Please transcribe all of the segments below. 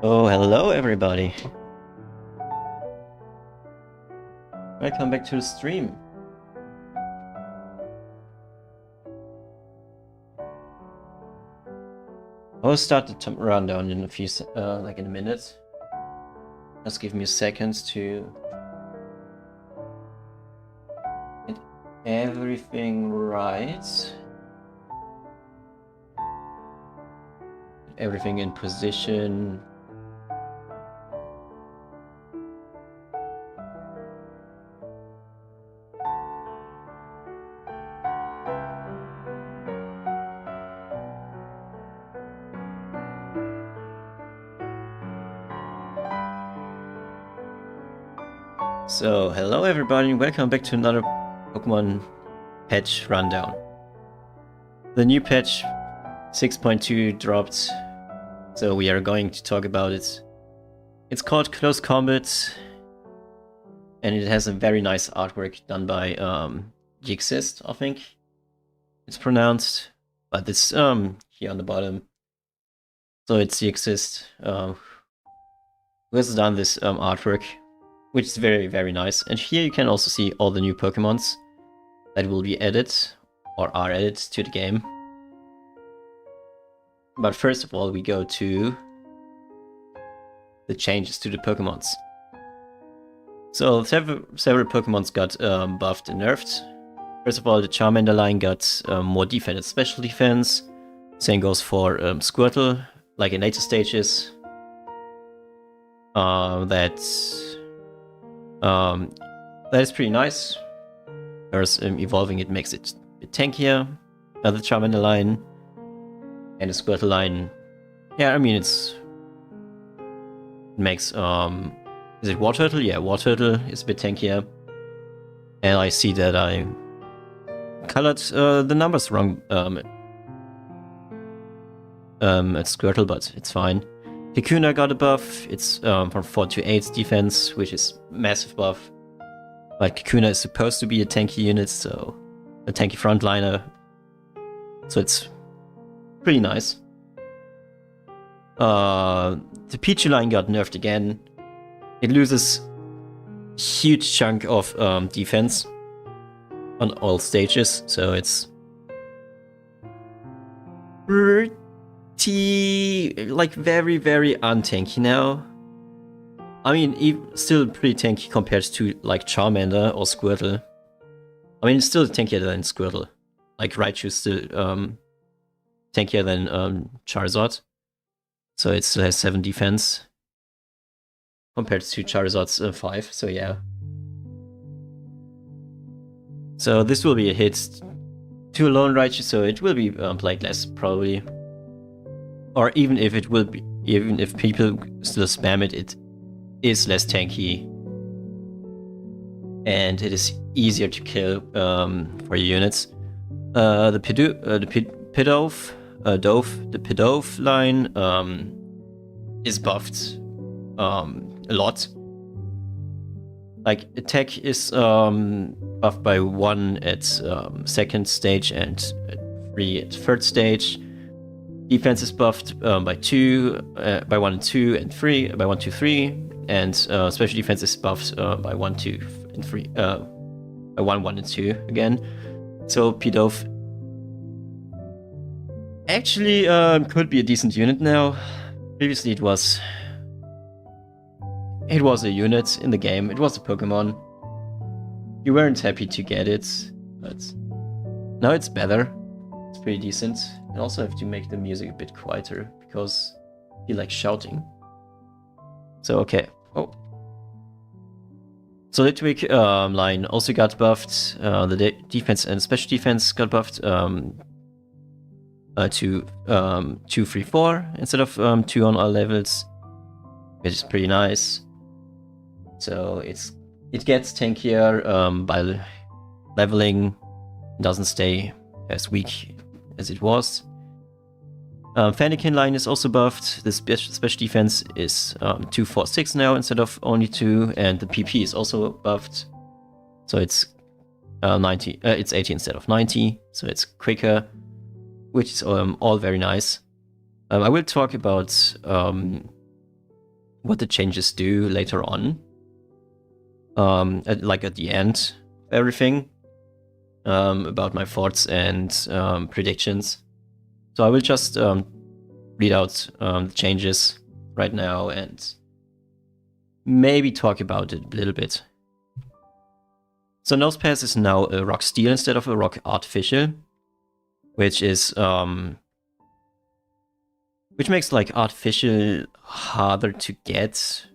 Oh, hello everybody. Welcome back to the stream. I'll start the rundown in a few, like in a minute. Just give me a second to get everything right. Get everything in position. So, hello everybody, welcome back to another Pokemon patch rundown. The new patch 6.2 dropped, so we are going to talk about it. It's called Close Combat, and it has a very nice artwork done by Jixist, I think it's pronounced, but it's here on the bottom. So it's Jixist who has done this artwork, which is very, very nice. And here you can also see all the new Pokemons that will be added or are added to the game. But first of all, we go to the changes to the Pokemons. So several Pokemons got buffed and nerfed. First of all, the Charmander line got more defense and special defense. Same goes for Squirtle, like in later stages. That is pretty nice. Whereas evolving it makes it a bit tankier. Another Charmander line and a Squirtle line. Yeah, I mean it makes is it Wartortle? Yeah, Wartortle is a bit tankier. And I see that I colored the numbers wrong at Squirtle, but it's fine. Kakuna got a buff. It's from 4 to 8 defense, which is massive buff. But Kakuna is supposed to be a tanky unit, so a tanky frontliner. So it's pretty nice. The Pichu line got nerfed again. It loses a huge chunk of defense on all stages, so it's like very, very untanky now. I mean, still pretty tanky compared to like Charmander or Squirtle. I mean, it's still tankier than Squirtle. Like Raichu's still tankier than Charizard. So it still has 7 defense compared to Charizard's 5. So yeah. So this will be a hit to a lone Raichu, so it will be played less probably. Or even if it will be, even if people still spam it, it is less tanky, and it is easier to kill for your units. The Pidove line is buffed a lot. Like attack is buffed by 1 at second stage and 3 at third stage. Defense is buffed by 2, by 1 and 2 and 3, by 1, 2, 3, and special defense is buffed by 1, 2, and 3, by 1, 1, and 2 again. So Pidove actually could be a decent unit now. Previously it was a unit in the game. It was a Pokemon. You weren't happy to get it, but now it's better. It's pretty decent. And also have to make the music a bit quieter because he likes shouting. So okay. Oh. So the Litwick line also got buffed. The defense and special defense got buffed to 2, 3, 4 instead of 2 on all levels, which is pretty nice. So it gets tankier by leveling. It doesn't stay as weak as it was. Fennekin line is also buffed. The special defense is 2, 4, 6 now instead of only 2, and the PP is also buffed. So it's 90. It's 80 instead of 90. So it's quicker, which is all very nice. I will talk about what the changes do later on. Like at the end of everything. About my thoughts and predictions. So I will just read out the changes right now and maybe talk about it a little bit. So Nosepass is now a Rock Steel instead of a Rock Artificial, which is which makes like Artificial harder to get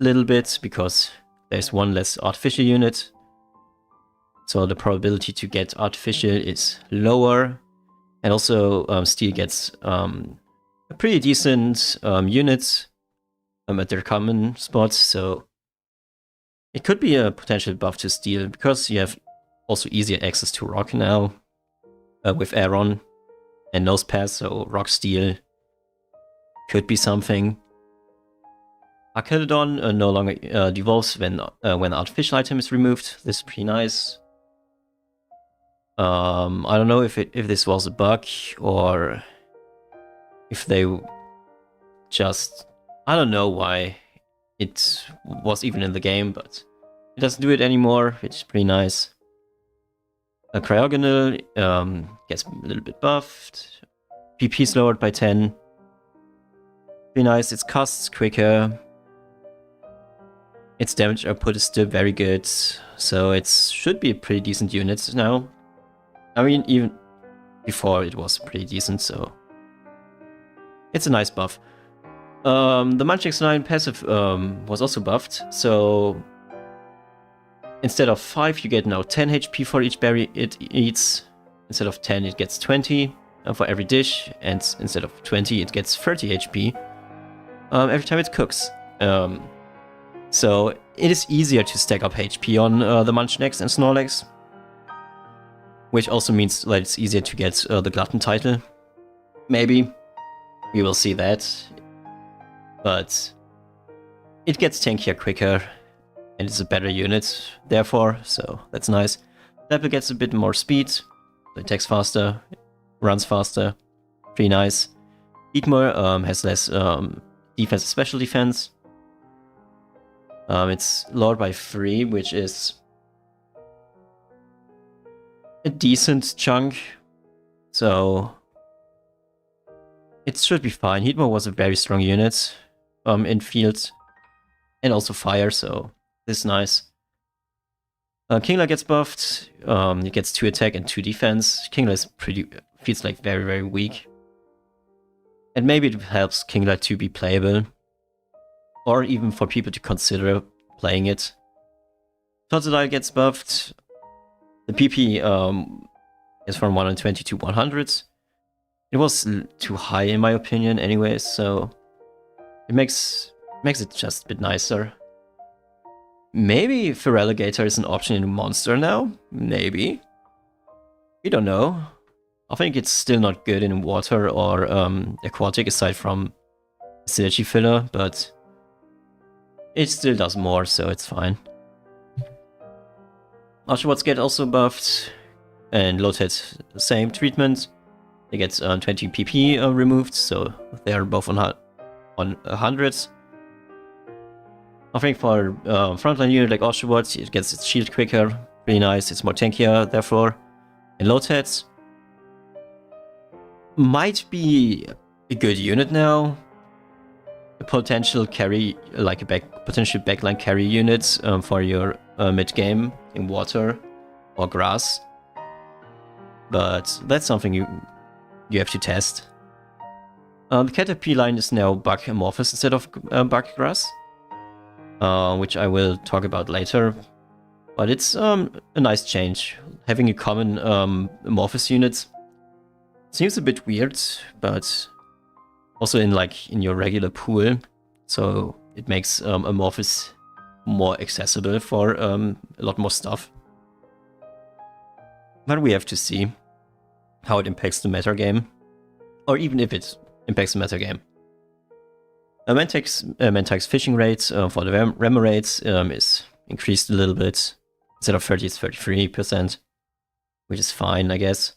a little bit because there's one less Artificial unit. So the probability to get Artificial is lower. And also Steel gets a pretty decent unit at their common spots. So it could be a potential buff to Steel because you have also easier access to Rock now with Aeron and Nosepass. So Rock Steel could be something. Archelodon no longer devolves when an artificial item is removed. This is pretty nice. I don't know if this was a bug or if they just... I don't know why it was even in the game, but it doesn't do it anymore, which is pretty nice. A Cryogonal gets a little bit buffed. PP is lowered by 10. Pretty nice. Its costs quicker. Its damage output is still very good, so it should be a pretty decent unit now. I mean, even before it was pretty decent, so it's a nice buff. The Munchkins 9 passive was also buffed, so instead of 5 you get now 10 HP for each berry it eats. Instead of 10 it gets 20 for every dish, and instead of 20 it gets 30 HP every time it cooks. So it is easier to stack up HP on the Munchnecks and Snorlax, which also means that it's easier to get the Glutton title. Maybe. We will see that. But it gets tankier quicker, and it's a better unit, therefore, so that's nice. Level gets a bit more speed, so it attacks faster, runs faster, pretty nice. Heatmore has less defense and special defense. It's lowered by 3, which is a decent chunk, so it should be fine. Heatmore was a very strong unit in field and also fire, so this is nice. Kingler gets buffed. He gets 2 attack and 2 defense. Kingler is feels like very, very weak. And maybe it helps Kingler to be playable, or even for people to consider playing it. Totodile gets buffed. The PP is from 120 to 100. It was too high in my opinion anyways, so it makes it just a bit nicer. Maybe Feraligatr is an option in Monster now? Maybe. We don't know. I think it's still not good in Water or Aquatic aside from Synergy Filler, but it still does more, so it's fine. Oshawott get also buffed, and Lotet the same treatment. They get 20 PP removed, so they are both on 100. I think for frontline unit like Oshawott, it gets its shield quicker, pretty nice, it's more tankier therefore. And Lotet might be a good unit now. A potential carry, like a potential backline carry unit for your mid game in Water or Grass. But that's something you have to test. The Caterpie line is now Bug Amorphous instead of Bug Grass, which I will talk about later. But it's a nice change. Having a common Amorphous unit seems a bit weird, but also in your regular pool, so it makes Amorphous more accessible for a lot more stuff. But we have to see how it impacts the meta game, or even if it impacts the meta game. Mentac's fishing rate for the Remorates is increased a little bit. Instead of 30, it's 33%, which is fine, I guess.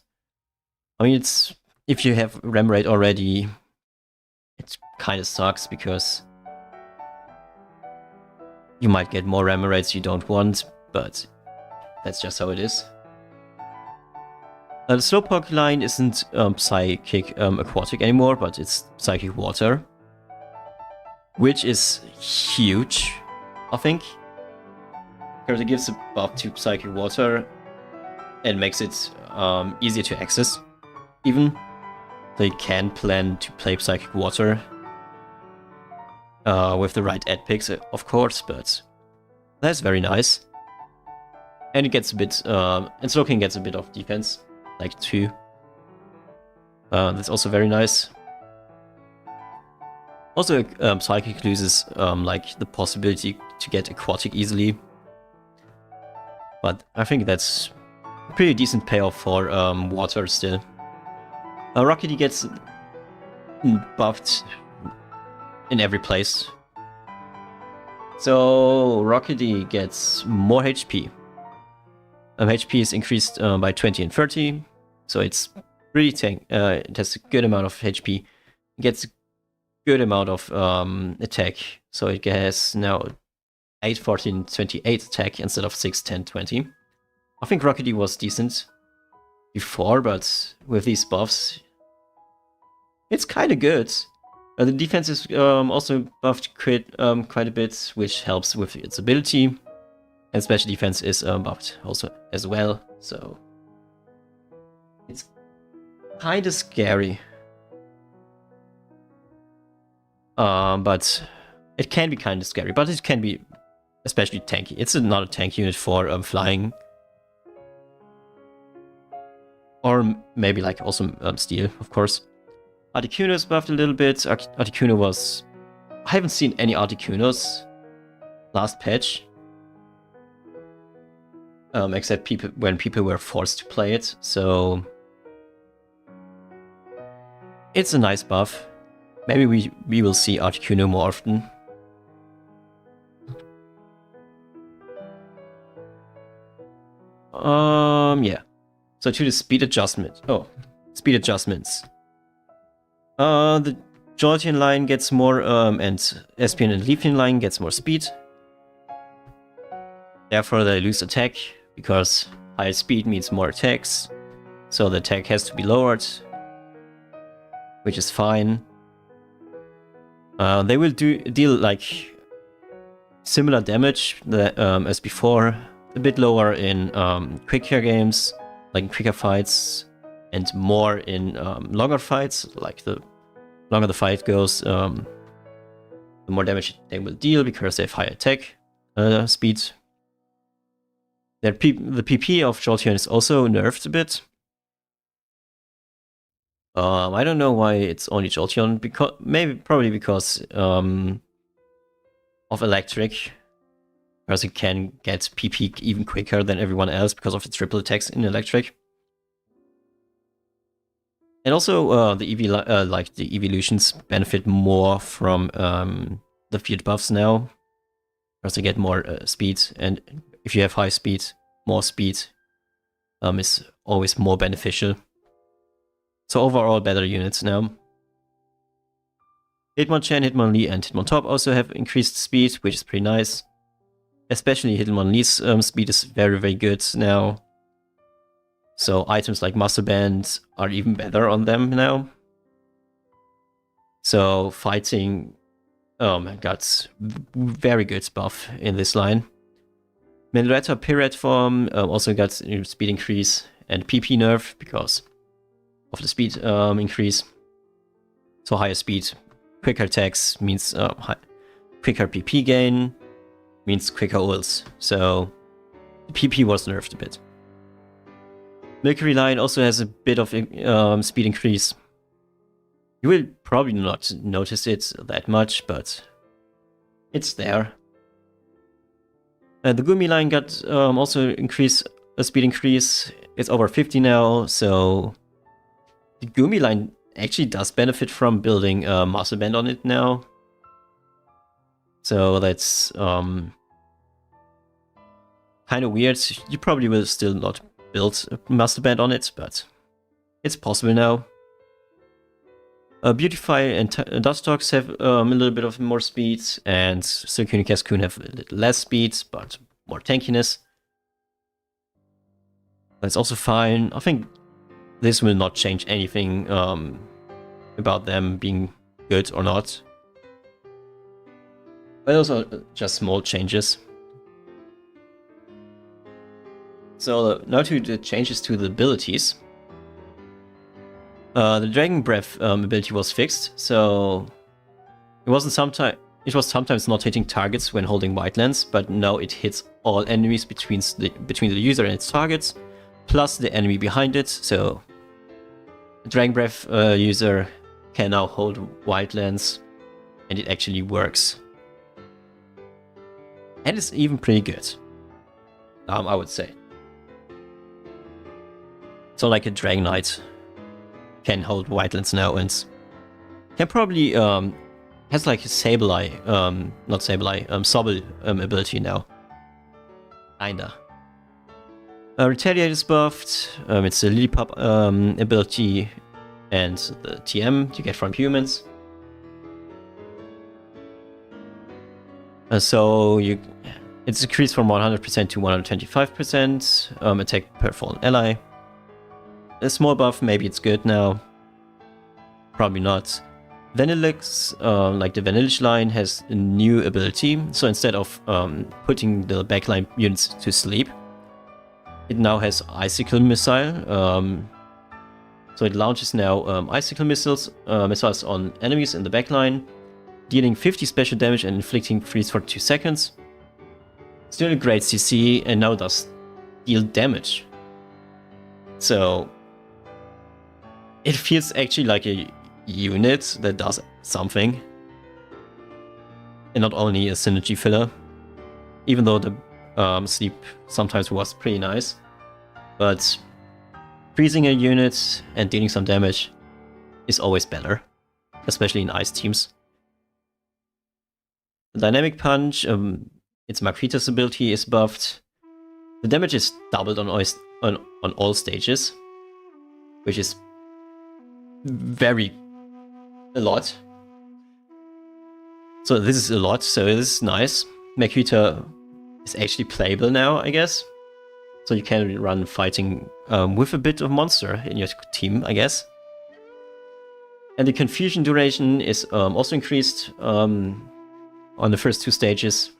I mean, it's if you have Remorate already, it kind of sucks because You might get more Remorates you don't want, but that's just how it is. The Slowpoke line isn't Psychic Aquatic anymore, but it's Psychic Water, which is huge, I think, because it gives a buff to Psychic Water and makes it easier to access, even. So you can plan to play Psychic Water with the right ad picks, of course, but that's very nice. And it gets a bit, and Slowking gets a bit of defense, like 2. That's also very nice. Also, Psychic loses like the possibility to get Aquatic easily, but I think that's a pretty decent payoff for Water still. Rockety gets buffed in every place. So Rockety gets more HP. HP is increased by 20 and 30, so it's pretty tank. It has a good amount of HP. It gets a good amount of attack, so it has now 8, 14, 28 attack instead of 6, 10, 20. I think Rockety was decent before, but with these buffs, it's kind of good. The defense is also buffed quite a bit, which helps with its ability. And special defense is buffed also as well, so it's kind of scary. But it can be kind of scary, but it can be especially tanky. It's not a tank unit for flying. Or maybe like also steel, of course. Articuno is buffed a little bit. Articuno was... I haven't seen any Articunos last patch. Except when people were forced to play it, so... It's a nice buff. Maybe we will see Articuno more often. Yeah. So to the speed adjustment. Oh, speed adjustments. The Jolteon line gets more, and Espion and Leafeon line gets more speed. Therefore they lose attack, because higher speed means more attacks. So the attack has to be lowered, which is fine. They will deal like similar damage as before, a bit lower in quicker games, like in quicker fights, and more in longer fights. Like the longer the fight goes, the more damage they will deal because they have higher attack speed. The PP of Jolteon is also nerfed a bit. I don't know why it's only Jolteon, probably because of Electric, because it can get PP even quicker than everyone else because of the triple attacks in Electric. And also the evolutions benefit more from the field buffs now, because they get more speed, and if you have high speed, more speed is always more beneficial. So overall, better units now. Hitmonchan, Hitmonlee, and Hitmontop also have increased speed, which is pretty nice. Especially Hitmonlee's speed is very, very good now. So items like Muscle Band are even better on them now. So fighting, oh my god, very good buff in this line. Meloetta Pirate form also got speed increase and PP nerf because of the speed increase. So higher speed, quicker attacks means quicker PP gain, means quicker ults. So the PP was nerfed a bit. Mercury line also has a bit of speed increase. You will probably not notice it that much, but it's there. The Gumi line got also a speed increase. It's over 50 now, so the Gumi line actually does benefit from building Muscle Band on it now. So that's kind of weird. You probably will still not build a Muscle Band on it, but it's possible now. Beautify and Dustox have a little bit of more speed, and Silcoon and Cascoon have a little less speed, but more tankiness. That's also fine. I think this will not change anything about them being good or not. But those are just small changes. So now to the changes to the abilities. The Dragon Breath ability was fixed, so it was sometimes not hitting targets when holding White Lens, but now it hits all enemies between the user and its targets, plus the enemy behind it. So the Dragon Breath user can now hold White Lens, and it actually works. And it's even pretty good, I would say. So like a Dragonite can hold White Lens now, and can probably has like a Sableye, not Sableye, Sobble ability now. Kinda. Retaliate is buffed. It's a Lillipup ability, and the TM you get from humans. It's increased from 100% to 125% attack per fallen ally. A small buff, maybe it's good now. Probably not. Vanillix, like the Vanillish line, has a new ability. So instead of putting the backline units to sleep, it now has Icicle Missile. So it launches now Icicle missiles on enemies in the backline, dealing 50 special damage and inflicting freeze for 2 seconds. Still a great CC, and now does deal damage. So it feels actually like a unit that does something, and not only a synergy filler. Even though the sleep sometimes was pretty nice, but freezing a unit and dealing some damage is always better, especially in ice teams. The Dynamic Punch, its Marquita's ability is buffed. The damage is doubled on all stages, which is a lot. So this is a lot, so this is nice. Marquita is actually playable now, I guess. So you can run fighting with a bit of monster in your team, I guess. And the confusion duration is also increased on the first 2 stages,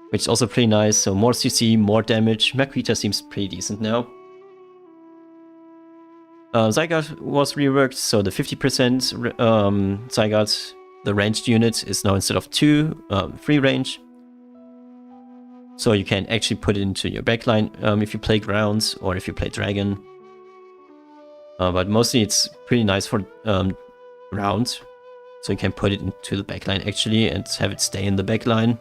which is also pretty nice. So more CC, more damage. Marquita seems pretty decent now. Zygarde was reworked, so the 50% Zygarde, the ranged unit, is now instead of 2, free range. So you can actually put it into your backline if you play grounds or if you play dragon. But mostly it's pretty nice for rounds. So you can put it into the backline actually and have it stay in the backline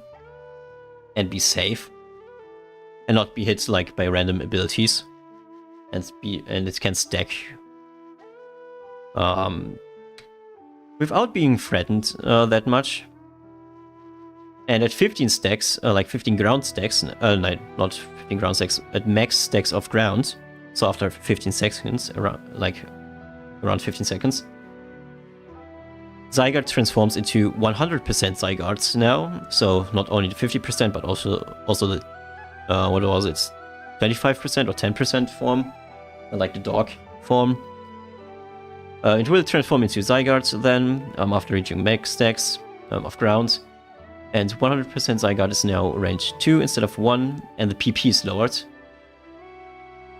and be safe and not be hit like by random abilities, and it can stack without being threatened that much. And at 15 stacks, like 15 ground stacks, no, not 15 ground stacks, at max stacks of ground, so after 15 seconds, around 15 seconds, Zygarde transforms into 100% Zygardes now, so not only the 50%, but also the, what was it, 25% or 10% form, like the dog form. It will transform into Zygarde then, after reaching max stacks of ground. And 100% Zygarde is now range 2 instead of 1, and the PP is lowered.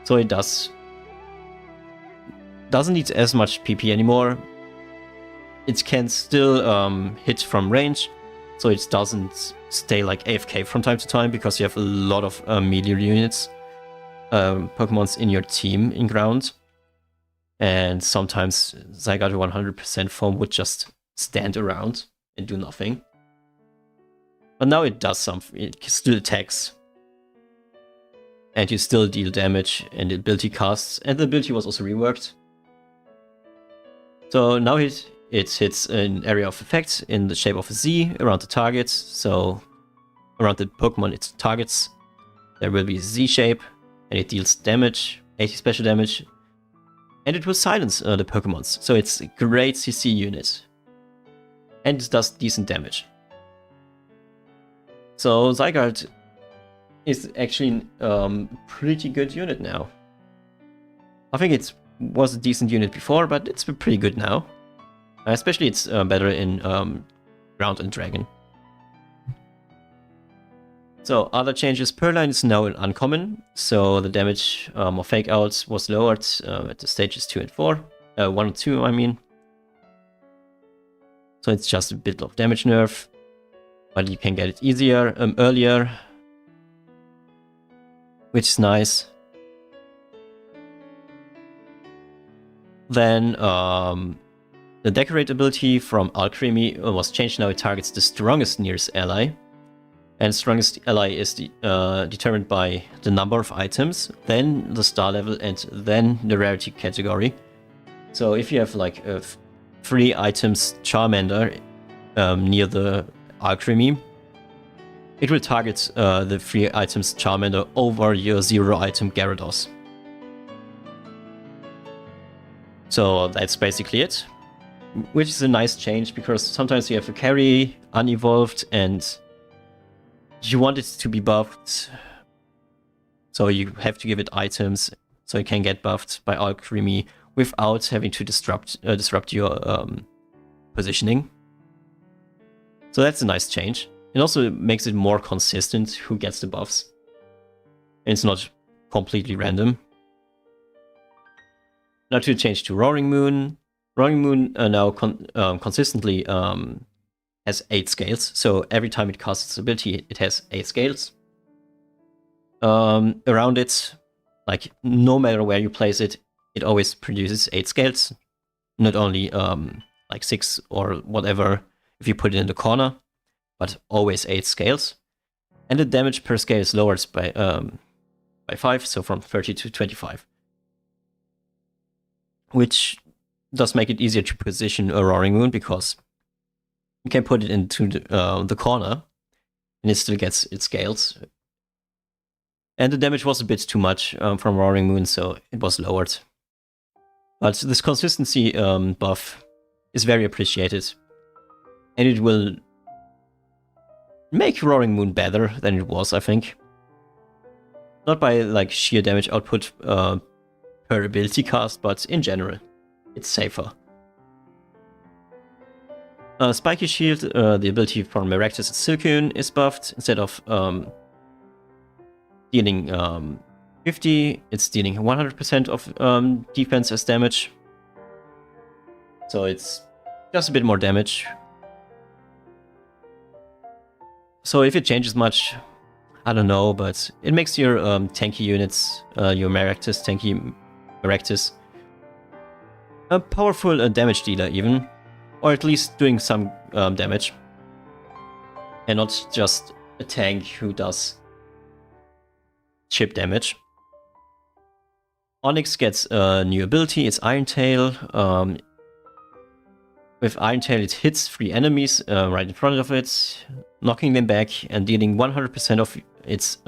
So it doesn't need as much PP anymore. It can still hit from range, so it doesn't stay like AFK from time to time, because you have a lot of melee units, Pokemons in your team in ground. And sometimes Zygarde 100% form would just stand around and do nothing. But now it does something, it still attacks. And you still deal damage, and the ability casts, and the ability was also reworked. So now it hits an area of effect in the shape of a Z around the target. So around the Pokemon it targets, there will be a Z shape, and it deals damage, 80 special damage. And it will silence the Pokemons, so it's a great CC unit. And it does decent damage. So Zygarde is actually pretty good unit now. I think it was a decent unit before, but it's pretty good now. Especially it's better in Ground and Dragon. So other changes, Purrloin is now an uncommon, so the damage of Fake Outs was lowered at the stages 2 and 4. 1 and 2, I mean. So it's just a bit of damage nerf, but you can get it earlier, which is nice. Then the Decorate ability from Alcremie was changed. Now it targets the strongest nearest ally. And strongest ally is determined by the number of items, then the star level, and then the rarity category. So if you have like 3 items Charmander near the Alcremie, it will target the 3 items Charmander over your 0 item Gyarados. So that's basically it. Which is a nice change, because sometimes you have a carry unevolved and you want it to be buffed, so you have to give it items so it can get buffed by Alcremie without having to disrupt your positioning. So that's a nice change. It also makes it more consistent who gets the buffs. And it's not completely random. Now to change to Roaring Moon. Roaring Moon now consistently has 8 scales, so every time it casts its ability, it has 8 scales around it. Like, no matter where you place it, it always produces 8 scales. Not only like 6 or whatever if you put it in the corner, but always 8 scales. And the damage per scale is lowered by 5, so from 30 to 25. Which does make it easier to position a Roaring Moon, because you can put it into the corner, and it still gets its scales. And the damage was a bit too much from Roaring Moon, so it was lowered. But this consistency buff is very appreciated. And it will make Roaring Moon better than it was, I think. Not by like sheer damage output per ability cast, but in general, it's safer. Spiky Shield, the ability from Erectus and Silcoon is buffed. Instead of dealing 50, it's dealing 100% of defense as damage. So it's just a bit more damage. So if it changes much, I don't know, but it makes your tanky units, your Erectus, tanky Erectus, a powerful damage dealer even. Or at least doing some damage. And not just a tank who does chip damage. Onix gets a new ability, it's Iron Tail. With Iron Tail it hits 3 enemies right in front of it, knocking them back and dealing 100% of its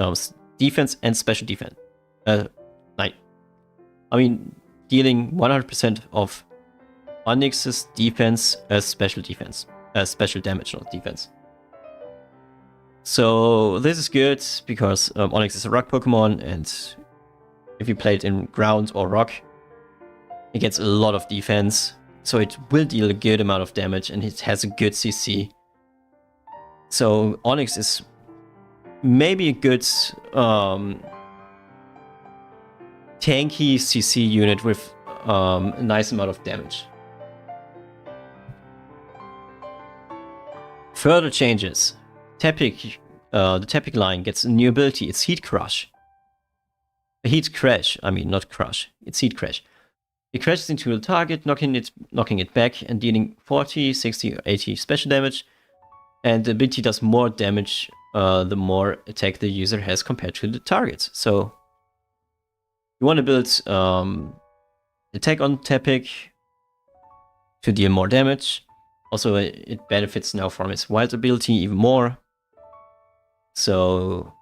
defense and special defense. Dealing 100% of Onix's defense as special defense. Special damage, not defense. So this is good, because Onix is a rock Pokemon, and if you play it in ground or rock, it gets a lot of defense. So it will deal a good amount of damage, and it has a good CC. So Onix is maybe a good tanky CC unit with a nice amount of damage. Further changes. Tepic, the Tepic line gets a new ability, it's Heat Crush. Heat Crash, I mean not Crush, it's Heat Crash. It crashes into the target, knocking it back and dealing 40, 60, or 80 special damage. And the ability does more damage the more attack the user has compared to the target. So you want to build attack on Tepic to deal more damage. Also, it benefits now from its wild ability even more. So,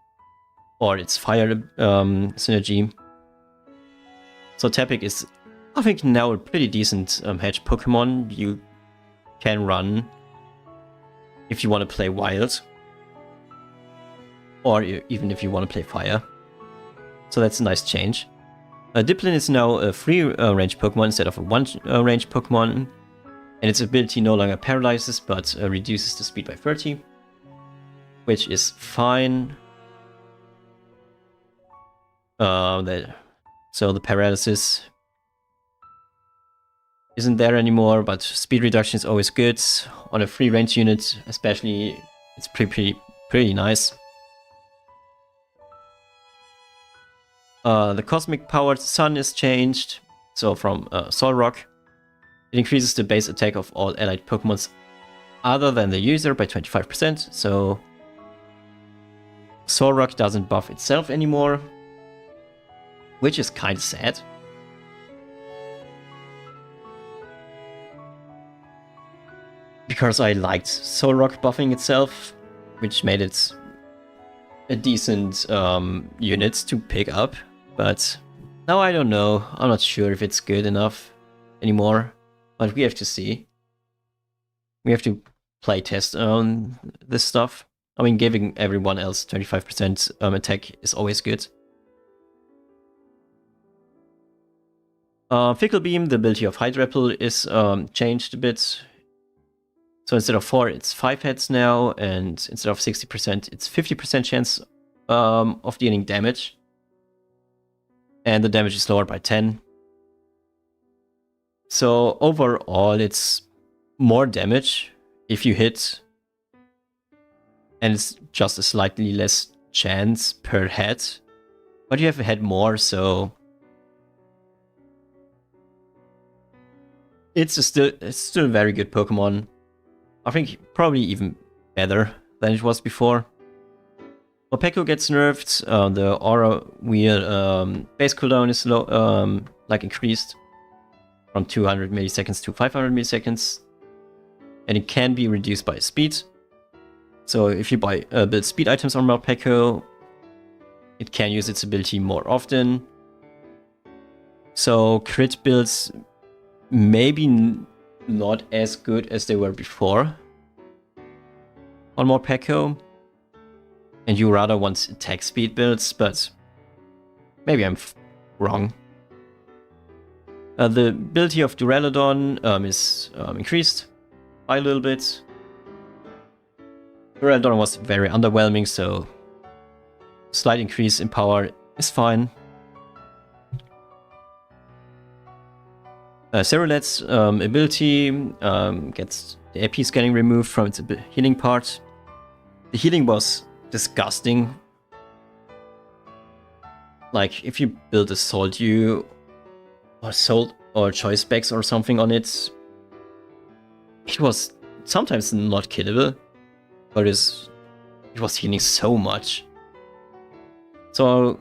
or its fire synergy. So Tepic is I think now a pretty decent hedge Pokemon you can run if you want to play Wild. Or even if you want to play Fire. So that's a nice change. Diplin is now a free range Pokemon instead of a one range Pokemon. And its ability no longer paralyzes, but reduces the speed by 30. Which is fine. So the paralysis isn't there anymore, but speed reduction is always good. On a free range unit especially, it's pretty nice. The Cosmic Powered Sun is changed, so from Solrock. It increases the base attack of all allied Pokemons other than the user by 25%, so Solrock doesn't buff itself anymore, which is kinda sad. Because I liked Solrock buffing itself, which made it a decent unit to pick up. But now I don't know. I'm not sure if it's good enough anymore. But we have to see. We have to play test on this stuff. I mean, giving everyone else 25% attack is always good. Fickle Beam, the ability of Hydrapple, is changed a bit. So instead of 4, it's 5 heads now, and instead of 60%, it's 50% chance of dealing damage. And the damage is lowered by 10. So overall, it's more damage if you hit. And it's just a slightly less chance per head. But you have a head more, so it's still a very good Pokemon. I think probably even better than it was before. Morpeko gets nerfed. The Aura Wheel base cooldown is increased from 200 milliseconds to 500 milliseconds, and it can be reduced by speed. So if you build speed items on Morpeko, it can use its ability more often. So crit builds maybe not as good as they were before on Morpeko. And you rather want attack speed builds, but maybe I'm wrong. The ability of Duraludon is increased by a little bit. Duraludon was very underwhelming, so slight increase in power is fine. Cerulet's ability gets the AP scanning removed from its healing part. The healing was disgusting. Like, if you build a Soldew or Choice Specs or something on it, it was sometimes not killable, but it was healing so much. So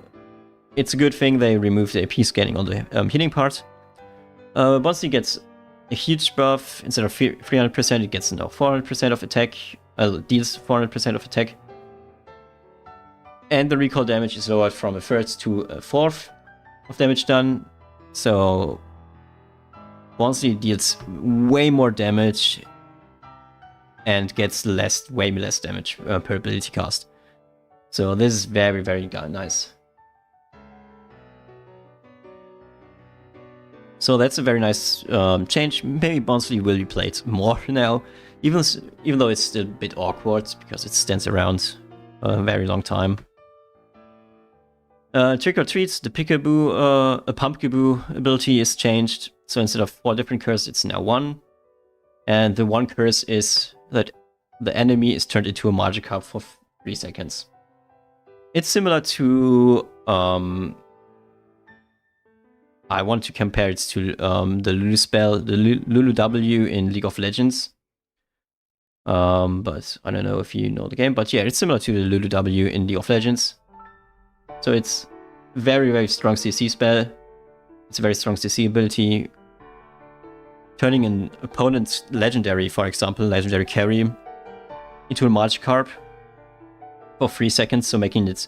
it's a good thing they removed the AP scanning on the healing part. Once it gets a huge buff, instead of 300%, it gets now 400% of attack, deals 400% of attack. And the recall damage is lowered from a third to a fourth of damage done. So once it deals way more damage and gets way less damage per ability cast. So this is very, very nice. So that's a very nice change. Maybe Bonsly will be played more now, even though it's still a bit awkward because it stands around a very long time. Trick or Treats, the Peekaboo, a Pumpkaboo ability is changed. So instead of 4 different curses, it's now 1. And the one curse is that the enemy is turned into a Magikarp for 3 seconds. It's similar to I want to compare it to the Lulu spell, the Lulu W in League of Legends. But I don't know if you know the game. But yeah, it's similar to the Lulu W in League of Legends. So it's very, very strong CC spell. It's a very strong CC ability. Turning an opponent's legendary, for example, legendary carry, into a Magikarp for 3 seconds. So making it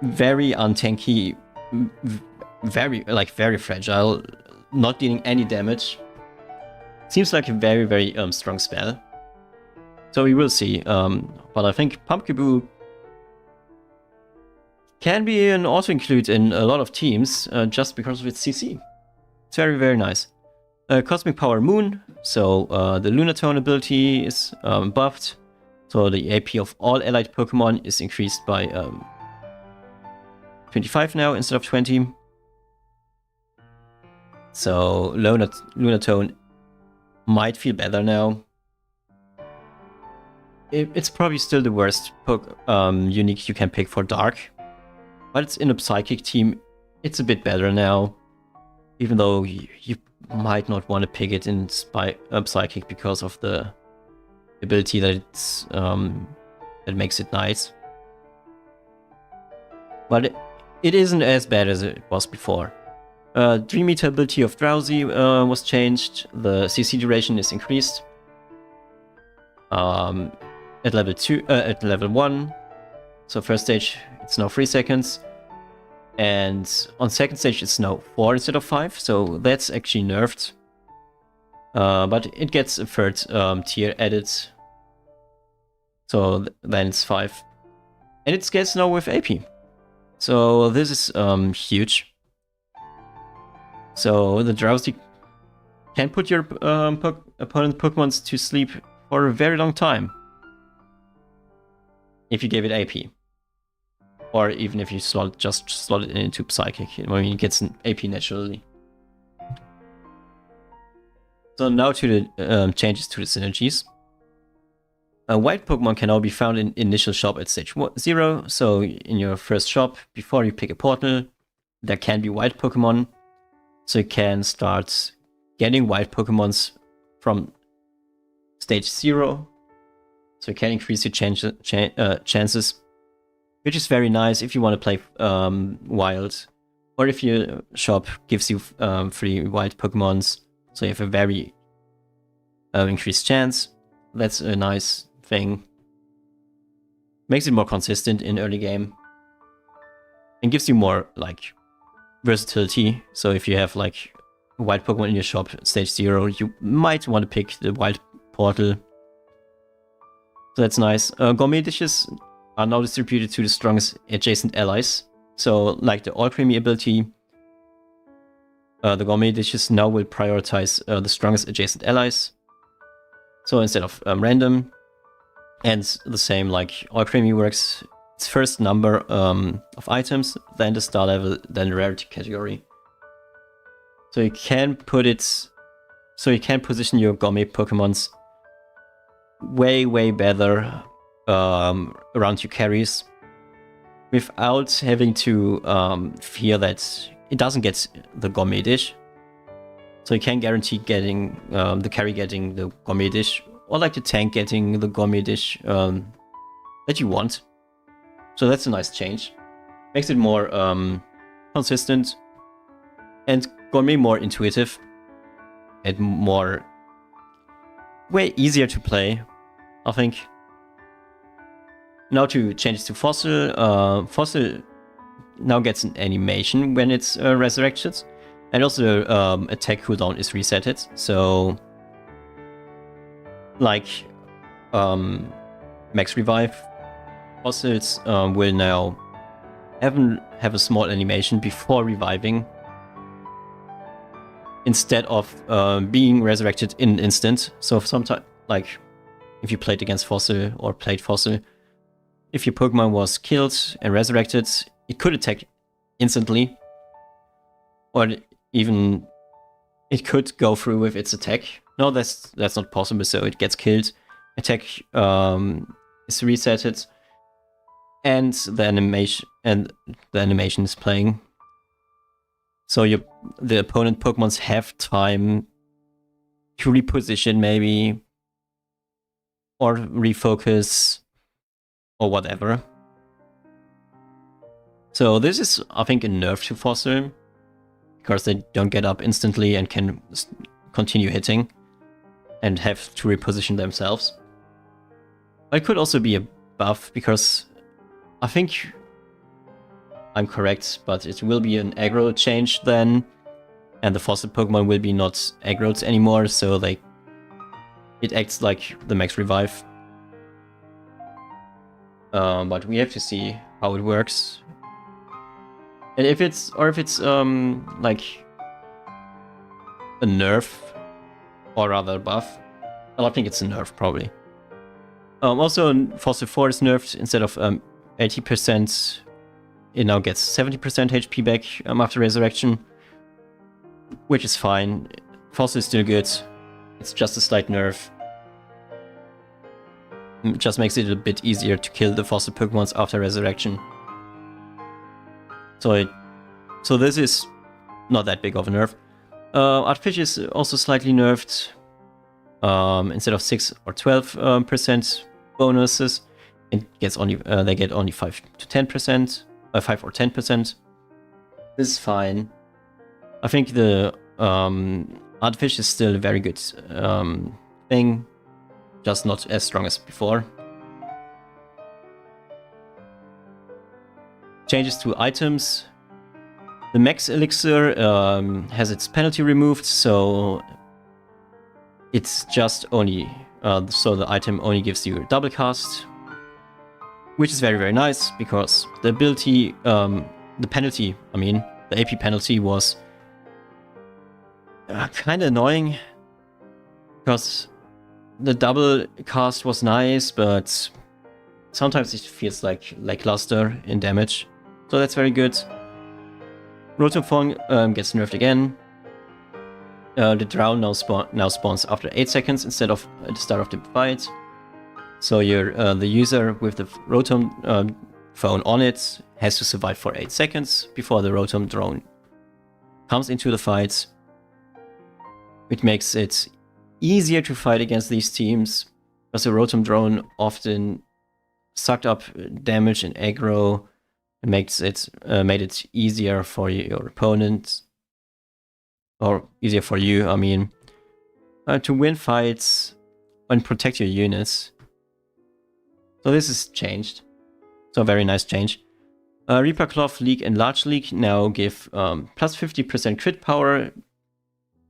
very untanky, very fragile, not dealing any damage. Seems like a very, very strong spell. So we will see. But I think Pumpkaboo can be an auto-include in a lot of teams just because of its CC. It's very, very nice. Cosmic Power Moon. So the Lunatone ability is buffed. So the AP of all allied Pokemon is increased by 25 now instead of 20. So Lunatone might feel better now. It's probably still the worst unique you can pick for Dark. But it's in a Psychic team. It's a bit better now. Even though you might not want to pick it in Psychic because of the ability that it's that makes it nice. But it isn't as bad as it was before. Dream Eater ability of Drowsy was changed. The CC duration is increased. At level 1. So first stage it's now 3 seconds. And on second stage it's now 4 instead of 5. So that's actually nerfed. But it gets a third tier added. So then it's 5. And it scales now with AP. So this is huge. So the Drowsy can put your opponent Pokemons to sleep for a very long time. If you gave it AP. Or even if you just slot it into Psychic. I mean, it gets an AP naturally. So now to the changes to the synergies. White Pokemon can now be found in initial shop at stage 0. So in your first shop, before you pick a portal, there can be white Pokemon. So you can start getting white Pokemons from stage 0. So you can increase your chances. Which is very nice if you want to play wild. Or if your shop gives you 3 white Pokemons. So you have a very increased chance. That's a nice thing. Makes it more consistent in early game. And gives you more like versatility. So if you have like a white Pokemon in your shop at stage 0, you might want to pick the white portal. So that's nice. Gourmet dishes are now distributed to the strongest adjacent allies. So like the All Creamy ability, the Gourmet dishes now will prioritize the strongest adjacent allies. So instead of random. And the same like All Creamy works. It's first number of items, then the star level, then the rarity category. So you can position your Gourmet Pokemons way, way better around your carries without having to fear that it doesn't get the Gourmet dish. So you can guarantee getting the carry getting the Gourmet dish, or like the tank getting the Gourmet dish that you want. So that's a nice change. Makes it more consistent and Gourmet more intuitive and way easier to play, I think. Now to change to Fossil. Fossil now gets an animation when it's resurrected. And also attack cooldown is resetted. So like Max Revive, Fossils will now have a small animation before reviving. Instead of being resurrected in an instant. So sometimes, like if you played against Fossil or played Fossil, if your Pokemon was killed and resurrected, it could attack instantly. Or even it could go through with its attack. No, that's not possible, so it gets killed. Attack is resetted. And the animation is playing. So the opponent Pokemons have time to reposition maybe, or refocus, or whatever. So this is, I think, a nerf to Fossil, because they don't get up instantly and can continue hitting, and have to reposition themselves. But it could also be a buff, because I think I'm correct, but it will be an aggro change then, and the fossil Pokemon will be not aggroed anymore, so like it acts like the max revive. But we have to see how it works. And if it's like a nerf, or rather a buff. Well, I think it's a nerf probably. Also, Fossil 4 is nerfed. Instead of 80%, it now gets 70% HP back after resurrection, which is fine. Fossil is still good. It's just a slight nerf. It just makes it a bit easier to kill the fossil Pokemons after resurrection. So this is not that big of a nerf. Artifice is also slightly nerfed. Instead of 6 or 12% bonuses, it gets only they get only 5 to 10%, 5 or 10%. This is fine. I think the Artifice is still a very good thing, just not as strong as before. Changes to items. The Max Elixir has its penalty removed, so it's just only so the item only gives you a double cast, which is very nice, because the ability, the penalty, I mean, the AP penalty was kind of annoying, because the double cast was nice, but sometimes it feels like lackluster in damage, so that's very good. Rotom Fong gets nerfed again. The Drown now spawns after 8 seconds instead of at the start of the fight. So you're, the user with the Rotom phone on it has to survive for 8 seconds before the Rotom drone comes into the fight, which makes it easier to fight against these teams, because the Rotom drone often sucked up damage and aggro, and made it easier for your opponent, or easier for you, I mean, to win fights and protect your units. So this is changed. So a very nice change. Reaper Cloth Leak and Large Leak now give plus 50% crit power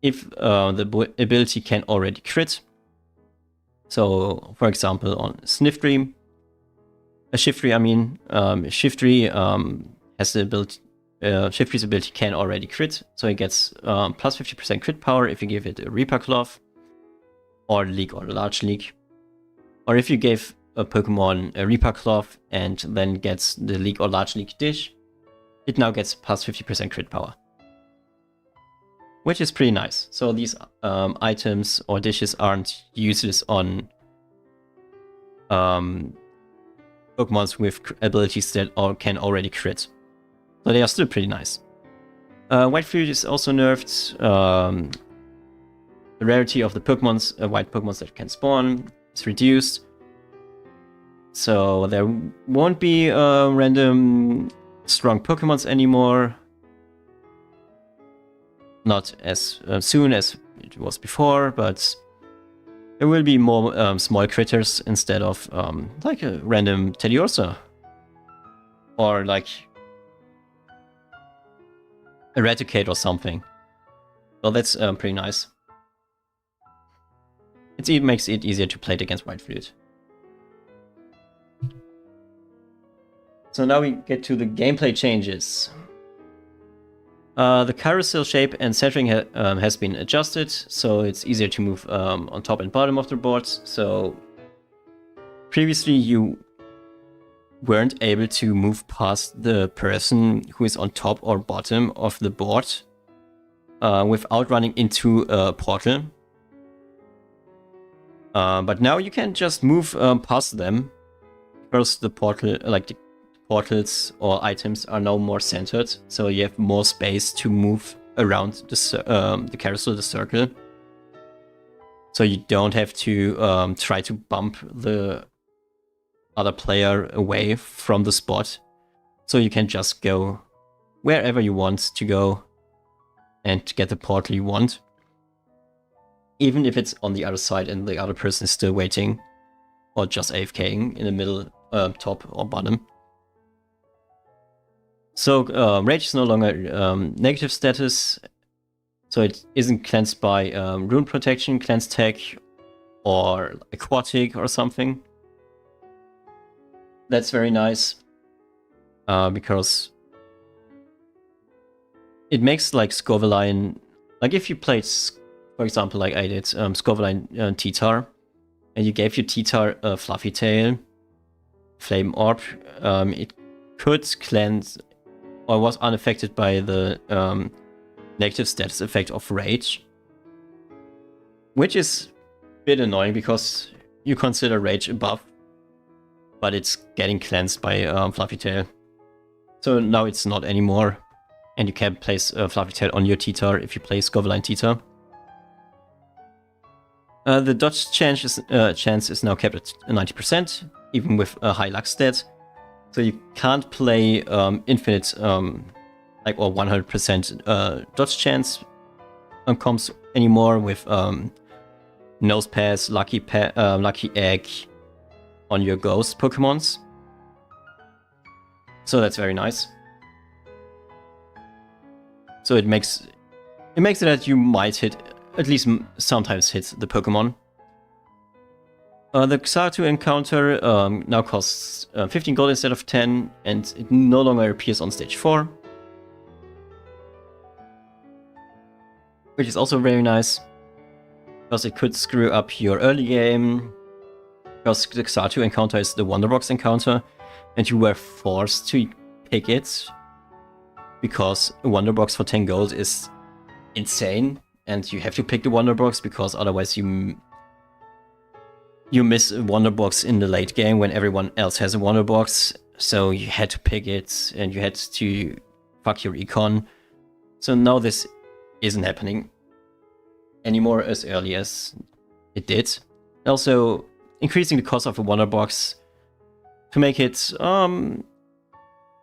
if the ability can already crit. So, for example, on Shiftry, I mean, Shiftry has the ability. Shiftry's ability can already crit, so it gets plus 50% crit power if you give it a Reaper Cloth, or Leak, or Large Leak. Or if you gave a Pokemon a Reaper Cloth and then gets the Leak or Large Leak dish, it now gets plus 50% crit power, which is pretty nice. So these items or dishes aren't useless on Pokemons with abilities that can already crit. So they are still pretty nice. White Fruit is also nerfed. The rarity of the Pokemons, white Pokemons that can spawn, is reduced. So there won't be random strong Pokemons anymore. Not as soon as it was before, but there will be more small critters instead of like a random Teddiursa, or like Eradicate or something. So that's pretty nice. It makes it easier to play it against White Flute. So now we get to the gameplay changes. The carousel shape and centering has been adjusted, so it's easier to move on top and bottom of the board. So previously you weren't able to move past the person who is on top or bottom of the board without running into a portal. But now you can just move past them, because the portal, like the portals or items, are now more centered, so you have more space to move around the carousel, the circle. So you don't have to try to bump the other player away from the spot. So you can just go wherever you want to go and get the portal you want, even if it's on the other side and the other person is still waiting, or just AFKing in the middle, top or bottom. So Rage is no longer negative status, So it isn't cleansed by rune protection, cleanse tech, or aquatic or something. That's very nice. Because it makes like Scoviline, like if you played, for example, like I did, Scoviline T-Tar, and you gave your T-Tar a Fluffy Tail, Flame Orb, it could cleanse, or was unaffected by the negative status effect of Rage. Which is a bit annoying because you consider Rage a buff, but it's getting cleansed by Fluffy Tail. So now it's not anymore, and you can place Fluffy Tail on your T-Tar if you play Scoviline T-Tar. The dodge chance is now kept at 90%, even with a high luck stat. So you can't play infinite, like or 100% dodge chance comps anymore with Nose Pass, Lucky Egg on your Ghost Pokemons. So that's very nice. So it makes it that you might hit, at least sometimes hit the Pokemon. The Xatu encounter now costs 15 gold instead of 10, and it no longer appears on stage 4. Which is also very nice, because it could screw up your early game, because the Xatu encounter is the Wonderbox encounter, and you were forced to pick it, because a Wonderbox for 10 gold is insane, and you have to pick the Wonderbox, because otherwise you miss a Wonderbox in the late game when everyone else has a Wonderbox, so you had to pick it, and you had to fuck your econ. So now this isn't happening anymore as early as it did. Also, increasing the cost of a Wonderbox to make it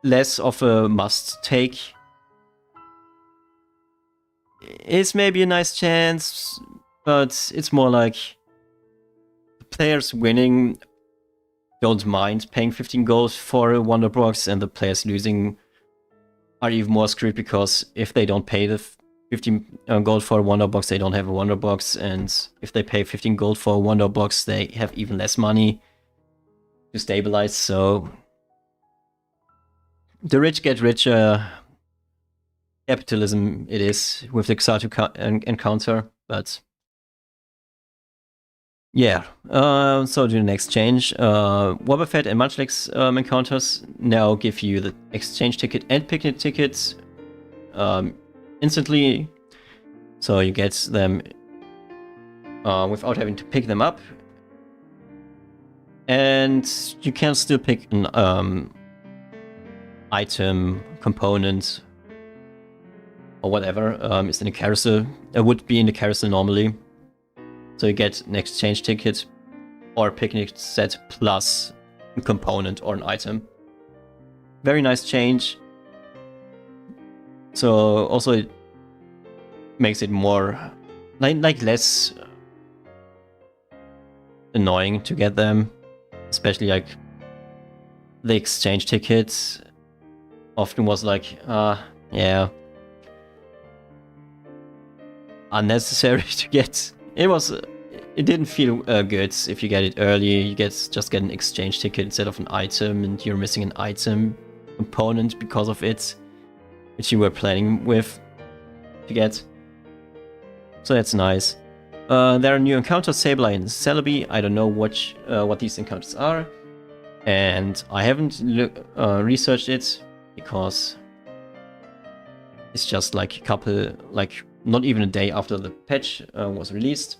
less of a must-take is maybe a nice chance, but it's more like players winning don't mind paying 15 gold for a Wonderbox, and the players losing are even more screwed, because if they don't pay the 15 gold for a Wonderbox, they don't have a Wonderbox, and if they pay 15 gold for a Wonderbox, they have even less money to stabilize. So the rich get richer. Capitalism it is with the Xatu encounter, but yeah. So to the next change, Wobbuffet and Munchlax encounters now give you the exchange ticket and picnic tickets instantly, so you get them without having to pick them up, and you can still pick an item, component, or whatever is in the carousel. It would be in the carousel normally. So you get an exchange ticket or a picnic set plus a component or an item. Very nice change. So also it makes it more like less annoying to get them, especially like the exchange tickets often was like yeah, unnecessary to get. It didn't feel good if you get it early. You just get an exchange ticket instead of an item, and you're missing an item component because of it, which you were planning with to get. So that's nice. There are new encounters, Sableye and Celebi. I don't know what these encounters are, and I haven't researched it, because it's just like a couple, like not even a day after the patch was released,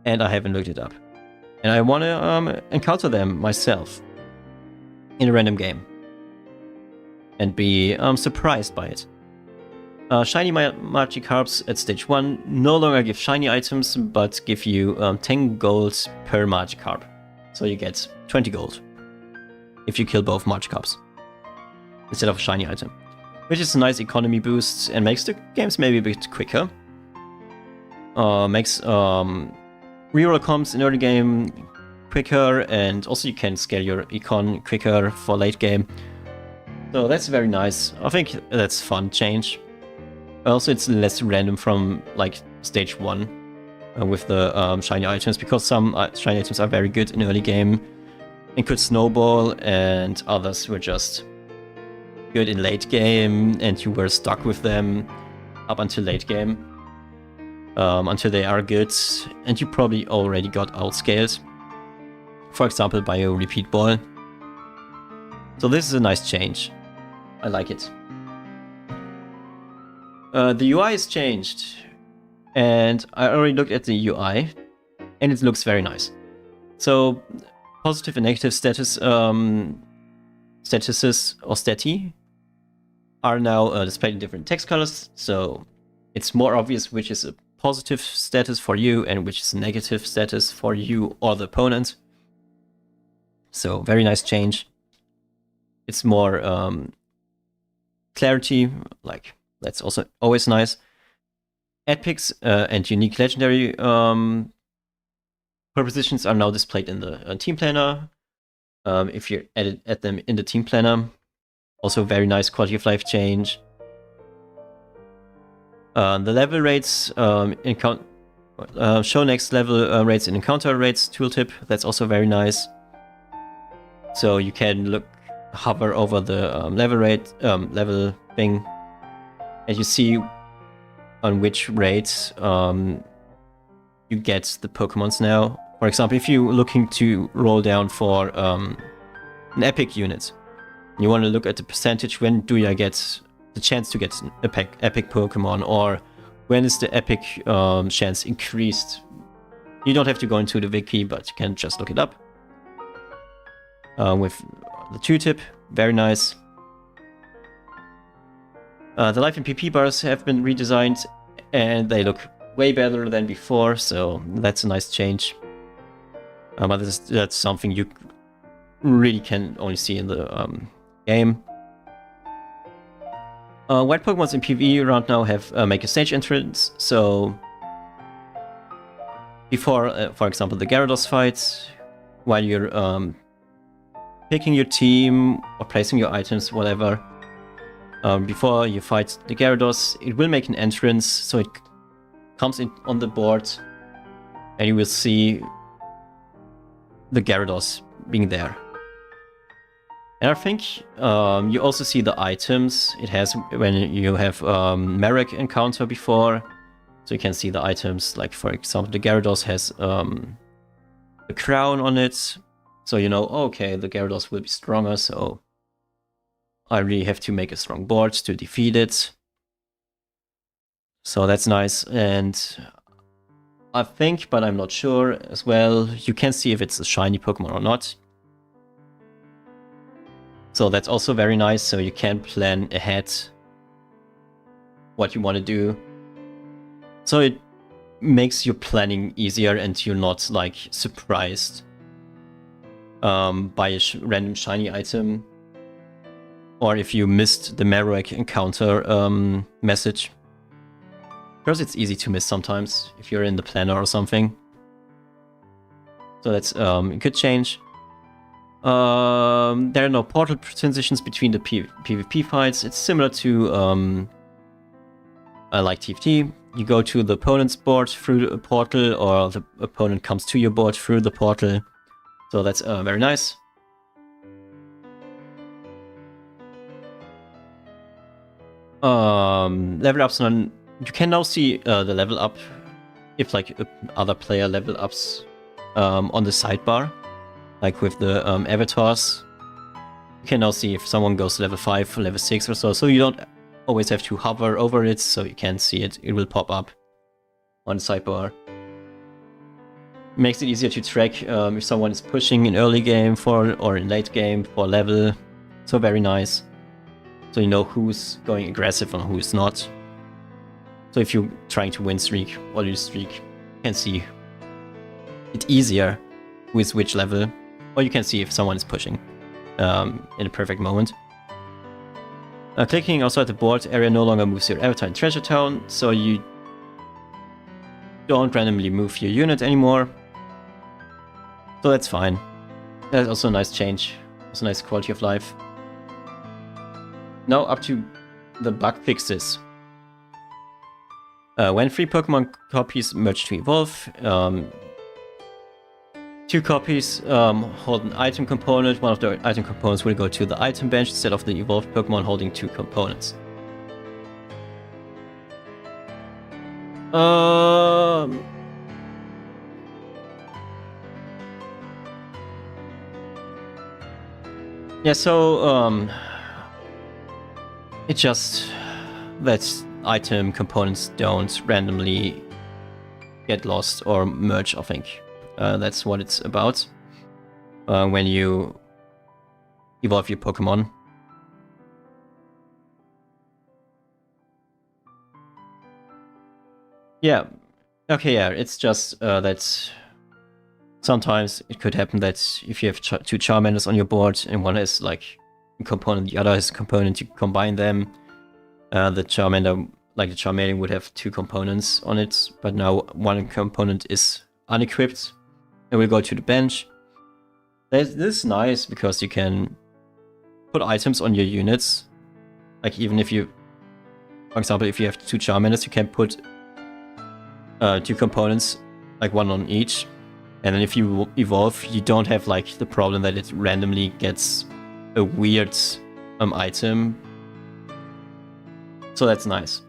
and I haven't looked it up. And I want to encounter them myself in a random game and be surprised by it. Shiny Magikarps at stage 1 no longer give shiny items, but give you 10 gold per Magikarp. So you get 20 gold if you kill both Magikarps instead of a shiny item, which is a nice economy boost and makes the games maybe a bit quicker. Makes reroll comps in early game quicker, and also you can scale your econ quicker for late game. So that's very nice. I think that's fun change. Also, it's less random from like stage 1 with the shiny items, because some shiny items are very good in early game and could snowball, and others were just good in late game, and you were stuck with them up until late game, until they are good, and you probably already got outscaled, for example by a repeat ball. So this is a nice change. I like it. The UI is changed, and I already looked at the UI, and it looks very nice. So positive and negative statuses or stati are now displayed in different text colors, so it's more obvious which is a positive status for you and which is a negative status for you or the opponent. So very nice change. It's more clarity, like that's also always nice. Epics and unique legendary propositions are now displayed in the team planner. If you add them in the team planner, also very nice quality of life change. The level rates show next level rates and encounter rates tooltip. That's also very nice. So you can hover over the level thing, and you see on which rate you get the Pokemons now. For example, if you're looking to roll down for an epic unit, you want to look at the percentage, when do I get the chance to get an epic Pokemon, or when is the epic chance increased? You don't have to go into the wiki, but you can just look it up. With the tooltip, very nice. The life and PP bars have been redesigned, and they look way better than before, so that's a nice change. But that's something you really can only see in the game. White Pokemons in PvE around now have make a stage entrance, so before, for example, the Gyarados fight, while you're picking your team or placing your items, whatever, before you fight the Gyarados, it will make an entrance, so it comes in on the board, and you will see the Gyarados being there. And I think you also see the items it has when you have Marek encounter before, so you can see the items, like for example the Gyarados has a crown on it, so you know, okay, the Gyarados will be stronger, so I really have to make a strong board to defeat it. So that's nice, and I think, but I'm not sure as well, you can see if it's a shiny Pokemon or not. So that's also very nice, so you can plan ahead what you want to do. So it makes your planning easier, and you're not like surprised by a random shiny item, or if you missed the Marowak encounter message. Because it's easy to miss sometimes if you're in the planner or something. So that's a good change. There are no portal transitions between the PvP fights. It's similar to like TFT. You go to the opponent's board through a portal, or the opponent comes to your board through the portal. So that's very nice. Level ups on. You can now see the level up if like other player level ups on the sidebar, like with the avatars. You can now see if someone goes to level 5 or level 6 or so, so you don't always have to hover over it, so you can see it. It will pop up on the sidebar. Makes it easier to track if someone is pushing in early game or in late game for level. So very nice. So you know who's going aggressive and who's not. So if you're trying to win streak or lose streak, you can see it easier with which level, or you can see if someone is pushing in a perfect moment. Clicking outside the board area no longer moves your avatar in Treasure Town, so you don't randomly move your unit anymore. So that's fine. That's also a nice change, also nice quality of life. Now up to the bug fixes. When 3 Pokemon copies merge to evolve, 2 copies hold an item component. One of the item components will go to the item bench instead of the evolved Pokemon holding 2 components. Yeah, so it just that item components don't randomly get lost or merge, I think. That's what it's about when you evolve your Pokemon. Yeah, okay, yeah, it's just that sometimes it could happen that if you have 2 Charmanders on your board and one has like a component, the other has a component, you combine them. The Charmander, like the Charmeleon, would have 2 components on it, but now one component is unequipped and will go to the bench. This is nice because you can put items on your units. Like even if you, for example, if you have 2 Charmanders, you can put 2 components, like one on each. And then if you evolve, you don't have like the problem that it randomly gets a weird item. So that's nice.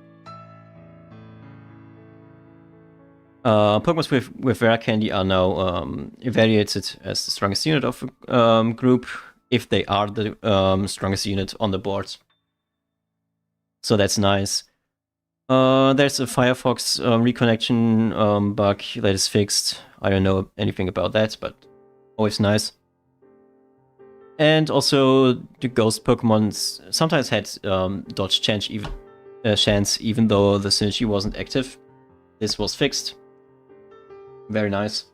Pokemon with Rare Candy are now evaluated as the strongest unit of a group if they are the strongest unit on the board. So that's nice. There's a Firefox reconnection bug that is fixed. I don't know anything about that, but always nice. And also the ghost Pokemon sometimes had dodge chance even though the synergy wasn't active. This was fixed. Very nice.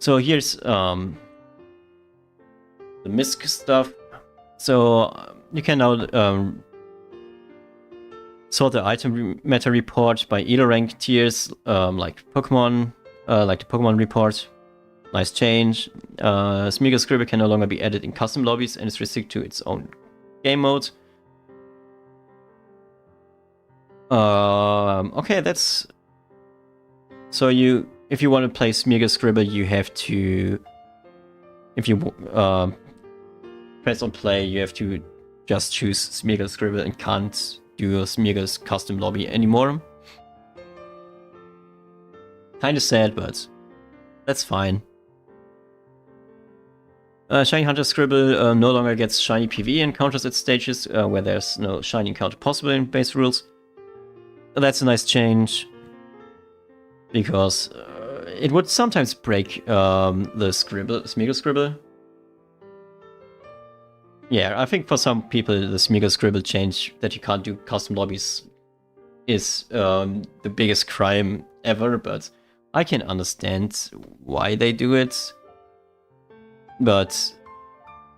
So here's the MISC stuff. So you can now sort the item meta report by elo rank tiers, like Pokemon, like the Pokemon report. Nice change. Smeagol Scribble can no longer be added in custom lobbies and is restricted to its own game mode. Okay, that's... So if you want to play Smeagol Scribble, you have to... If you press on play, you have to just choose Smeagol Scribble and can't do Smeagol's custom lobby anymore. Kinda sad, but that's fine. Shiny Hunter Scribble no longer gets shiny PvE encounters at stages where there's no shiny encounter possible in base rules. That's a nice change, because it would sometimes break the Smeagol Scribble. Yeah, I think for some people the Smeagol Scribble change that you can't do custom lobbies is the biggest crime ever, but I can understand why they do it. But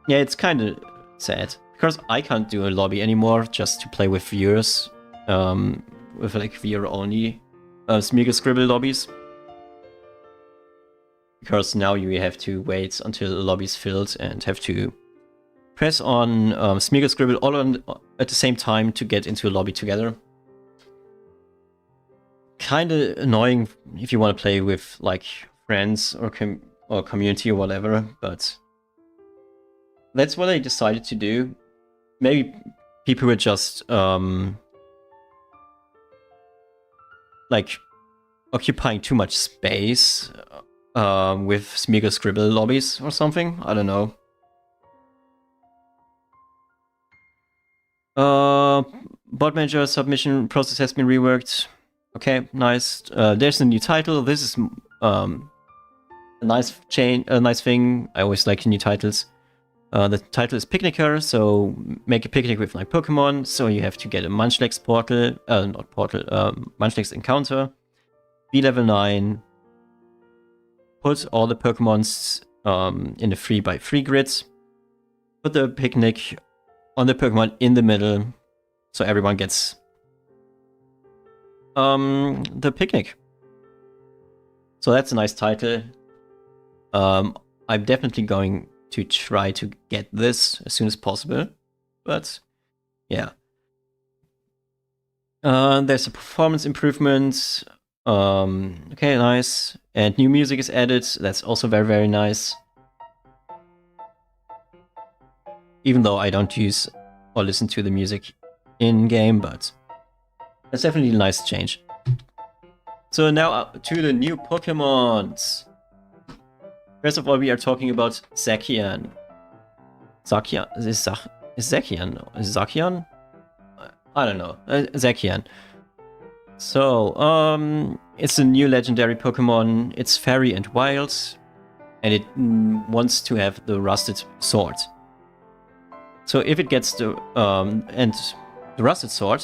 yeah, it's kind of sad, because I can't do a lobby anymore just to play with viewers, with like viewer only Smeagol Scribble lobbies. Because now you have to wait until the lobby's filled and have to press on Smeagol Scribble all at the same time to get into a lobby together. Kinda annoying if you want to play with like friends or community or whatever, but that's what I decided to do. Maybe people were just like occupying too much space with Smeagol Scribble lobbies or something. I don't know. Bot manager submission process has been reworked. Okay, nice. There's a new title. This is a nice thing. I always like new titles. The title is Picnicker, so make a picnic with like Pokemon. So you have to get a Munchlax portal, not portal, Munchlax encounter. Be level 9. Put all the Pokemons in the 3x3 grids. Put the picnic on the Pokemon in the middle, so everyone gets the picnic. So that's a nice title. I'm definitely going to try to get this as soon as possible, but yeah. There's a performance improvement. Okay, nice. And new music is added. That's also very, very nice. Even though I don't use or listen to the music in-game, but that's definitely a nice change. So now to the new Pokemons. First of all, we are talking about Zacian. Zacian? Is Zacian? Is Zacian? I don't know. Zacian. So, it's a new legendary Pokemon. It's fairy and wild. And it wants to have the rusted sword. So if it gets the... and the rusted sword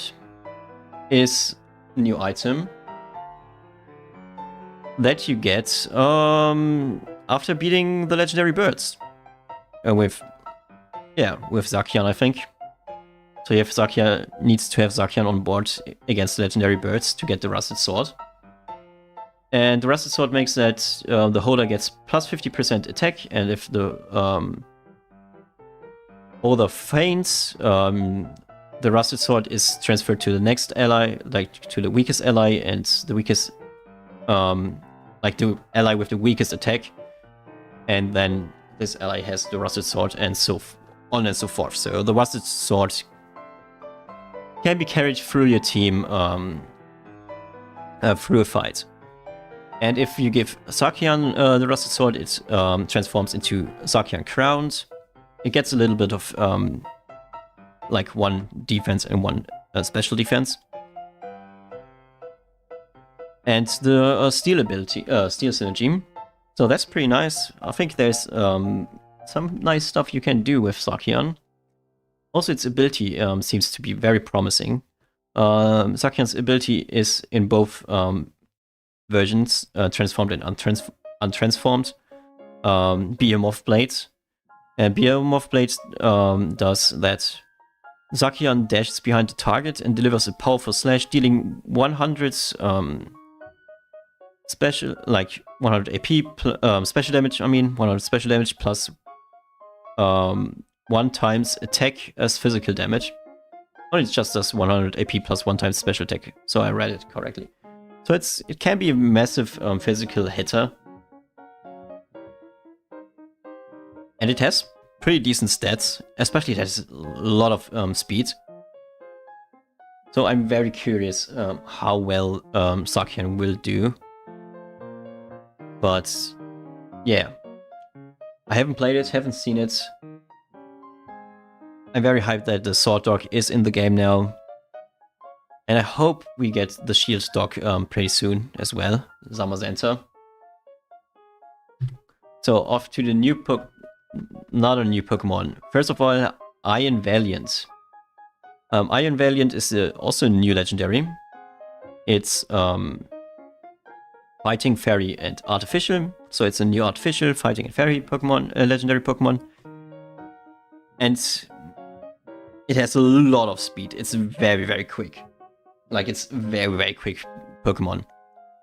is a new item that you get after beating the legendary birds. With Zacian, I think. So you have Zacian, needs to have Zacian on board against the legendary birds to get the rusted sword. And the rusted sword makes that the holder gets plus 50% attack, and if the holder faints, the rusted sword is transferred to the next ally, like to the weakest ally, and the weakest, like the ally with the weakest attack, and then this ally has the rusted sword, and so on and so forth. So the rusted sword can be carried through your team through a fight. And if you give Zacian the rusted sword, it transforms into Zacian Crowned. It gets a little bit of like one defense and one special defense. And the steel ability, steel synergy. So that's pretty nice. I think there's some nice stuff you can do with Zacian. Also, its ability seems to be very promising. Zacian's ability is in both versions, transformed and untransformed. Behemoth Blade. And Behemoth Blade does that. Zacian dashes behind the target and delivers a powerful slash, dealing 100 special, like 100 AP special damage. 100 special damage plus 1 times attack as physical damage. Or it just does 100 AP plus 1 times special attack. So I read it correctly. So it can be a massive physical hitter. And it has pretty decent stats, especially it has a lot of speed. So I'm very curious how well Zacian will do. But yeah, I haven't played it, haven't seen it. I'm very hyped that the Sword Dog is in the game now. And I hope we get the Shield Dog pretty soon as well, Zamazenta. So off to the new another new Pokemon. First of all, Iron Valiant. Iron Valiant is also a new legendary. It's fighting, fairy, and artificial. So it's a new artificial, fighting, and fairy Pokemon, legendary Pokemon. And it has a lot of speed. It's very, very quick. Like, it's very, very quick Pokemon.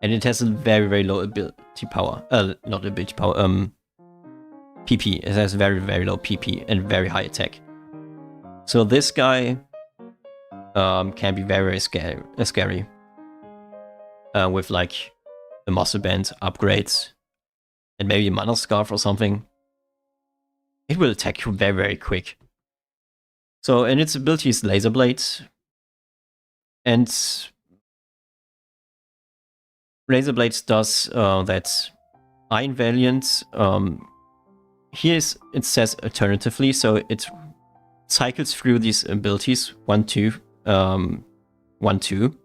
And it has a very, very low ability power. Not ability power, PP. It has very, very low PP and very high attack. So this guy can be very, very scary. With like a muscle band upgrades and maybe a mana scarf or something. It will attack you very, very quick. So, and its ability is Laser Blade. And Laser Blade does that Iron Valiant. Here it says alternatively, so it cycles through these abilities 1, 2, 1, 2.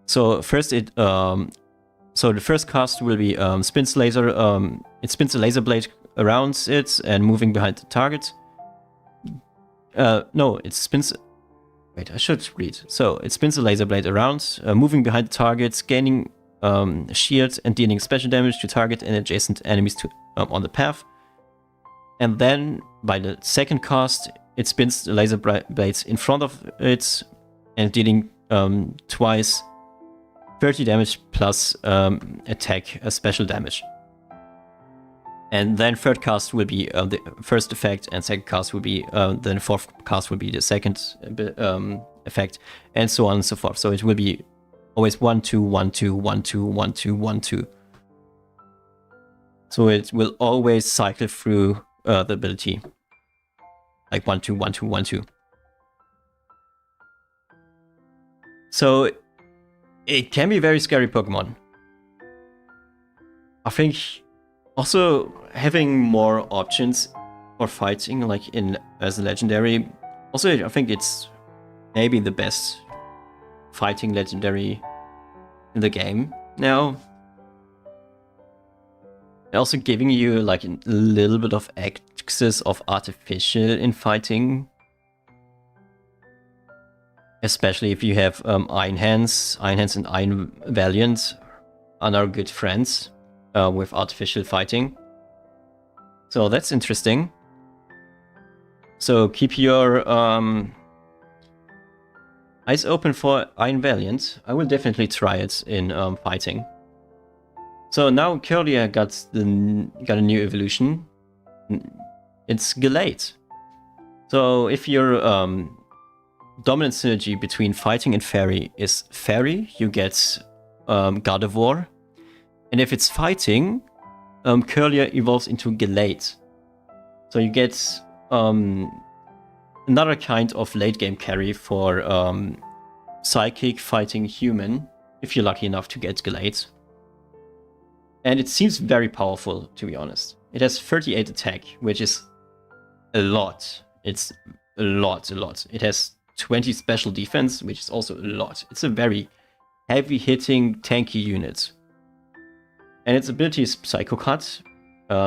So first so the first cast will be spins laser. It spins a laser blade around it and moving behind the target. No, it spins. Wait, I should read. So it spins a laser blade around, moving behind the target, gaining shield and dealing special damage to target and adjacent enemies on the path. And then by the second cast, it spins the laser blades in front of it and dealing twice 30 damage plus attack special damage. And then third cast will be the first effect, and second cast will be then fourth cast will be the second effect, and so on and so forth. So it will be always 1, 2, 1, 2, 1, 2, 1, 2, 1, 2. So it will always cycle through the ability. Like 1, 2, 1, 2, 1, 2. So it can be very scary Pokemon. I think also having more options for fighting, like as a legendary, also I think it's maybe the best fighting legendary in the game now. Also giving you like a little bit of access of artificial in fighting. Especially if you have Iron Hands. Iron Hands and Iron Valiant are now good friends with artificial fighting. So that's interesting. So keep your eyes open for Iron Valiant. I will definitely try it in fighting. So now Curlia got a new evolution. It's Gallade. So if your dominant synergy between fighting and fairy is fairy, you get God of War. And if it's fighting, Curlia evolves into Gallade. So you get another kind of late game carry for psychic fighting human, if you're lucky enough to get Gallade. And it seems very powerful, to be honest. It has 38 attack, which is a lot. It's a lot. It has 20 special defense, which is also a lot. It's a very heavy hitting, tanky unit. And its ability is Psycho Cut.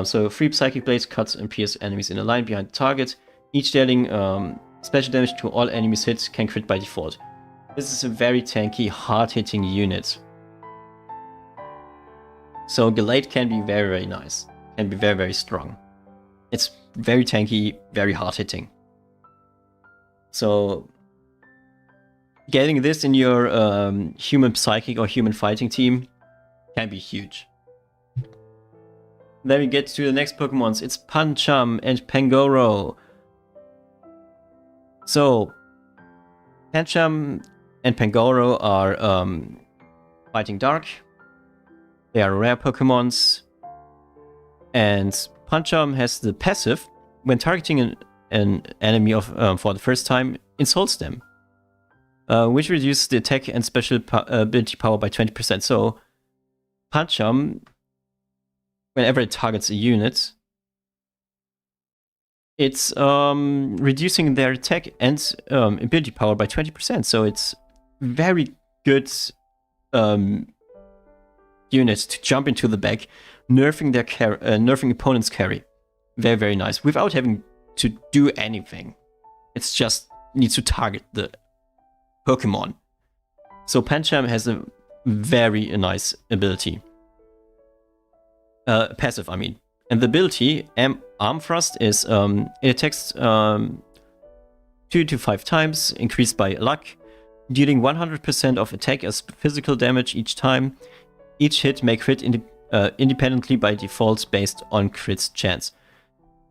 So 3 Psychic Blades cuts and pierce enemies in a line behind the target. Each dealing special damage to all enemies hit can crit by default. This is a very tanky, hard-hitting unit. So Gallade can be very, very nice. Can be very, very strong. It's very tanky, very hard-hitting. So getting this in your human psychic or human fighting team can be huge. Then we get to the next Pokemons. It's Pancham and Pangoro. So Pancham and Pangoro are fighting dark. They are rare Pokemons. And Pancham has the passive. When targeting an enemy for the first time, insults them. Which reduces the attack and special ability power by 20%. So Pancham, whenever it targets a unit, it's reducing their attack and ability power by 20%. So it's very good unit to jump into the back, nerfing opponent's carry. Very, very nice. Without having to do anything. It's just needs to target the Pokemon. So Pancham has a very nice ability. Passive, I mean. And the ability, Arm Thrust, is it attacks 2 to 5 times, increased by luck, dealing 100% of attack as physical damage each time. Each hit may crit independently by default based on crit's chance.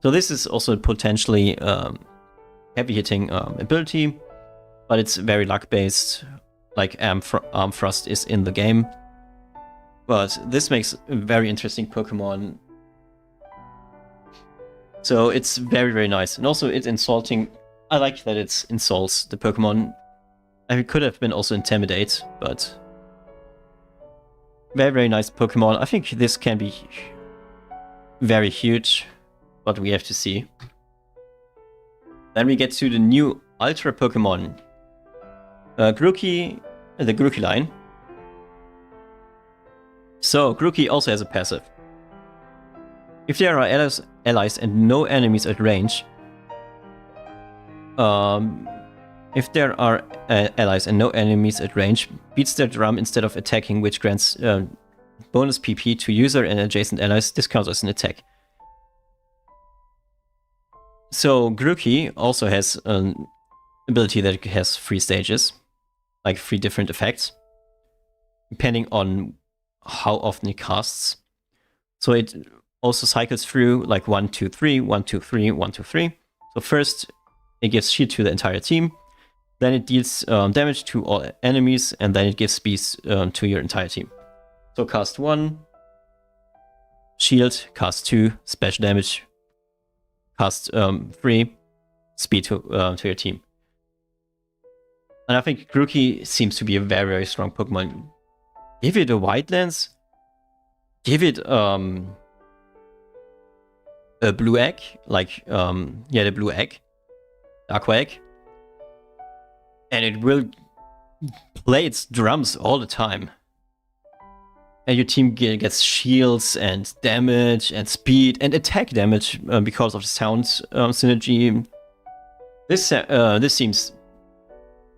So this is also potentially heavy hitting ability, but it's very luck based, like Arm Thrust is in the game. But this makes a very interesting Pokemon. So it's very, very nice. And also it's insulting. I like that it insults the Pokemon. It could have been also Intimidate, but very, very nice Pokemon. I think this can be very huge, but we have to see. Then we get to the new Ultra Pokemon. Grookey, the Grookey line. So, Grookey also has a passive. If there are allies and no enemies at range, beats their drum instead of attacking, which grants bonus PP to user and adjacent allies, discounts as an attack. So Grookey also has an ability that has 3 stages, like 3 different effects, depending on how often it casts. So it also cycles through like 1, 2, 3, 1, 2, 3, 1, 2, 3. So first it gives shield to the entire team. Then it deals damage to all enemies, and then it gives speed to your entire team. So cast 1, shield, cast 2, special damage, cast 3, speed to your team. And I think Grookey seems to be a very, very strong Pokemon. Give it a White Lens, give it a blue egg, like, yeah, the blue egg, Aqua Egg, and it will play its drums all the time. And your team gets shields and damage and speed and attack damage because of the sound synergy. This seems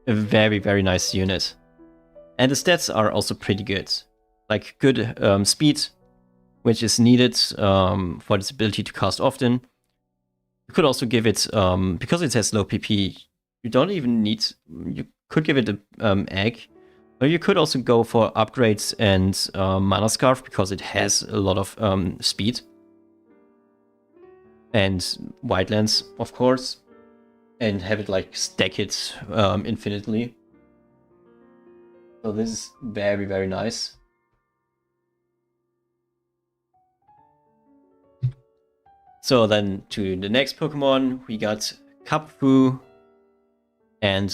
a very, very nice unit. And the stats are also pretty good. Like good speed, which is needed for its ability to cast often. You could also give it, because it has low PP, you don't even need, you could give it an egg. Or you could also go for upgrades and Mana Scarf, because it has a lot of speed. And White Lens, of course. And have it like stack it infinitely. So this is very, very nice. So then to the next Pokemon, we got Kapfu and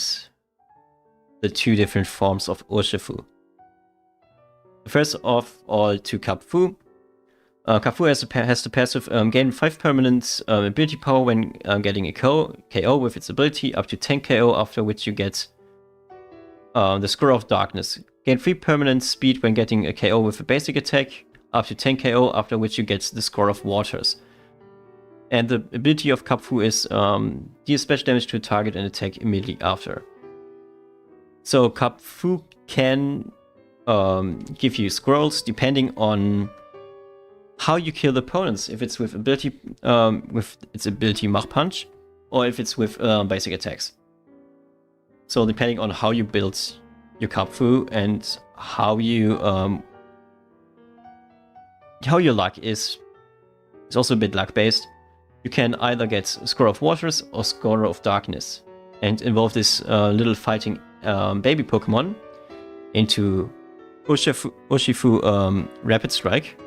the 2 different forms of Urshifu. First of all, to Kapfu. Kapfu has the passive gain 5 permanent ability power when getting a KO with its ability, up to 10 KO, after which you get the Scroll of Darkness. Gain 3 permanent speed when getting a KO with a basic attack, up to 10 KO, after which you get the Scroll of Waters. And the ability of Kapfu is deal special damage to a target and attack immediately after. So Kapfu can give you scrolls depending on how you kill the opponents. If it's with its ability Mach Punch, or if it's with basic attacks. So depending on how you build your Kapfu and how your luck is also a bit luck based. You can either get Scroll of Waters or Scroll of Darkness, and involve this little fighting baby Pokemon into Urshifu Rapid Strike.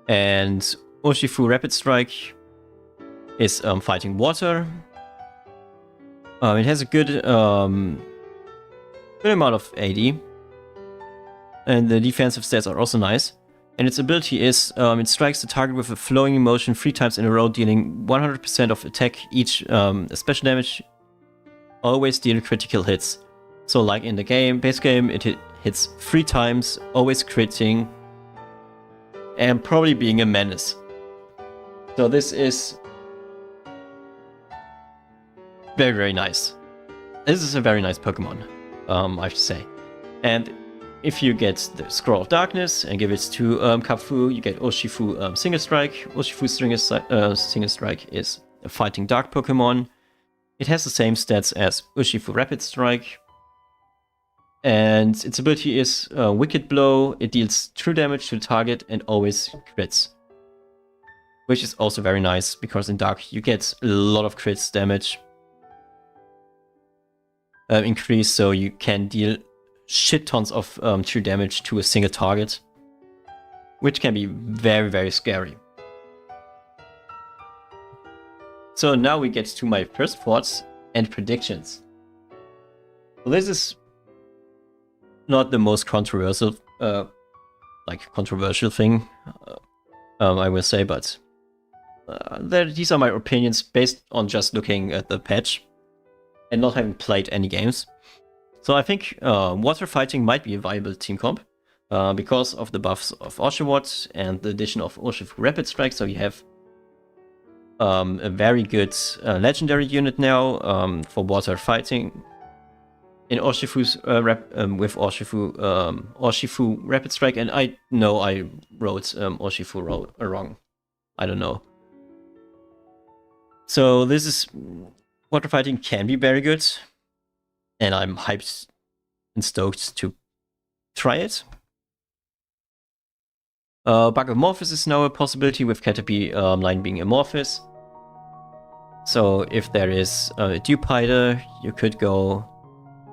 And Urshifu Rapid Strike is fighting water. It has a good amount of AD, and the defensive stats are also nice. And its ability is, it strikes the target with a flowing motion 3 times in a row, dealing 100% of attack each special damage, always deal critical hits. So like in the base game, it hits 3 times, always critting, and probably being a menace. So this is very, very nice. This is a very nice Pokemon, I have to say. And if you get the Scroll of Darkness and give it to Kapfu, you get Urshifu Single Strike. Urshifu Single Strike is a fighting dark Pokemon. It has the same stats as Urshifu Rapid Strike. And its ability is Wicked Blow. It deals true damage to the target and always crits. Which is also very nice, because in dark you get a lot of crits damage increase, so you can deal shit tons of true damage to a single target, which can be very, very scary. So now we get to my first thoughts and predictions. Well, this is not the most controversial thing, I will say, but these are my opinions based on just looking at the patch and not having played any games. So I think water fighting might be a viable team comp because of the buffs of Oshawott and the addition of Urshifu Rapid Strike. So you have a very good legendary unit now for water fighting. In Urshifu's with Urshifu Rapid Strike, and I know I wrote Urshifu wrong. I don't know. So this is water fighting can be very good. And I'm hyped and stoked to try it. Bug Amorphous is now a possibility, with Caterpie line being amorphous. So if there is a Dupider, you could go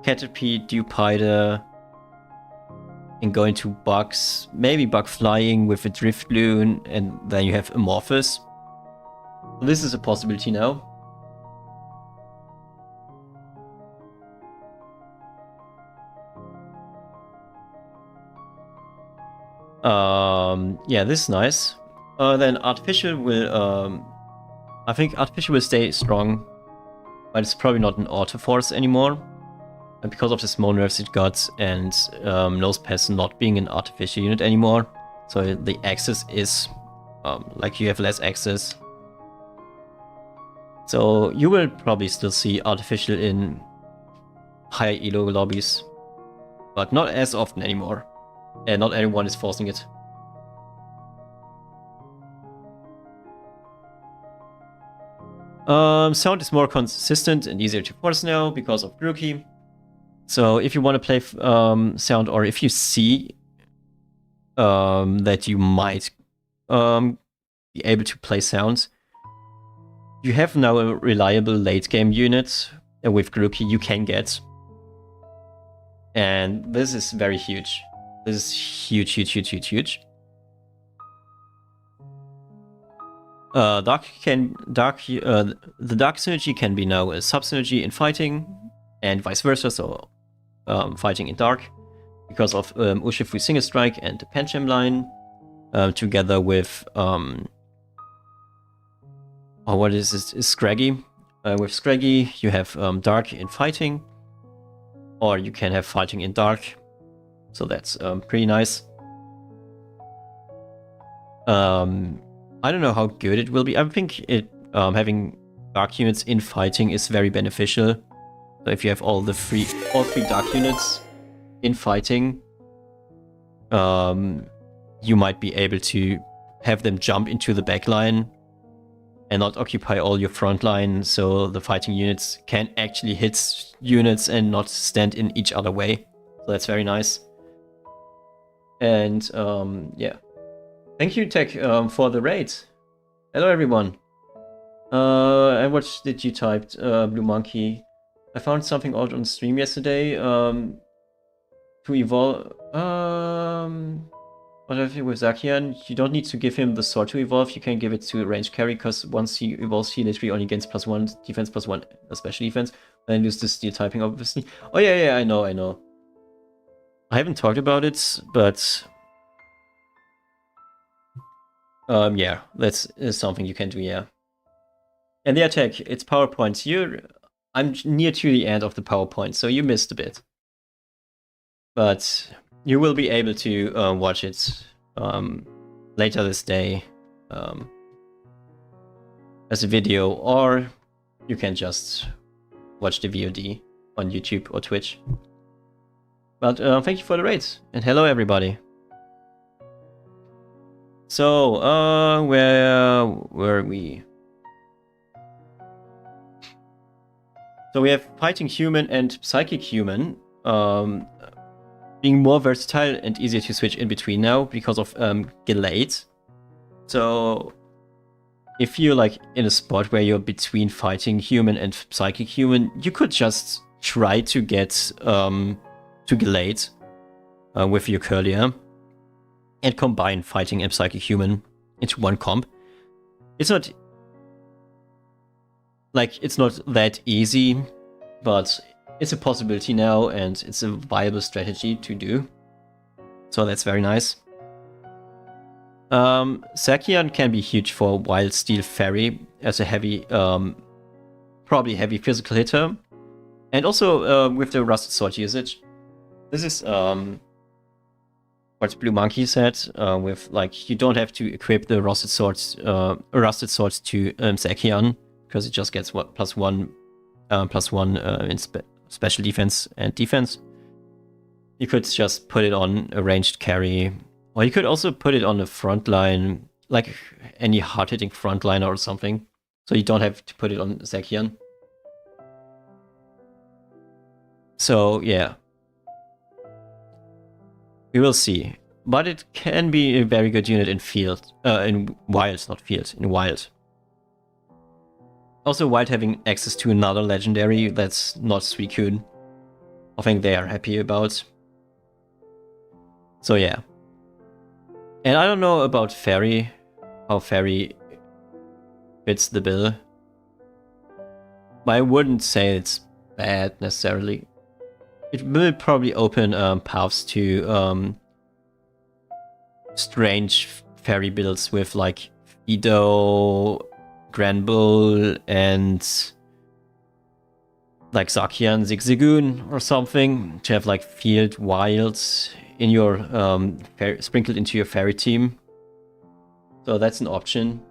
Caterpie, Dupider, and go into bugs, maybe bug flying with a Driftloon, and then you have Amorphous. So this is a possibility now. Yeah, this is nice. Then Artificial will, I think Artificial will stay strong, but it's probably not an Auto Force anymore. And because of the small nerfs it got, and Nosepass not being an artificial unit anymore, so the access is, like you have less access. So you will probably still see artificial in higher elo lobbies, but not as often anymore. And not everyone is forcing it. Sound is more consistent and easier to force now because of Grookey. So if you want to play sound, or if you see that you might be able to play sounds, you have now a reliable late game unit with Grookey you can get. And this is very huge. This is huge, huge, huge, huge, huge. The dark synergy can be now a sub synergy in fighting, and vice versa. So fighting in dark, because of Urshifu Single Strike and the Pancham line, together with what is this? Is Scraggy. With Scraggy, you have dark in fighting, or you can have fighting in dark. So that's pretty nice. I don't know how good it will be. I think it having dark units in fighting is very beneficial. So if you have all three dark units in fighting, you might be able to have them jump into the back line and not occupy all your front line, so the fighting units can actually hit units and not stand in each other way. So that's very nice. And yeah. Thank you, Tech, for the raid. Hello, everyone. And what did you type, Blue Monkey? I found something out on stream yesterday. To evolve. What have you with Zacian? You don't need to give him the sword to evolve. You can give it to a range carry, because once he evolves, he literally only gains +1 defense, +1 special defense. Then lose the steel typing, obviously. Oh yeah, I know. I haven't talked about it, but yeah, that's something you can do, yeah. And the attack, it's PowerPoint. I'm near to the end of the PowerPoint, so you missed a bit. But you will be able to watch it later this day as a video, or you can just watch the VOD on YouTube or Twitch. But thank you for the raid, and hello everybody. So, where were we? So we have Fighting Human and Psychic Human being more versatile and easier to switch in between now because of Gallade. So if you're like in a spot where you're between Fighting Human and Psychic Human, you could just try to get to Gallade with your Curlier and combine Fighting and Psychic Human into one comp. It's not that easy, but it's a possibility now, and it's a viable strategy to do. So that's very nice. Zacian can be huge for Wild Steel Fairy as a heavy, probably heavy physical hitter. And also with the Rusted Sword usage. This is what Blue Monkey said, with like, you don't have to equip the Rusted Swords to Zacian, because it just gets what, +1 in special defense and defense. You could just put it on a ranged carry, or you could also put it on the front line, like any hard-hitting frontliner or something. So you don't have to put it on Zacian. So yeah, we will see. But it can be a very good unit in field, in wild, not field, in wild. Also, White having access to another legendary that's not Suicune, I think they are happy about. So yeah. And I don't know about Fairy, how Fairy fits the bill. But I wouldn't say it's bad necessarily. It will probably open paths to strange Fairy builds with like Fido, Granbull, and like Zacian, Zigzagoon or something to have like Field Wilds in your sprinkled into your Fairy team. So that's an option.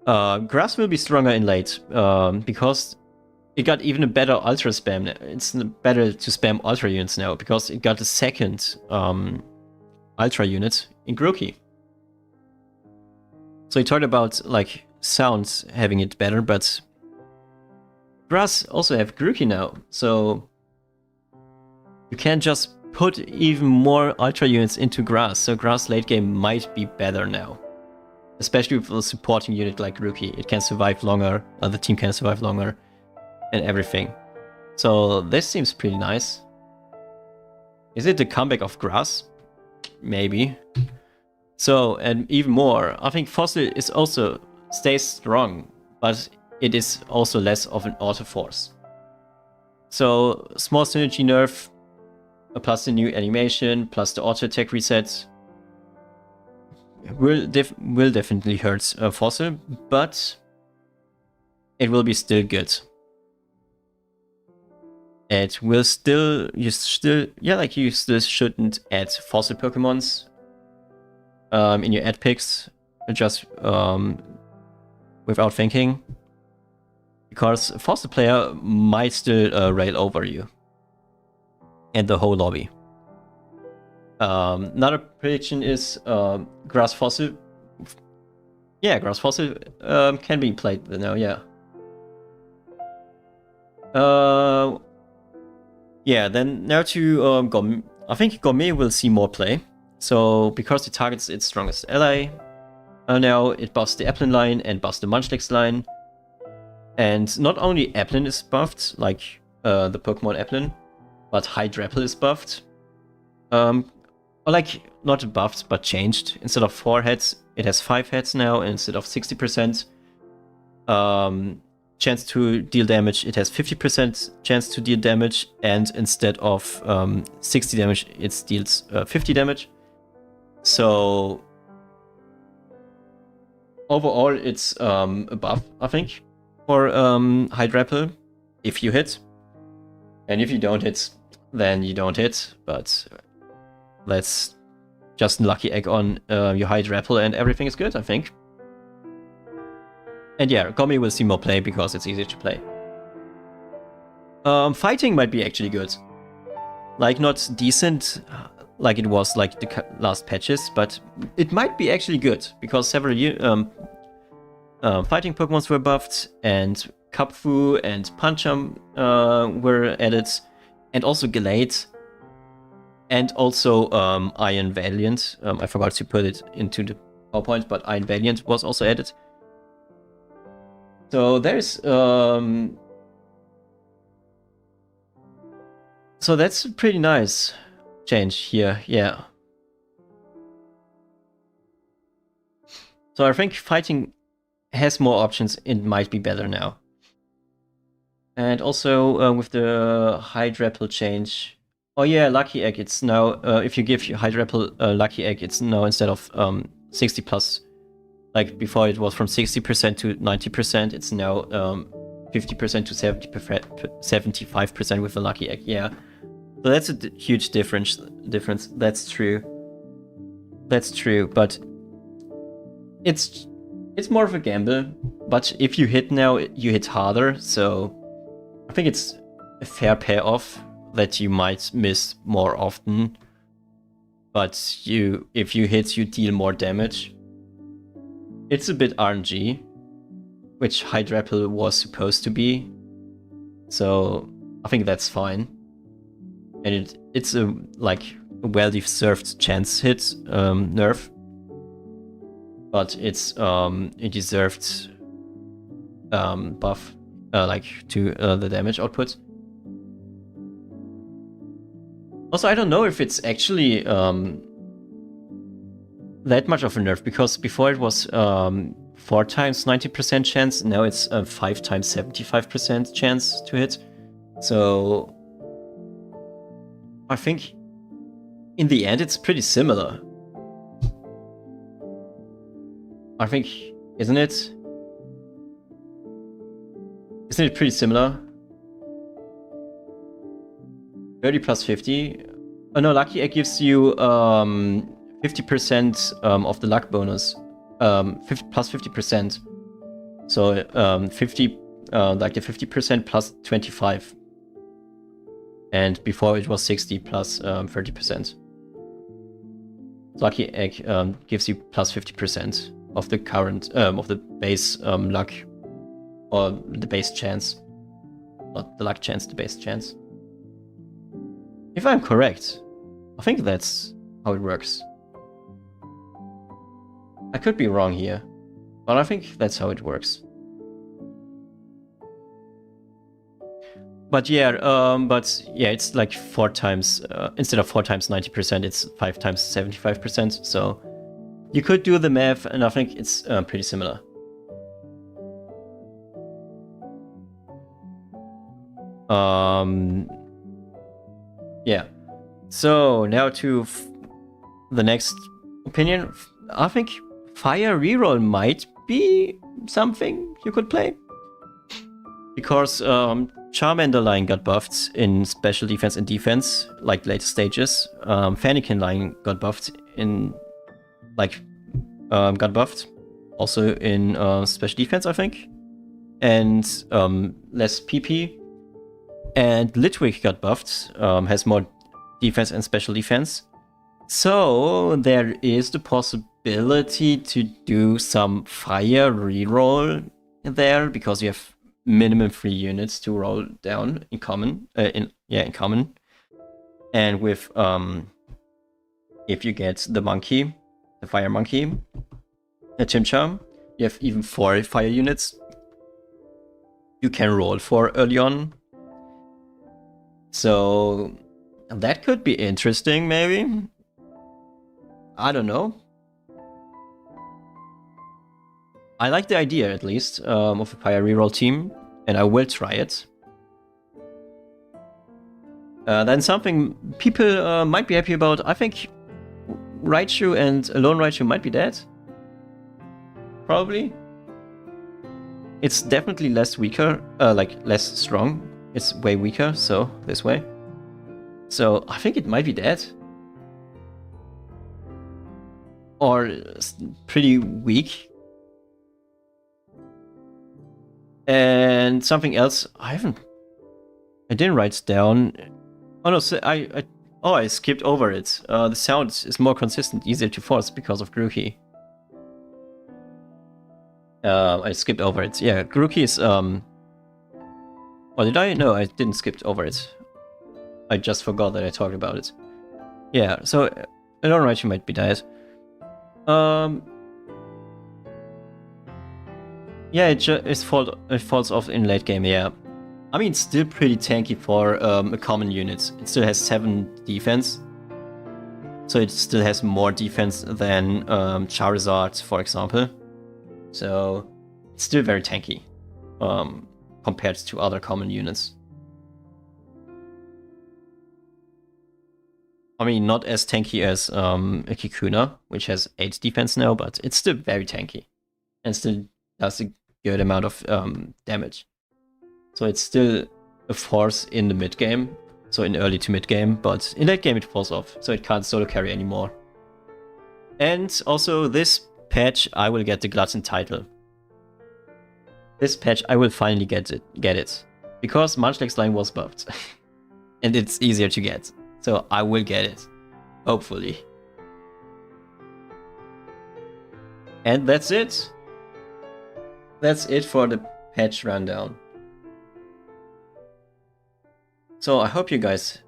Grass will be stronger in late because it got even a better Ultra spam. It's better to spam Ultra units now because it got a second Ultra unit in Grookey. So he talked about like sounds having it better, but Grass also have Grookey now, so you can just put even more Ultra units into Grass, so Grass late game might be better now. Especially with a supporting unit like Grookey. It can survive longer, the team can survive longer, and everything. So this seems pretty nice. Is it the comeback of Grass? Maybe. So, and even more, I think Fossil is also stays strong, but it is also less of an auto force. So, small synergy nerf, plus the new animation, plus the auto attack reset, will definitely hurt Fossil, but it will be still good. It will still, you still shouldn't add Fossil Pokemons in your ad picks, just without thinking, because Fossil player might still rail over you and the whole lobby. Another prediction is Grass Fossil. Yeah, Grass Fossil can be played now, yeah. Yeah, then now to Gourmet. I think Gourmet will see more play. So, because it targets its strongest ally, now it buffs the Applin line and buffs the Munchlax line. And not only Applin is buffed, like the Pokemon Applin, but Hydrapple is buffed. Or like, not buffed, but changed. Instead of 4 heads, it has 5 heads now, and instead of 60% chance to deal damage, it has 50% chance to deal damage, and instead of 60 damage, it deals 50 damage. So overall, it's a buff, I think, for Hydrapple, if you hit. And if you don't hit, then you don't hit, but let's just lucky egg on your Hydrapple and everything is good, I think. And yeah, Gourmet will see more play because it's easier to play. Fighting might be actually good. Like, not decent like it was like the last patches, but it might be actually good because several fighting Pokemons were buffed, and Kapfu and Pancham were added, and also Gallade, and also Iron Valiant. I forgot to put it into the PowerPoint, but Iron Valiant was also added. So there's so that's a pretty nice change here, yeah. So I think fighting has more options, it might be better now. And also with the Hydrapple change, oh yeah, Lucky Egg, it's now, if you give Hydrapple Lucky Egg, it's now instead of 60 plus, like before it was from 60% to 90%, it's now 50% to 75% with the Lucky Egg, yeah. So that's a huge difference, that's true. That's true, but it's more of a gamble. But if you hit now, you hit harder, so I think it's a fair payoff that you might miss more often. But if you hit, you deal more damage. It's a bit RNG, which Hydrapple was supposed to be. So I think that's fine. And it's a well-deserved chance hit nerf. But it's it deserved buff, like to the damage output. Also, I don't know if it's actually that much of a nerf, because before it was 4 times 90% chance, now it's 5 times 75% chance to hit. So I think in the end it's pretty similar. I think, isn't it? Isn't it pretty similar? 30 plus 50. Oh no, Lucky Egg gives you 50% of the luck bonus. 50 plus 50%. So 50, like the 50% plus 25. And before it was 60 plus 30%. Lucky Egg gives you plus 50% of the current, of the base luck, or the base chance. Not the luck chance, the base chance. If I'm correct, I think that's how it works. I could be wrong here, but I think that's how it works. But yeah, it's like 4 times, instead of 4 times 90%, it's 5 times 75%. So you could do the math, and I think it's pretty similar. Yeah. So now to the next opinion. I think Fire Reroll might be something you could play, because Charmander line got buffed in special defense and defense, like later stages. Fennekin line got buffed in, like, got buffed also in special defense, I think, and less PP. And Litwick got buffed, has more defense and special defense. So there is the possibility to do some fire reroll there, because you have minimum 3 units to roll down in common. In common. And with if you get the monkey, the fire monkey, a Chimchar, you have even 4 fire units you can roll for early on. So that could be interesting, maybe. I don't know. I like the idea, at least, of a fire reroll team, and I will try it. Then something people might be happy about. I think Raichu and Lone Raichu might be dead. Probably. It's definitely less weaker, like less strong. It's way weaker, so this way. So I think it might be dead. Or pretty weak. And something else, I didn't write it down. Oh no, so I skipped over it. The sound is more consistent, easier to force because of Grookey. I skipped over it. Yeah, Grookey is oh, did I? No, I didn't skip over it. I just forgot that I talked about it. Yeah, so I don't know, she might be dead. Yeah, it falls off in late game. Yeah, I mean, it's still pretty tanky for a common unit. It still has 7 defense, so it still has more defense than Charizard, for example. So it's still very tanky compared to other common units. I mean, not as tanky as a Kikuna, which has 8 defense now, but it's still very tanky and still does a good amount of damage. So it's still a force in the mid game, so in early to mid game, but in late game it falls off, so it can't solo carry anymore. And also this patch, I will get the Glutton title. This patch, I will finally get it, because Munchlax's line was buffed, and it's easier to get. So I will get it, hopefully. And that's it. That's it for the patch rundown. So I hope you guys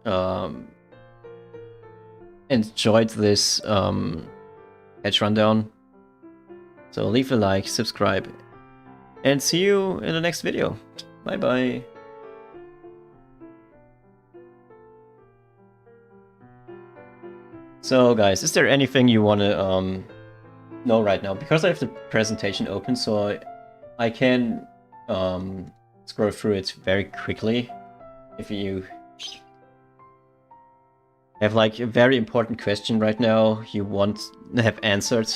enjoyed this patch rundown. So leave a like, subscribe, and see you in the next video. Bye bye. So guys, is there anything you want to know right now? Because I have the presentation open, so I can scroll through it very quickly. If you have like a very important question right now you want to have answered.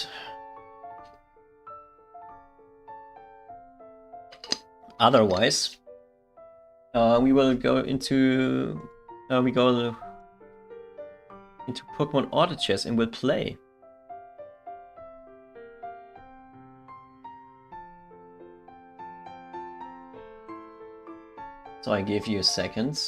Otherwise, we will go into Pokemon Auto Chess and we'll play. So I give you a second.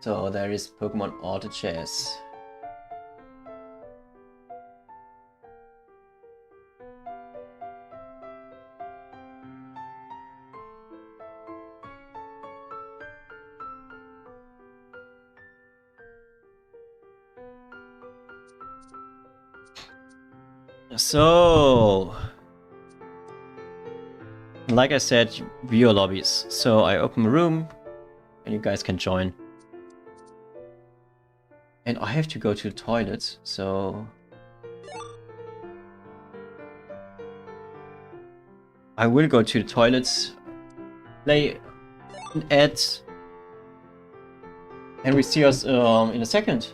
So there is Pokemon Auto Chess. So, like I said, viewer lobbies. So I open a room and you guys can join. And I have to go to the toilet, so I will go to the toilet, play an ad, and we see us in a second.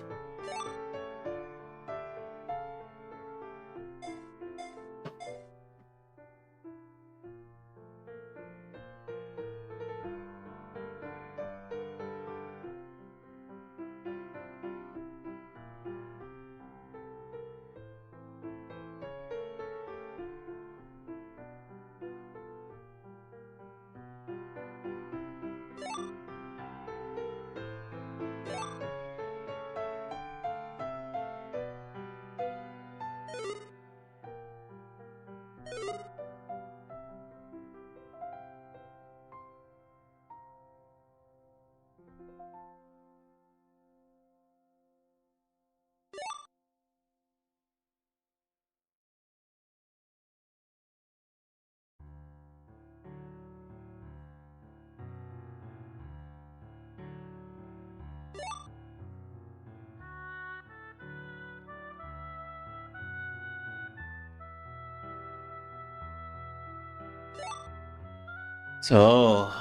So,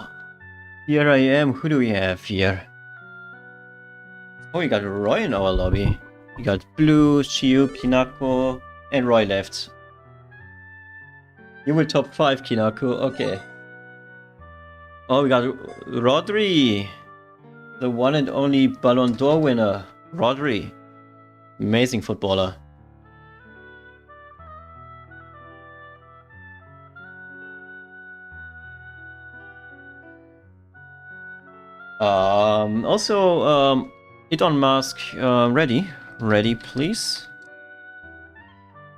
here I am. Who do we have here? Oh, we got Roy in our lobby. We got Blue, Shiu, Kinako, and Roy left. You will top 5, Kinako. Okay. Oh, we got Rodri. The one and only Ballon d'Or winner. Rodri. Amazing footballer. Also, Idon Mask, ready, please.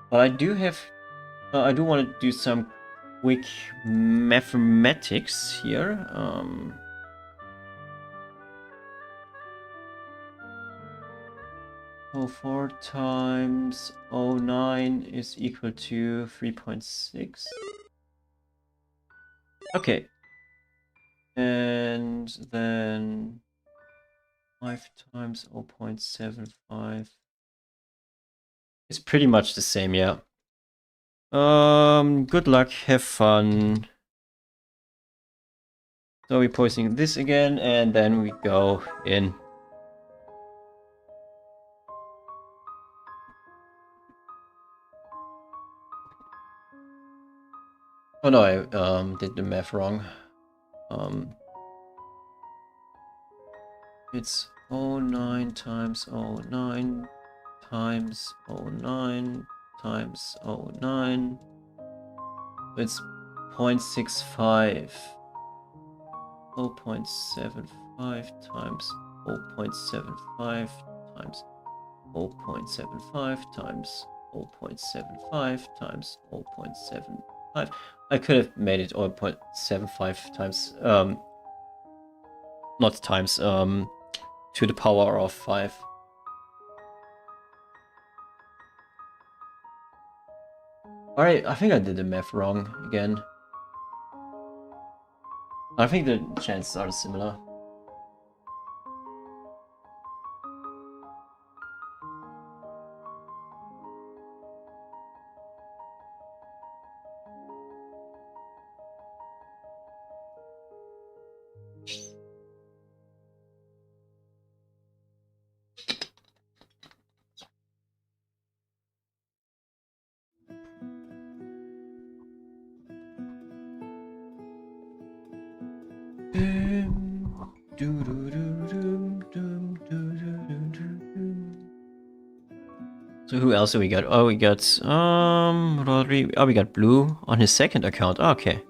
But I do have, I do want to do some quick mathematics here. So 4 times 09 is equal to 3.6. Okay. And then 5 times 0.75 is pretty much the same, yeah. Good luck, have fun. So we're posting this again, and then we go in. Oh no, I did the math wrong. It's 09 times 09 times 09 times 09. It's 0.65. 0.75 times 0.75 times 0.75 times 0.75 times 0.75. I could have made it 0.75 times, not times, to the power of 5. Alright, I think I did the math wrong again. I think the chances are similar. So who else do we got? Oh, we got Rodri. Oh, we got Blue on his second account. Oh, okay.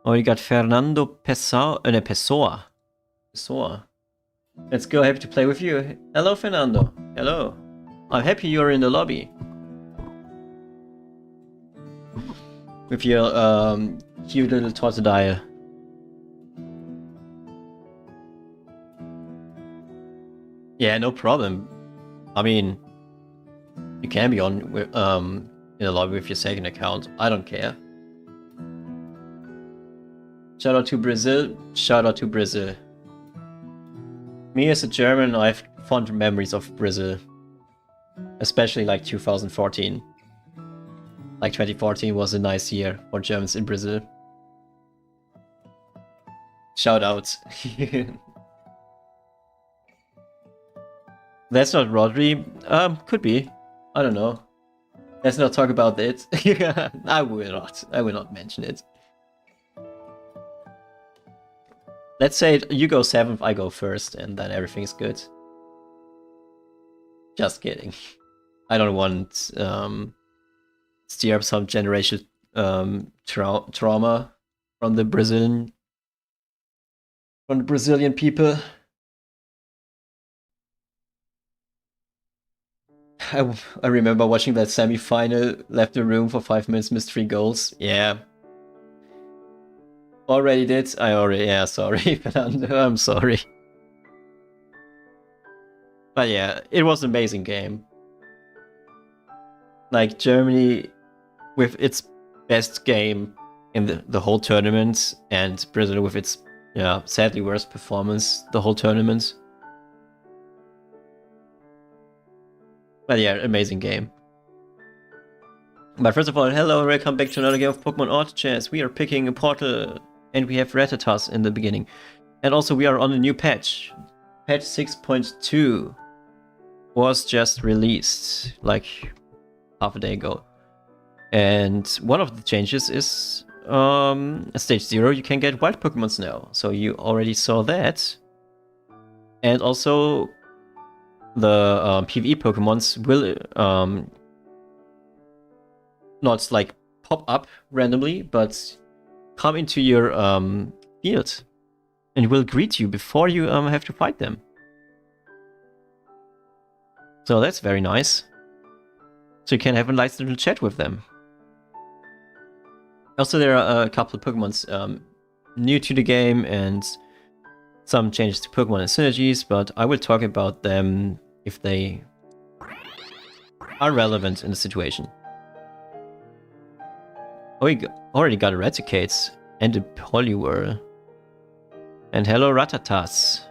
Oh, we got Fernando Pessoa. Pessoa. Pessoa. Let's go. Happy to play with you. Hello, Fernando. Hello. I'm happy you're in the lobby. With your cute little tortilla. Yeah, no problem. I mean, you can be on in the lobby with your second account. I don't care. Shout out to Brazil. Shout out to Brazil. Me as a German, I have fond memories of Brazil. Especially like 2014. Like 2014 was a nice year for Germans in Brazil. Shout out. That's not Rodri. Could be. I don't know. Let's not talk about it. I will not. I will not mention it. Let's say you go 7th, I go 1st, and then everything's good. Just kidding. I don't want stir up some generational trauma from the Brazilian people. I remember watching that semi-final, left the room for 5 minutes, missed 3 goals. Yeah. Already did? Yeah, sorry, Fernando, I'm sorry. But yeah, it was an amazing game. Like, Germany, with its best game in the whole tournament, and Brazil with its, yeah, sadly worst performance the whole tournament. But yeah, amazing game. But first of all, hello, welcome back to another game of Pokemon Auto Chess. We are picking a portal, and we have Rattatas in the beginning. And also we are on a new patch. Patch 6.2 was just released, like half a day ago. And one of the changes is at stage 0 you can get wild Pokemons now. So you already saw that. And also the PvE Pokemons will not like pop up randomly, but come into your field and will greet you before you have to fight them. So that's very nice. So you can have a nice little chat with them. Also, there are a couple of Pokemons new to the game and some changes to Pokemon and synergies, but I will talk about them if they are relevant in the situation. Oh, we already got Eradicates and a Poliwhirl. And hello, Rattatas.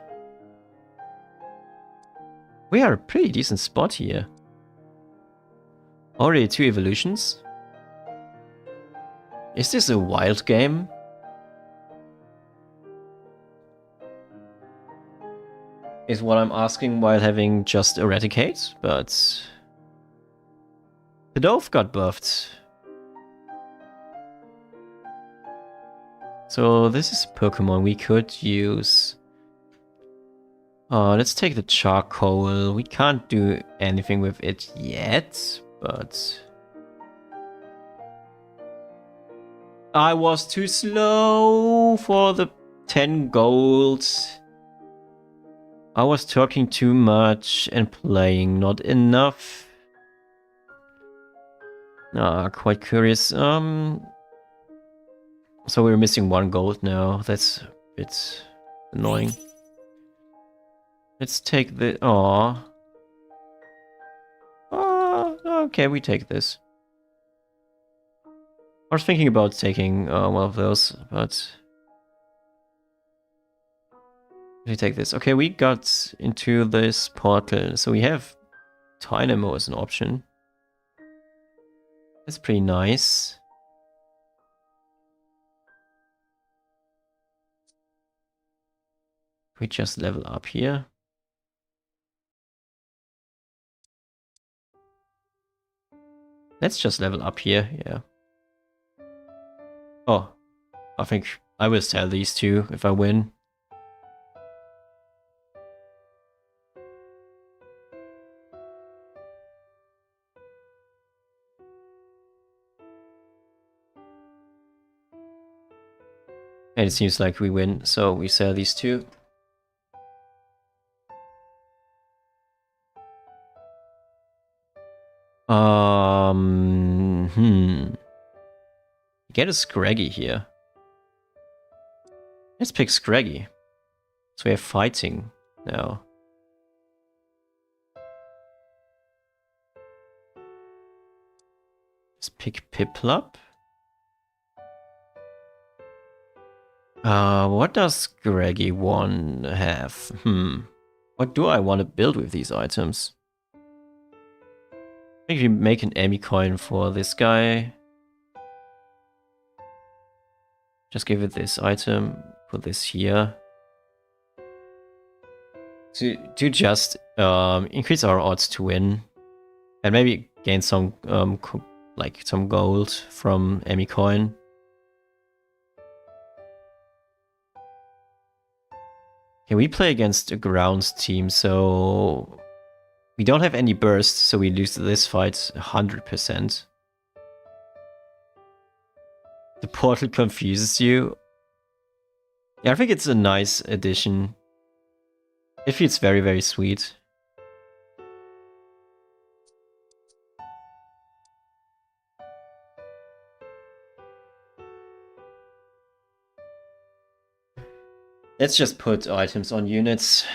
We are a pretty decent spot here. Already 2 evolutions. Is this a wild game? Is what I'm asking while having just Eradicate, but Padado got buffed. So this is a Pokemon we could use. Let's take the Charcoal. We can't do anything with it yet, but I was too slow for the 10 gold. I was talking too much and playing not enough. Quite curious. So we're missing 1 gold now. That's a bit annoying. Let's take the... Aww. Oh, okay, we take this. I was thinking about taking one of those, but... we take this. Okay, we got into this portal, so we have Dynamo as an option. That's pretty nice. We just level up here. Let's just level up here, yeah. Oh, I think I will sell these two if I win. And it seems like we win, so we sell these two. Get a Scraggy here. Let's pick Scraggy. So we have fighting now. Let's pick Piplup. What does Scraggy 1 have? What do I want to build with these items? I think we make an Emmy coin for this guy. Just give it this item, put this here. To just increase our odds to win. And maybe gain some like some gold from Emmy coin. Okay, we play against a grounds team, so we don't have any burst, so we lose this fight 100%. The portal confuses you. Yeah, I think it's a nice addition. It feels very, very sweet. Let's just put items on units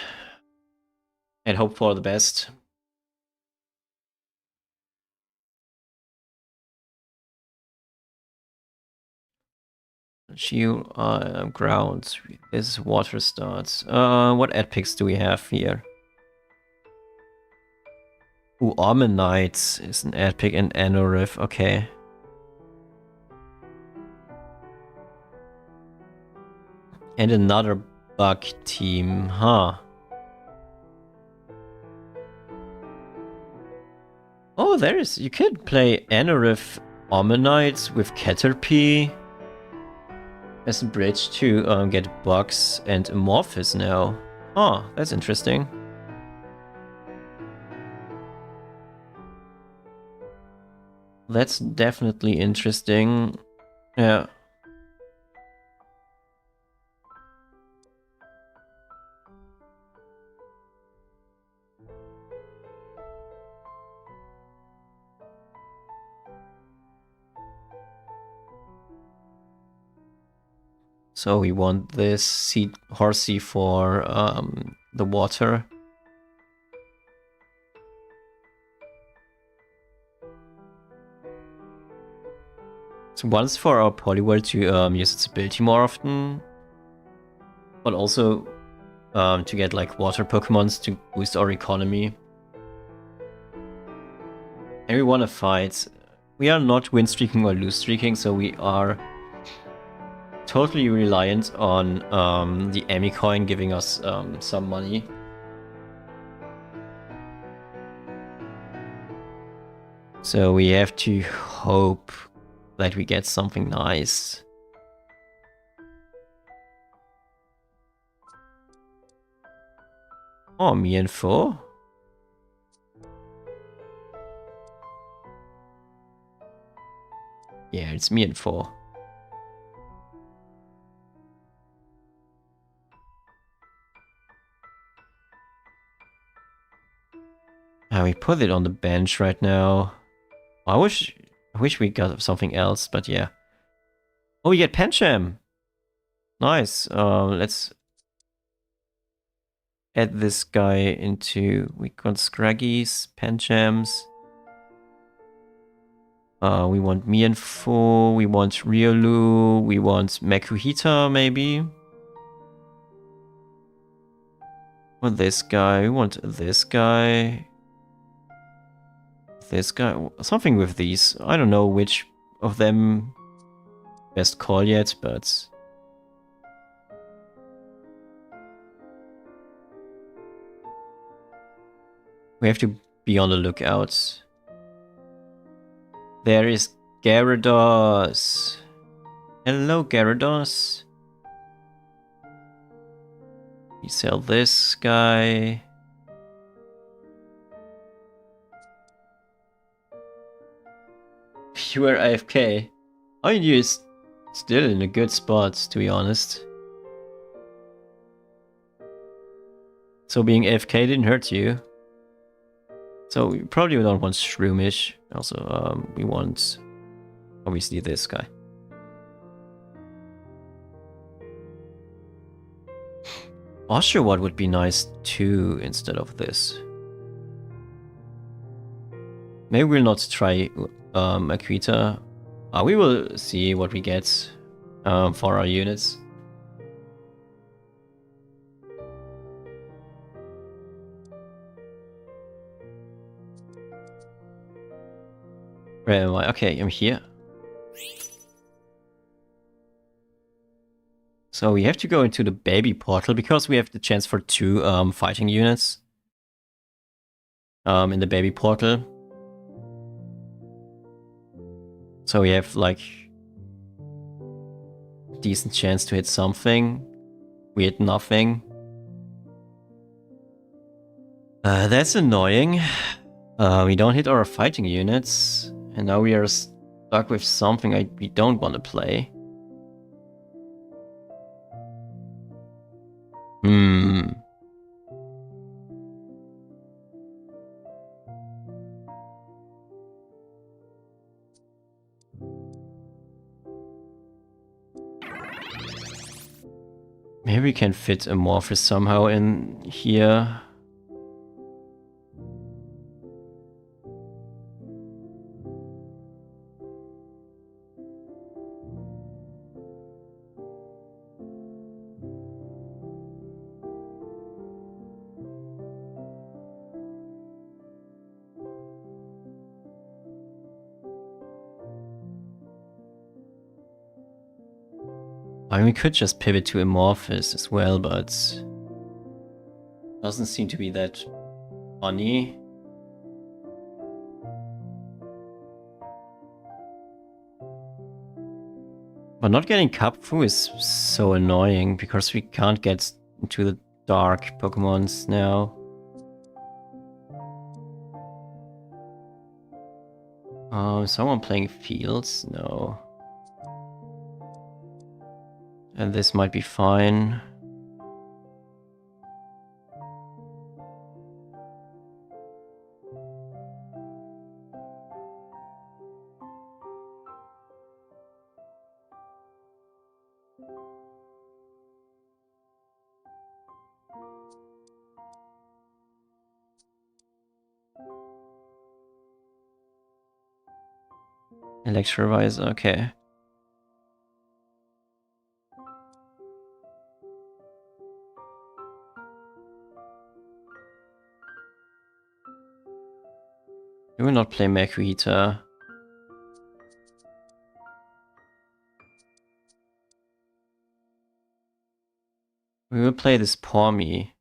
and hope for the best. Shield, ground. This is water starts. What ad picks do we have here? Ooh, Ammonite is an ad pick and Anorith. Okay. And another bug team, huh? Oh, there is. You could play Anorith Ammonite with Caterpie as a bridge to get bugs and Amorphous now. Oh, that's interesting. That's definitely interesting. Yeah. So we want this Horsey for the water. So one's for our Poliwhirl to use its ability more often, but also to get like water Pokemons to boost our economy. And we want to fight. We are not win streaking or lose streaking, so we are totally reliant on the Emmy coin giving us some money. So we have to hope that we get something nice. Oh, me and four. Yeah, it's me and four. We put it on the bench right now. I wish we got something else, but yeah. Oh, we get Pancham. Nice. Let's add this guy into... We got Scraggies, Panchams. We want Mienfo, we want Riolu, we want Makuhita, maybe. We want this guy, we want this guy. This guy, something with these. I don't know which of them best call yet, but... we have to be on the lookout. There is Gyarados. Hello, Gyarados. We sell this guy. You were AFK. I mean, you're still in a good spot, to be honest. So being AFK didn't hurt you. So we probably don't want Shroomish. Also, we want, obviously, this guy. Oshawott would be nice too, instead of this. Maybe we'll not try Akita. We will see what we get for our units. Where am I? Okay, I'm here. So we have to go into the baby portal because we have the chance for 2 fighting units in the baby portal. So we have like decent chance to hit something. We hit nothing. That's annoying. We don't hit our fighting units, and now we are stuck with something we don't want to play. Maybe we can fit Amorphous somehow in here. I mean, we could just pivot to Amorphous as well, but doesn't seem to be that funny. But not getting Kapfu is so annoying because we can't get into the dark Pokemons now. Someone playing Fields? No. And this might be fine. Electrovise, okay. We will not play Makuhita. We will play this Pawmi.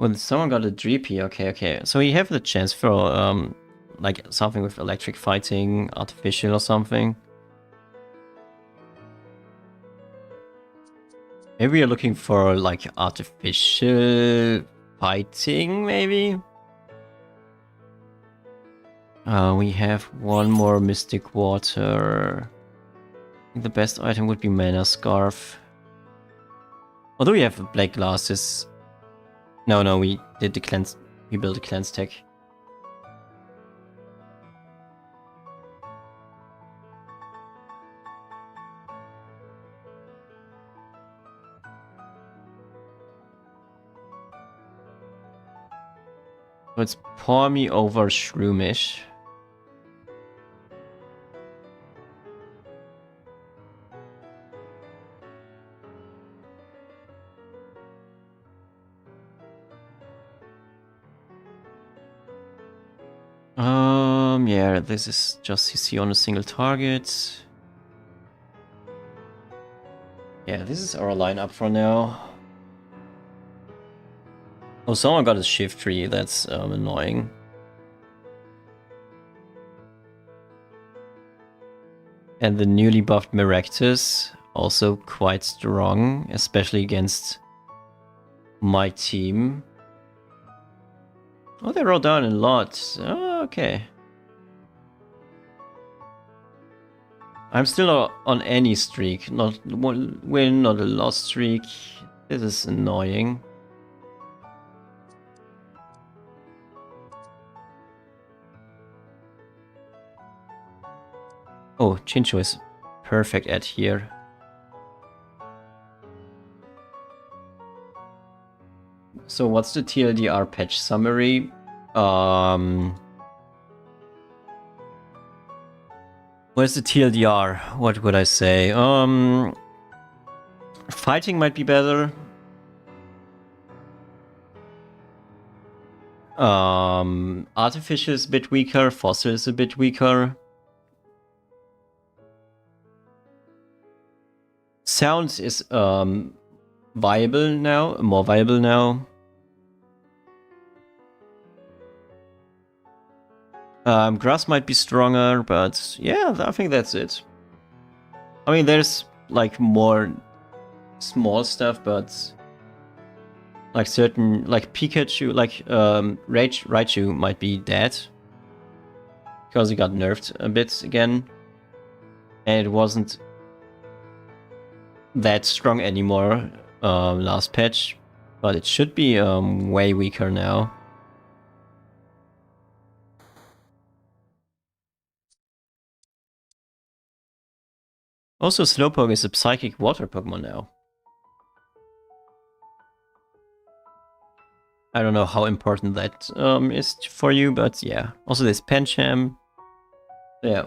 Well, someone got a Dreepy, okay. So we have the chance for like something with electric fighting, artificial or something. Maybe we are looking for like artificial fighting, maybe? We have one more Mystic Water. I think the best item would be Mana Scarf. Although we have Black Glasses. No, we did the cleanse. We built a cleanse tech. Let's pour me over Shroomish. Yeah, this is just CC on a single target. Yeah, this is our lineup for now. Oh, someone got a shift tree. That's annoying. And the newly buffed Maractus, also quite strong, especially against my team. Oh, they rolled down a lot. Oh, okay. I'm still not on any streak. Not one win, not a loss streak. This is annoying. Oh, Chincho is perfect at here. So what's the TLDR patch summary? Where's the TLDR? What would I say? Fighting might be better. Artificial is a bit weaker. Fossil is a bit weaker. Sound is viable now, more viable now. Grass might be stronger, but yeah, I think that's it. I mean, there's like more small stuff, but like certain, like Pikachu, like Raichu might be dead because he got nerfed a bit again, and it wasn't that strong anymore last patch, but it should be way weaker now. Also, Slowpoke is a psychic water Pokemon now. I don't know how important that is for you, but yeah. Also, there's Pancham. Yeah.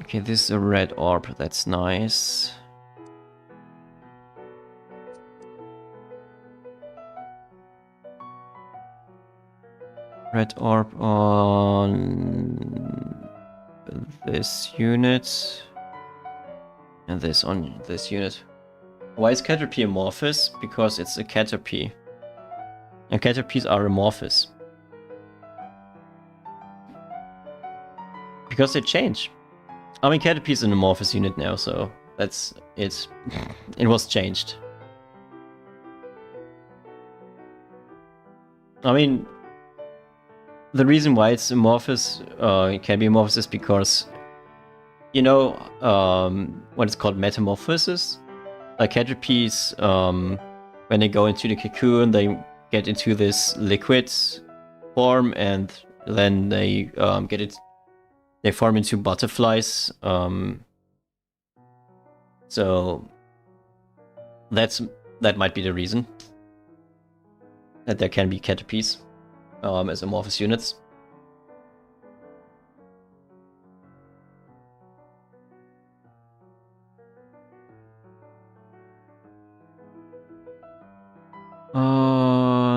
Okay, this is a red orb. That's nice. Red orb on this unit. And this on this unit. Why is Caterpie amorphous? Because it's a Caterpie. And Caterpies are amorphous. Because they change. I mean, Caterpie is an amorphous unit now, so that's it. It was changed. I mean, the reason why it's amorphous, it can be amorphous, is because, you know, what is called metamorphosis? Like Caterpies, when they go into the cocoon, they get into this liquid form, and then they they form into butterflies. So that might be the reason that there can be Caterpies as amorphous units.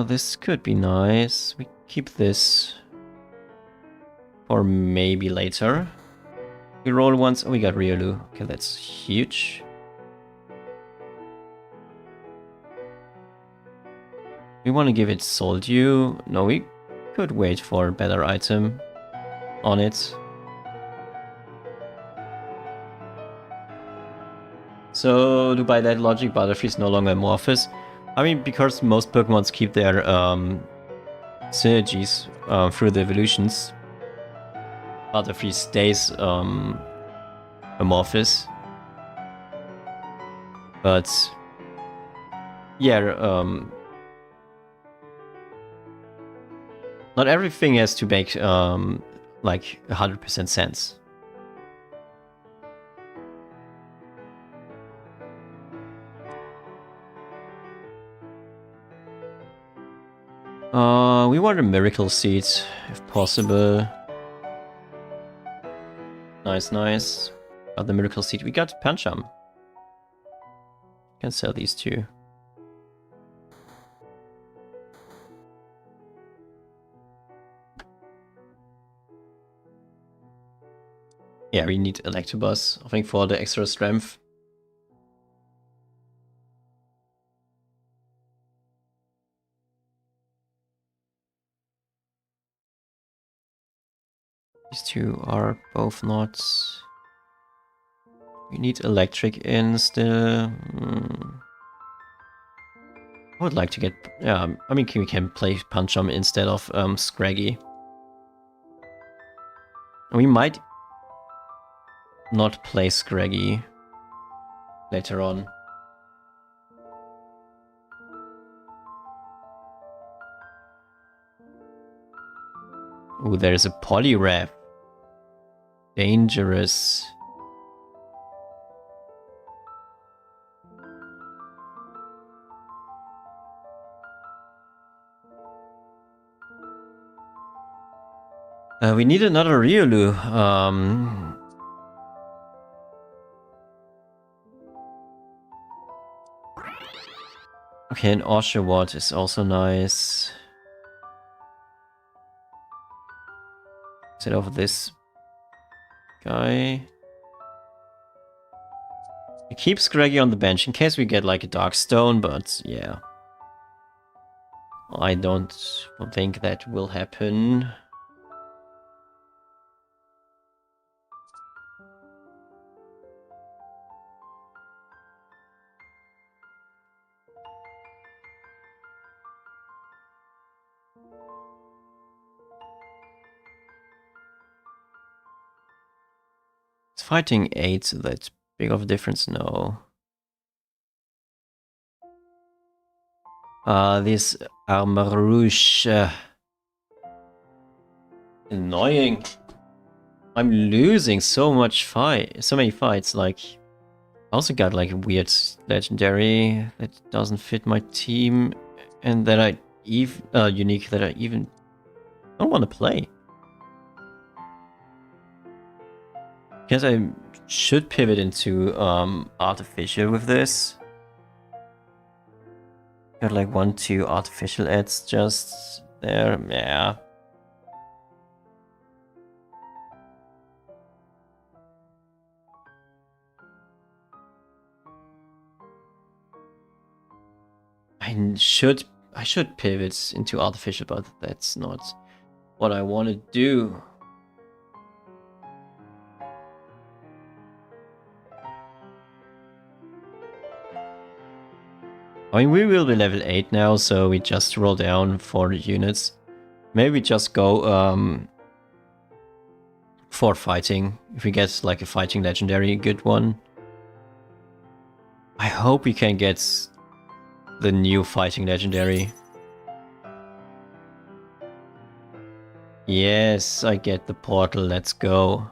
This could be nice. We keep this for maybe later. We roll once. Oh, we got Riolu. Okay, that's huge. We want to give it Soldew. No, we could wait for a better item on it. So, by that logic, Butterfree is no longer amorphous. I mean, because most Pokemons keep their synergies through the evolutions, Butterfree stays amorphous. But yeah, not everything has to make like 100% sense. We want a miracle seed, if possible. Nice, nice. Got the miracle seed. We got Pancham. Can sell these two. Yeah, we need Electabuzz, I think, for the extra strength. These two are both not... We need electric in still. I would like to get... Yeah, I mean, we can play Pancham instead of Scraggy. We might not play Scraggy later on. Ooh, there's a Poliwrath. Dangerous. We need another Riolu. Okay, an Oshawott is also nice. Instead of this guy. We keep Scraggy on the bench in case we get like a Darkstone, but yeah. I don't think that will happen. It's fighting 8, so that's big of a difference? No. This Armarouche. Annoying. I'm losing so many fights. Like, I also got like a weird legendary that doesn't fit my team, and that I unique that I even don't want to play. Guess I should pivot into artificial with this. Got like 1-2 artificial ads just there, yeah. I should pivot into artificial, but that's not what I want to do. I mean, we will be level 8 now, so we just roll down 4 units. Maybe we just go for fighting. If we get like a fighting legendary, good one. I hope we can get the new fighting legendary. Yes, I get the portal, let's go.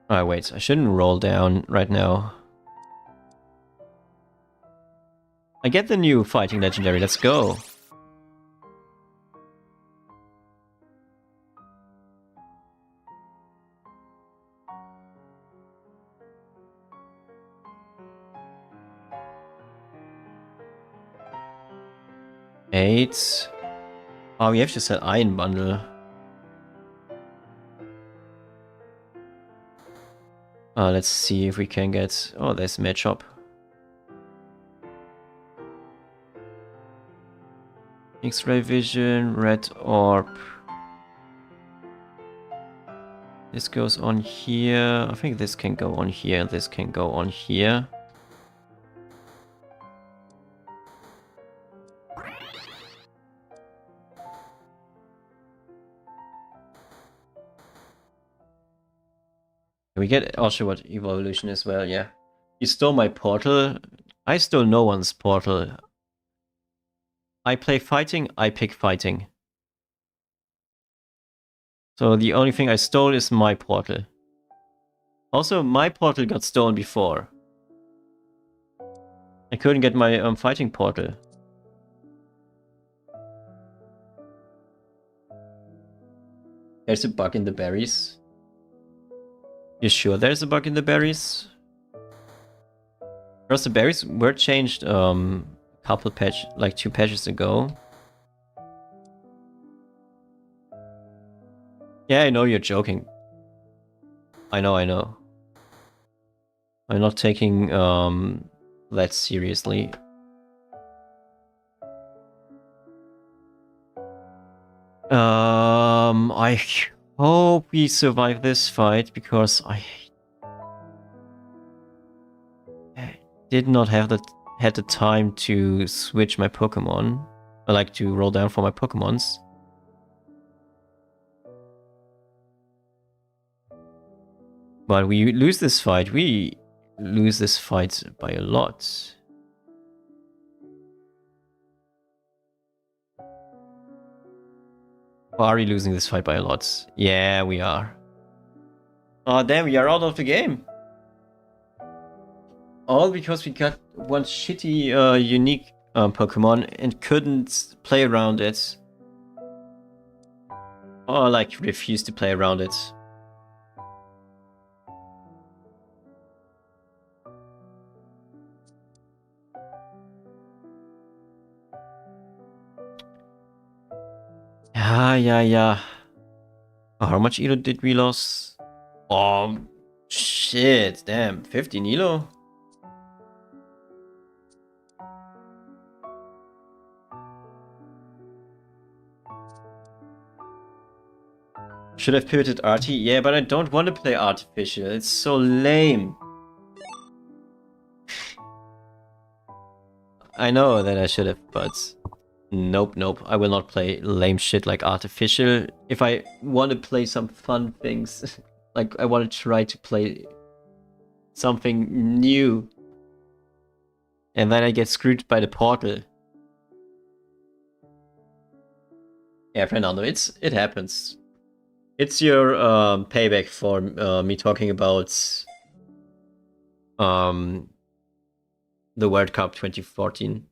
Oh wait, I shouldn't roll down right now. I get the new fighting legendary, let's go. Eight. Oh, we have to set Iron Bundle. Let's see if we can get... Oh, there's Matchup. X-ray vision, red orb. This goes on here. I think this can go on here. This can go on here. We get Oshawott evolution as well, yeah. You stole my portal. I stole no one's portal. I play fighting, I pick fighting. So the only thing I stole is my portal. Also, my portal got stolen before. I couldn't get my fighting portal. There's a bug in the berries. You sure there's a bug in the berries? Because the berries were changed a couple patch, like 2 patches ago. Yeah, I know you're joking. I know. I'm not taking that seriously. I hope we survive this fight because I did not have had the time to switch my Pokemon. I like to roll down for my Pokemons. But we lose this fight. We lose this fight by a lot. Or are we losing this fight by a lot? Yeah, we are. Oh damn, we are out of the game. All because we got one shitty unique Pokemon and couldn't play around it. Or like refused to play around it. Yeah. Oh, how much Elo did we lose? Oh, shit, damn, 15 Elo? Should have pivoted RT? Yeah, but I don't want to play Artificial, it's so lame. I know that I should have, but nope. I will not play lame shit like Artificial. If I want to play some fun things, like I want to try to play something new, and then I get screwed by the portal. Yeah, Fernando, it happens. It's your payback for me talking about um, the World Cup 2014.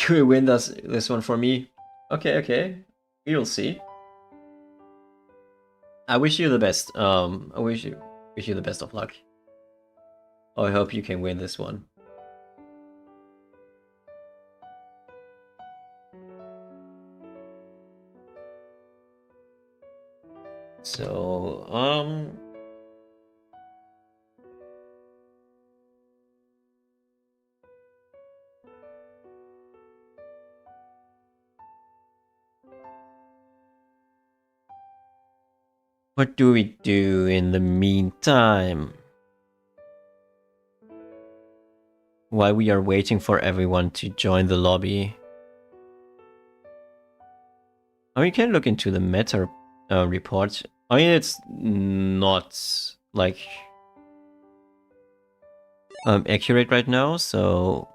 You will win this one for me. Okay. We'll see. I wish you the best. I wish you the best of luck. I hope you can win this one. So, what do we do in the meantime? While we are waiting for everyone to join the lobby. I mean, you can look into the meta report. I mean, it's not like accurate right now, so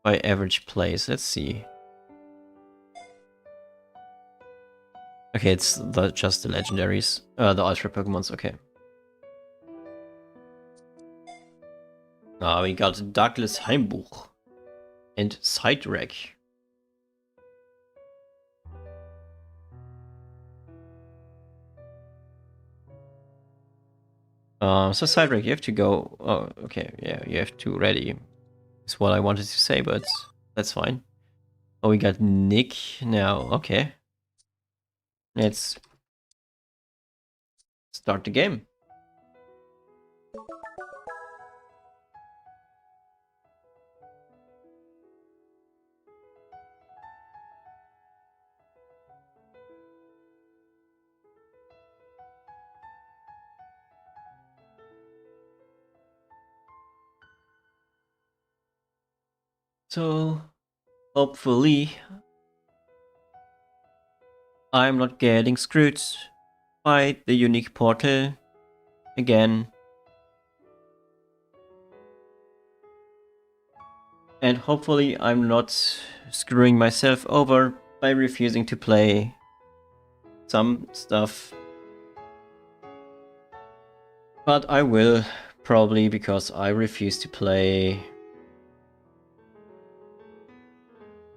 by average plays, let's see. Okay, it's just the legendaries, the ultra Pokemons. Okay. We got Douglas Heimbuch and Sidereck. So Sidereck, you have to go. Oh, okay, yeah, you have to ready. Is what I wanted to say, but that's fine. Oh, we got Nick now. Okay, let's start the game. So hopefully I'm not getting screwed by the unique portal again. And hopefully I'm not screwing myself over by refusing to play some stuff. But I will, probably, because I refuse to play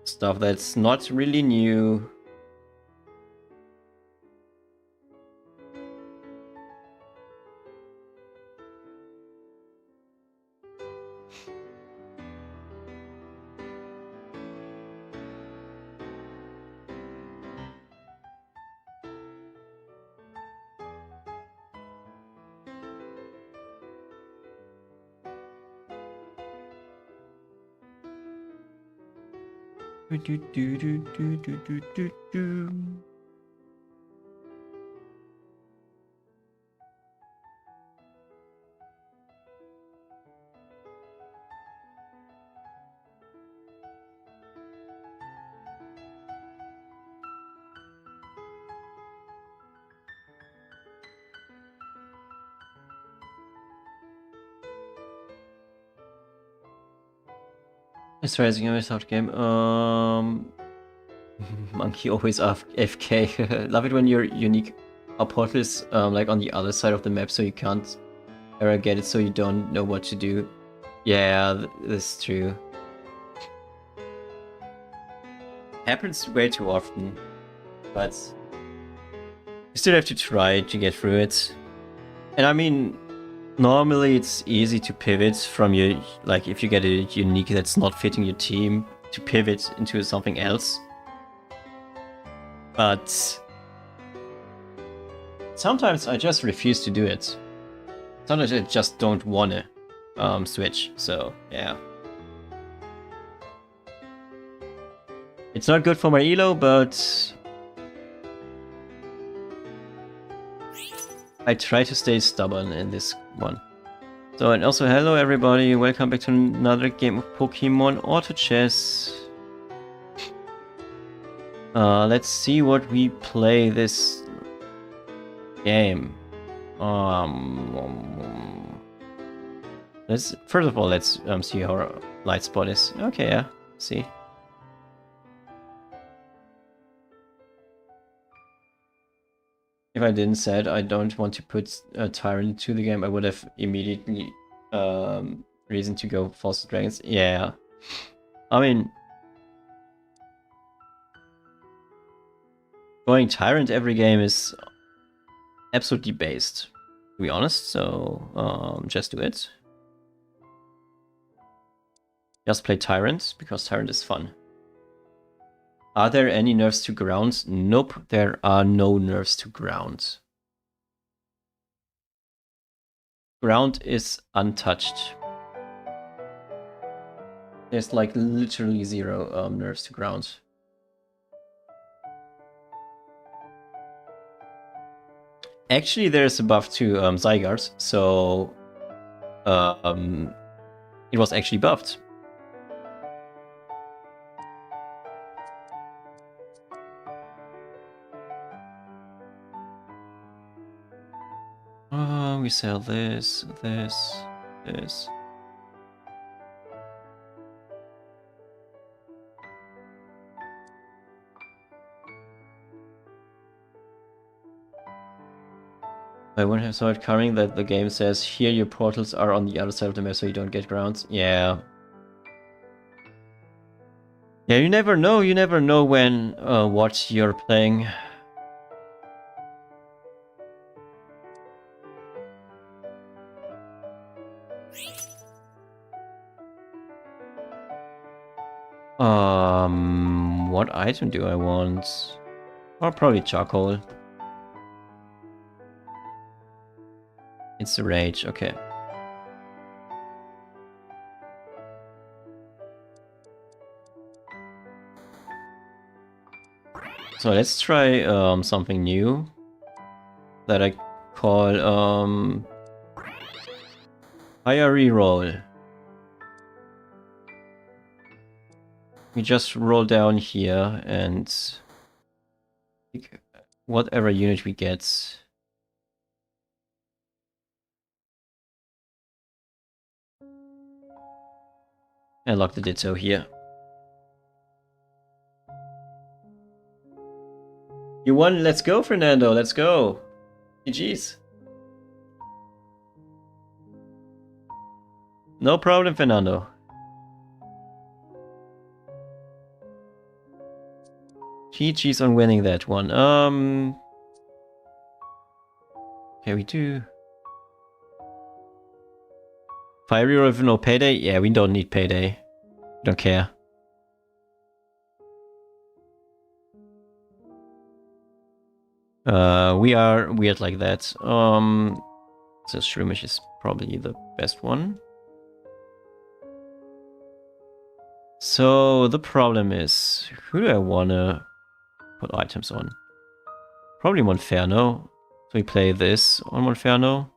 stuff that's not really new. It's rising in a soft game. Monkey always AFK. Love it when your unique portal is like on the other side of the map, so you can't ever get it, so you don't know what to do. Yeah, that's true. Happens way too often, but you still have to try to get through it. And I mean, normally it's easy to pivot from your, like if you get a unique that's not fitting your team, to pivot into something else. But sometimes I just refuse to do it. Sometimes I just don't wanna switch, so yeah. It's not good for my elo, but I try to stay stubborn in this one. So, and also hello everybody, welcome back to another game of Pokemon Auto Chess. Let's see what we play this game. Let's first of all let's see how our light spot is. Okay, yeah, see. If I didn't said I don't want to put a Tyrant to the game, I would have immediately reason to go False Dragons. Yeah, I mean, going Tyrant every game is absolutely based, to be honest. So just do it. Just play Tyrant because Tyrant is fun. Are there any nerfs to ground? Nope, there are no nerfs to ground. Ground is untouched. There's like literally zero nerfs to ground. Actually, there's a buff to Zygarde, so it was actually buffed. We sell this. I wouldn't have saw it coming that the game says here your portals are on the other side of the map so you don't get grounds. Yeah. Yeah, you never know when what you're playing. What item do I want? Or probably charcoal. It's the rage, okay. So let's try something new that I call higher reroll. we just roll down here and pick whatever unit we get. And lock the Ditto here. You won, let's go, Fernando, let's go. GG's. No problem, Fernando. GG's on winning that one. Okay, we do. Fiery with no payday? Yeah, we don't need payday. Don't care. We are weird like that. So Shroomish is probably the best one. So the problem is, who do I wanna put items on? Probably Monferno. So we play this on Monferno.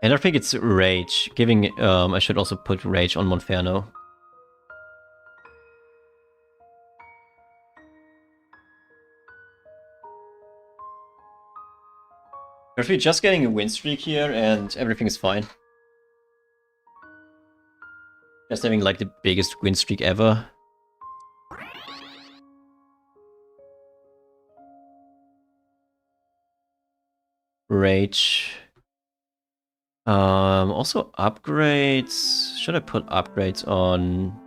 And I think it's Rage. I should also put Rage on Monferno. We're just getting a win streak here and everything is fine. Just having like the biggest win streak ever. Rage. Also upgrades. Should I put upgrades on?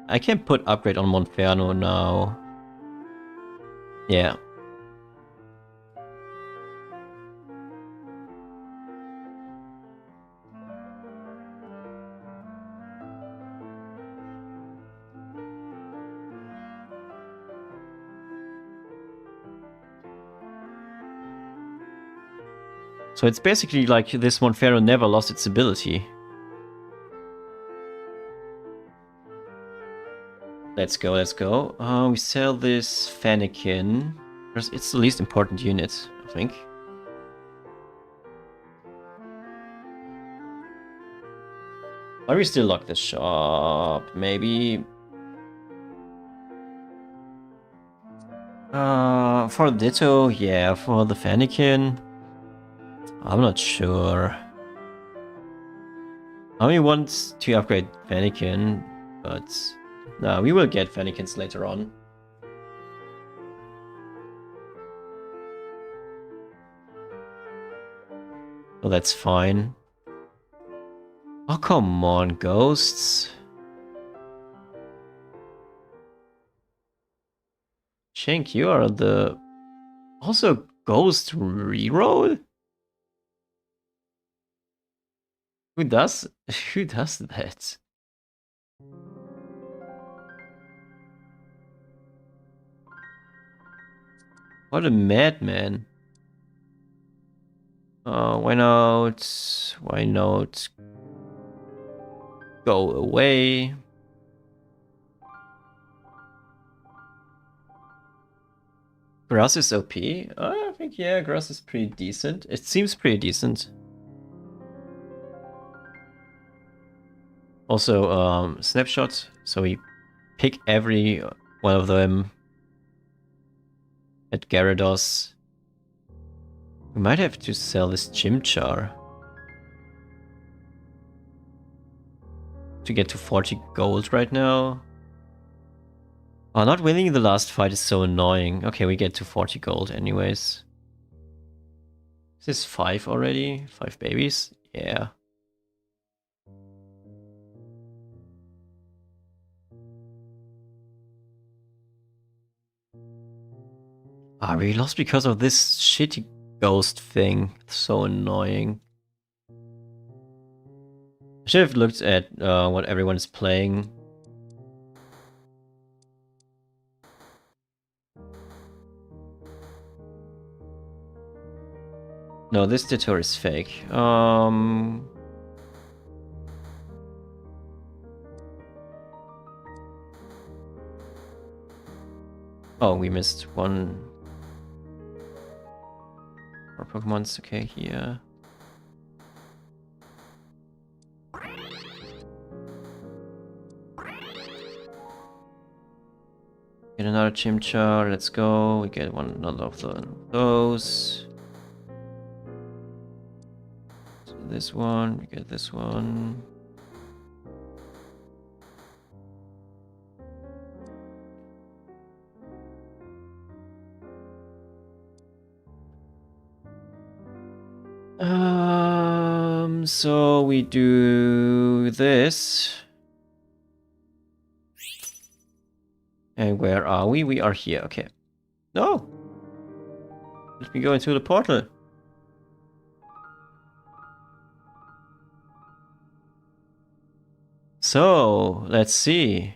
I can't put upgrade on Monferno now. Yeah. So it's basically like this Monferno never lost its ability. Let's go, let's go. We sell this Fennekin. It's the least important unit, I think. Why we still lock the shop? Maybe. For Ditto, yeah. For the Fennekin, I'm not sure. I only want to upgrade Fennekin, but no, we will get Fennekins later on. So that's fine. Oh, come on, ghosts. Shank, you are the... Also, ghost reroll? Who does that? What a madman. Why not? Why not go away? Grass is OP? I think, yeah, grass is pretty decent. It seems pretty decent. Also, snapshot. So we pick every one of them at Gyarados. We might have to sell this Chimchar to get to 40 gold right now. Oh, not winning the last fight is so annoying. Okay, we get to 40 gold anyways. Is this 5 already? 5 babies? Yeah. Ah, we lost because of this shitty ghost thing. It's so annoying. I should have looked at what everyone is playing. No, this Ditto is fake. Oh, we missed one. Our Pokemon's okay here. Get another Chimchar. Let's go. We get another of those. So this one. We get this one. So we do this. And where are we? We are here, okay. No! Let me go into the portal. So, let's see.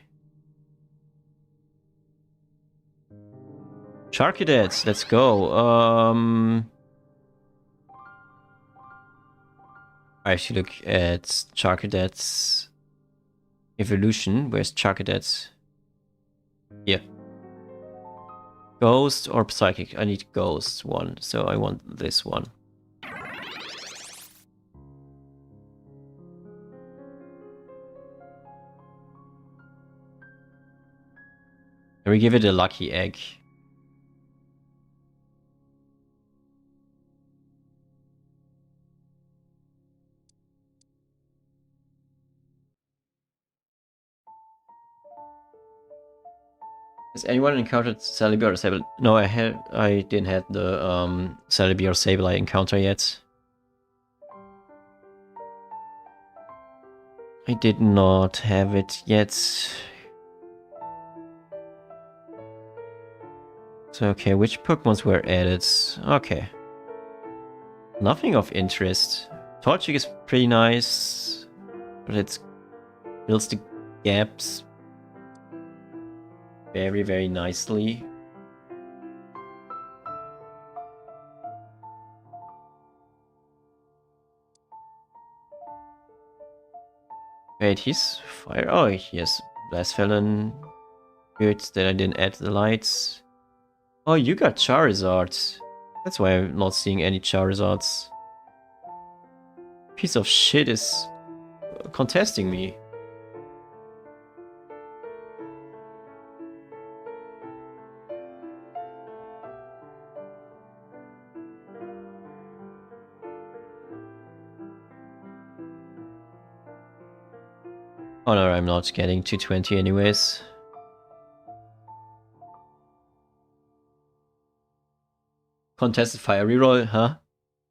Charcadets, let's go. I should look at Charcadets evolution. Where's Charcadets? Here. Ghost or Psychic? I need Ghost one, so I want this one. And we give it a lucky egg. Has anyone encountered Celebi or Sableye? No, I didn't have the Celebi or Sableye encounter yet. I did not have it yet. So okay, which Pokemons were added? Okay. Nothing of interest. Torchic is pretty nice, but it fills the gaps very, very nicely. Wait, he's fire. Oh, yes, Blast Felon. Good that I didn't add the lights. Oh, you got Charizard. That's why I'm not seeing any Charizards. Piece of shit is contesting me. Oh no, I'm not getting 220 anyways. Contested fire reroll, huh?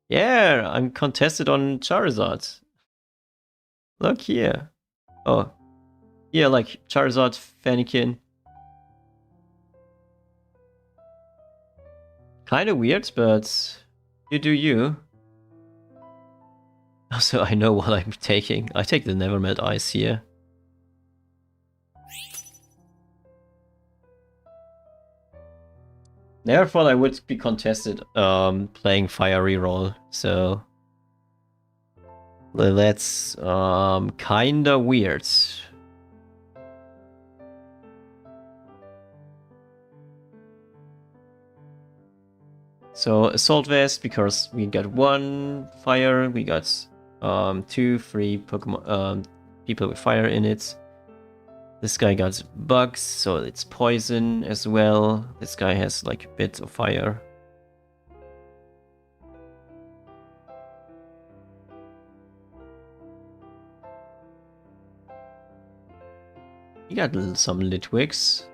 Yeah, I'm contested on Charizard. Look here. Oh. Yeah, like Charizard, Fennekin. Kinda weird, but you do you. Also, I know what I'm taking. I take the Never Melt Ice here. Never thought I would be contested playing fire reroll, so that's kinda weird. So Assault Vest, because we got 1 fire, we got 2 free Pokemon people with fire in it. This guy got bugs, so it's poison as well. This guy has like a bit of fire. He got some Litwigs.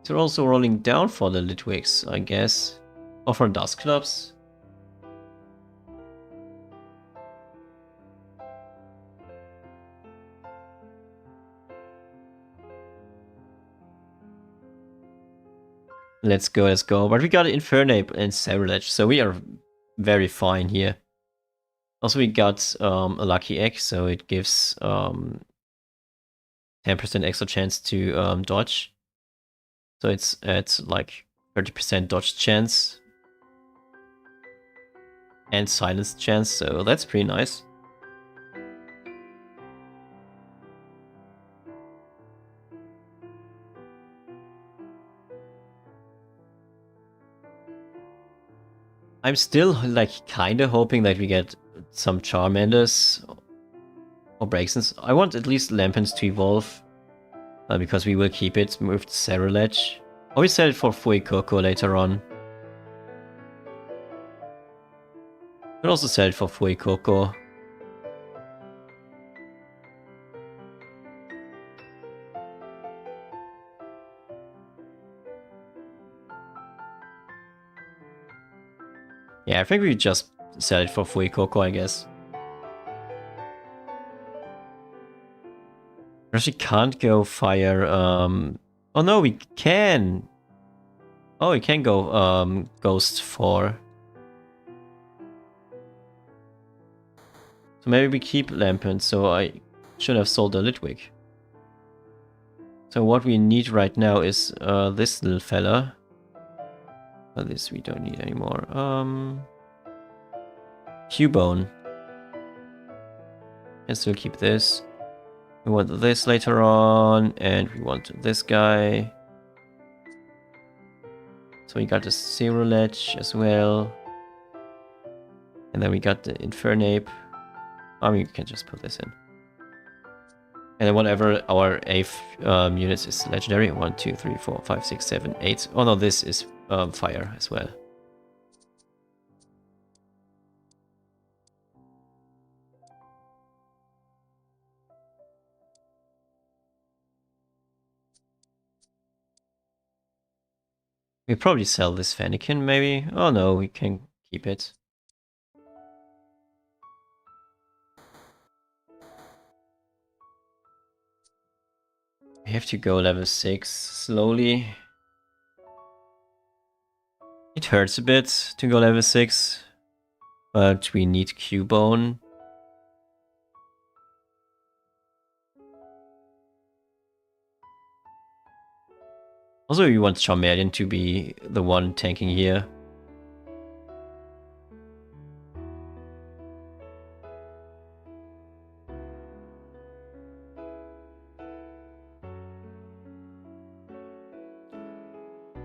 They're also rolling down for the Litwigs, I guess. Or for Dusclops. Let's go, let's go. But we got Infernape and Sableye, so we are very fine here. Also, we got a lucky egg, so it gives 10% extra chance to dodge. So it's at like 30% dodge chance. And silence chance, so that's pretty nice. I'm still like kinda hoping that we get some Charmanders or Braixens. I want at least Lampens to evolve. because we will keep it with Cerulege. Or we sell it for Fuecoco later on. We'll also sell it for Fuecoco. Yeah, I think we just sell it for Fuecoco, I guess. We actually can't go fire. Oh no, we can. Oh, we can go Ghost 4. So maybe we keep Lampent, so I should have sold the Litwick. So what we need right now is this little fella. But this we don't need anymore. Cubone. Can still keep this. We want this later on, and we want this guy. So we got the Cerulege as well. And then we got the Infernape. I mean, you can just put this in. And then whatever our 8th units is legendary. 1, 2, 3, 4, 5, 6, 7, 8. Oh no, this is fire as well. We probably sell this Fennekin, maybe. Oh no, we can keep it. We have to go level 6 slowly. It hurts a bit to go level 6, but we need Cubone. Also, we want Charmeleon to be the one tanking here.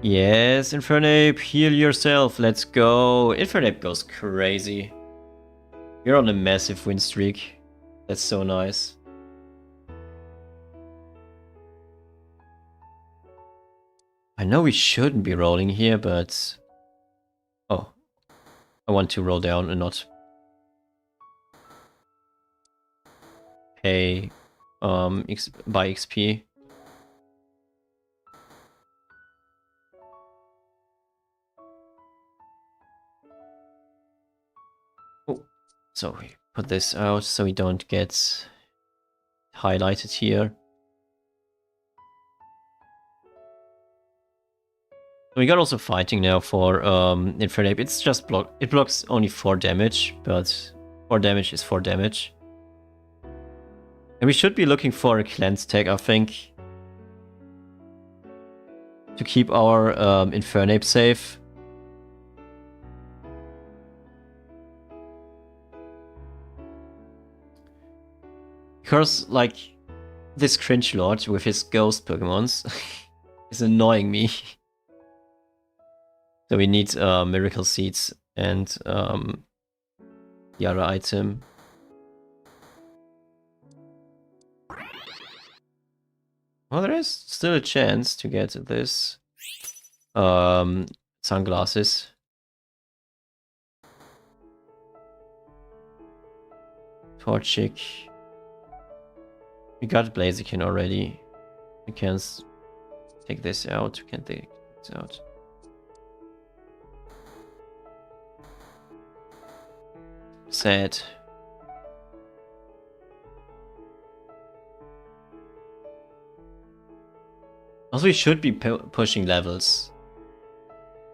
Yes, Infernape, heal yourself. Let's go. Infernape goes crazy. We're on a massive win streak. That's so nice. I know we shouldn't be rolling here, but... Oh. I want to roll down and not... pay... buy XP. Oh. So we put this out so we don't get highlighted here. We got also fighting now for Infernape. It's just it blocks only 4 damage, but 4 damage is 4 damage. And we should be looking for a cleanse tag, I think, to keep our Infernape safe. Because, like, this Cringe Lord with his ghost Pokemons is annoying me. So we need Miracle Seeds and the other item. Well, there is still a chance to get this sunglasses. Torchic. We got Blaziken already. We can take this out. We can take this out. Sad. Also, we should be pushing levels.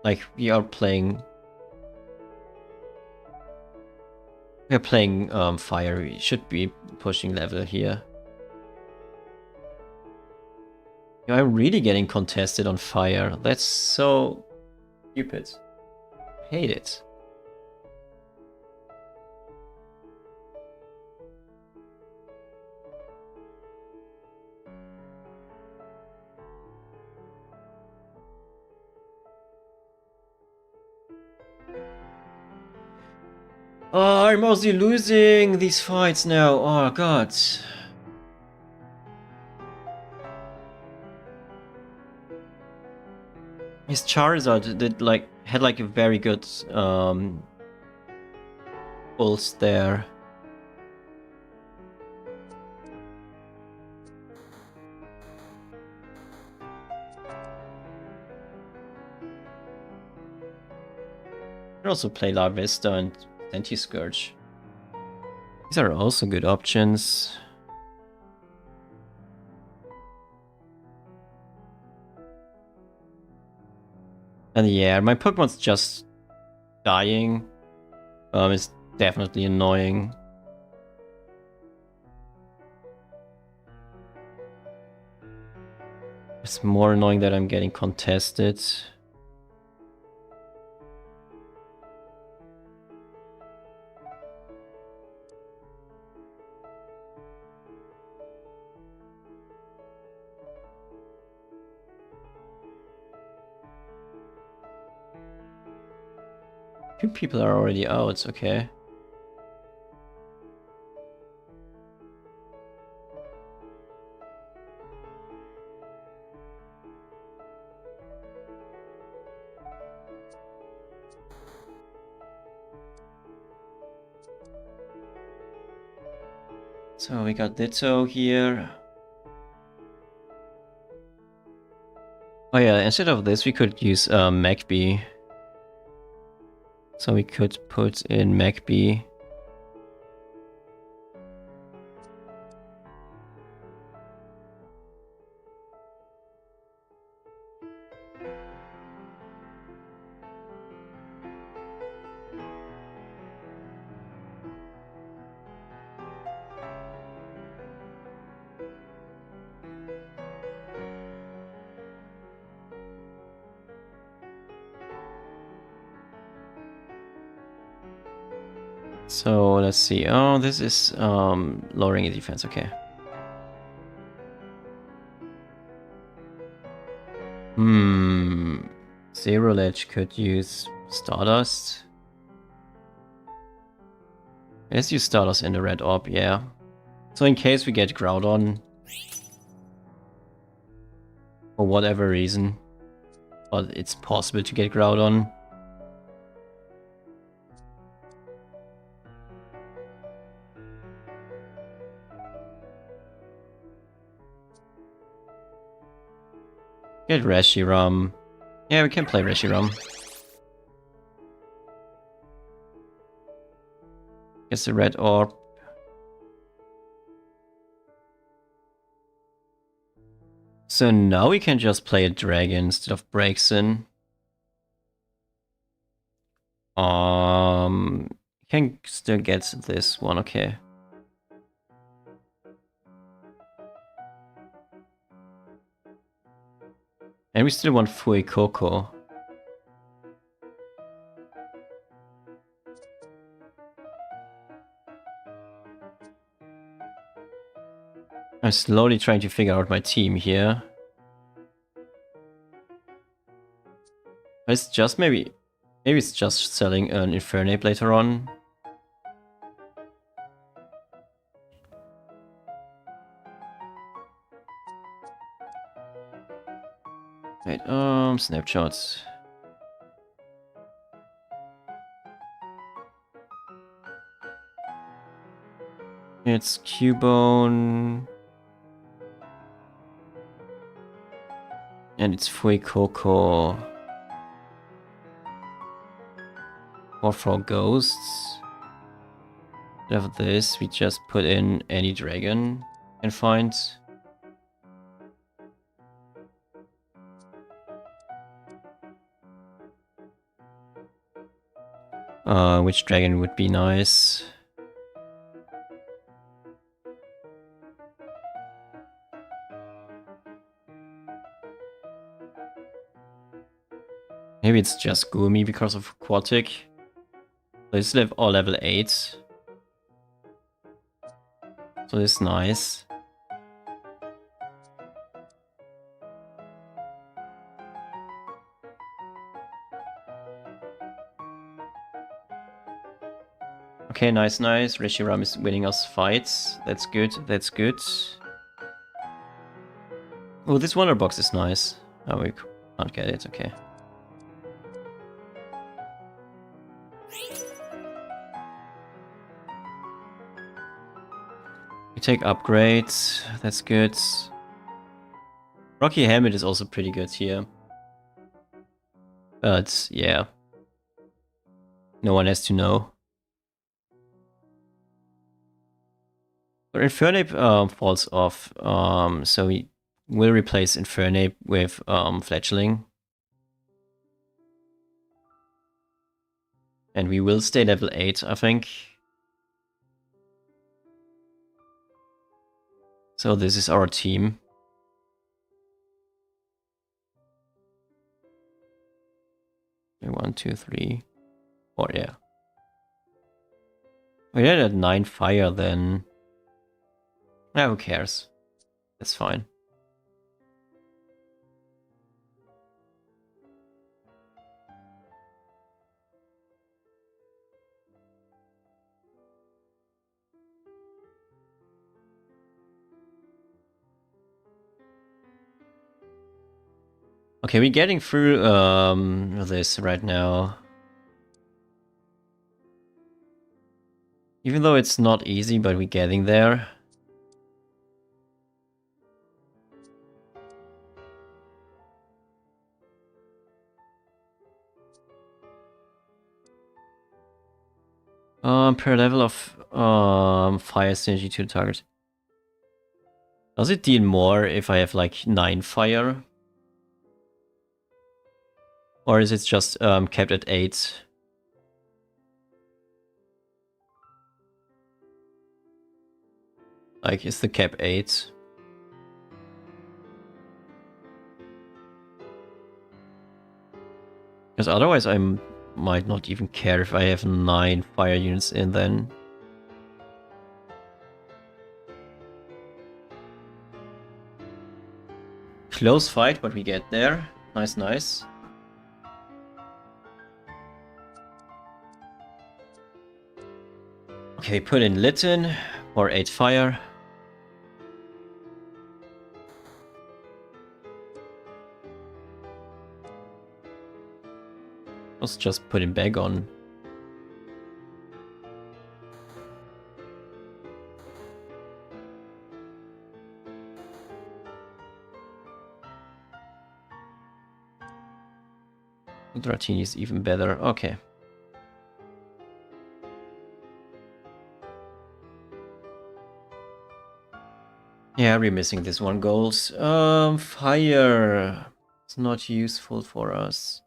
Like, we are playing... We are playing fire. We should be pushing level here. You know, I'm really getting contested on fire. That's so stupid. I hate it. Oh, I'm mostly losing these fights now. Oh, God. His Charizard did had a very good pulse there. You can also play Larvesta and Anti-Scourge. These are also good options. And yeah, my Pokemon's just dying. It's definitely annoying. It's more annoying that I'm getting contested. Two people are already out, okay. So we got Ditto here. Oh yeah, instead of this we could use Magby. So we could put in Magby. So let's see. Oh, this is lowering the defense. Okay. Zero Ledge could use Stardust. Let's use Stardust in the red orb, yeah. So in case we get Groudon, for whatever reason, but it's possible to get Groudon. Get Reshiram. Yeah, we can play Reshiram. Gets the red orb. So now we can just play a dragon instead of Braixen. Can still get this one, okay. And we still want Fuecoco. I'm slowly trying to figure out my team here. It's just maybe it's just selling an Infernape later on. Wait, snapshots. It's Cubone. And it's Fuecoco. Or for ghosts. Instead of this, we just put in any dragon and find. Which dragon would be nice? Maybe it's just Gumi because of Aquatic. They still have all level 8. So this is nice. Okay, nice. Reshiram is winning us fights. That's good, that's good. Oh, this Wonder Box is nice. Oh, we can't get it, okay. take upgrades. That's good. Rocky Helmet is also pretty good here. But yeah. No one has to know. But Infernape falls off. So we will replace Infernape with Fletchling. And we will stay level 8, I think. So this is our team. Okay, 1, 2, 3, 4, yeah. We had at 9 fire then. Yeah, who cares? That's fine. Okay, we're getting through this right now. Even though it's not easy, but we're getting there. Per level of fire synergy to the target. Does it deal more if I have like 9 fire? Or is it just capped at 8? Like, is the cap 8? Because otherwise I might not even care if I have 9 fire units in then. Close fight, but we get there. Nice, nice. Okay, put in Litten for 8 fire. Let's just put him back on. Dratini is even better. Okay. Yeah, we're missing this one goals. Fire. It's not useful for us.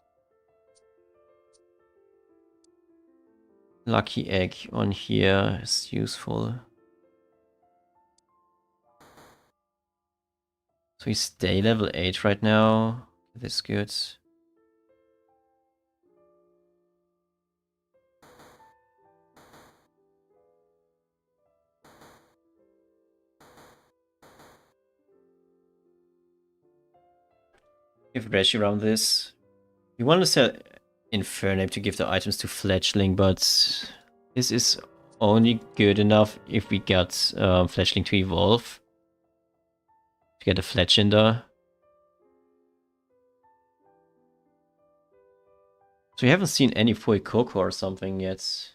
Lucky egg on here is useful. So we stay level 8 right now. That's good. Give Reshi around this. We want to sell Infernape to give the items to Fletchling, but this is only good enough if we got Fletchling to evolve. To get a Fletchinder. So we haven't seen any Fuecoco or something yet.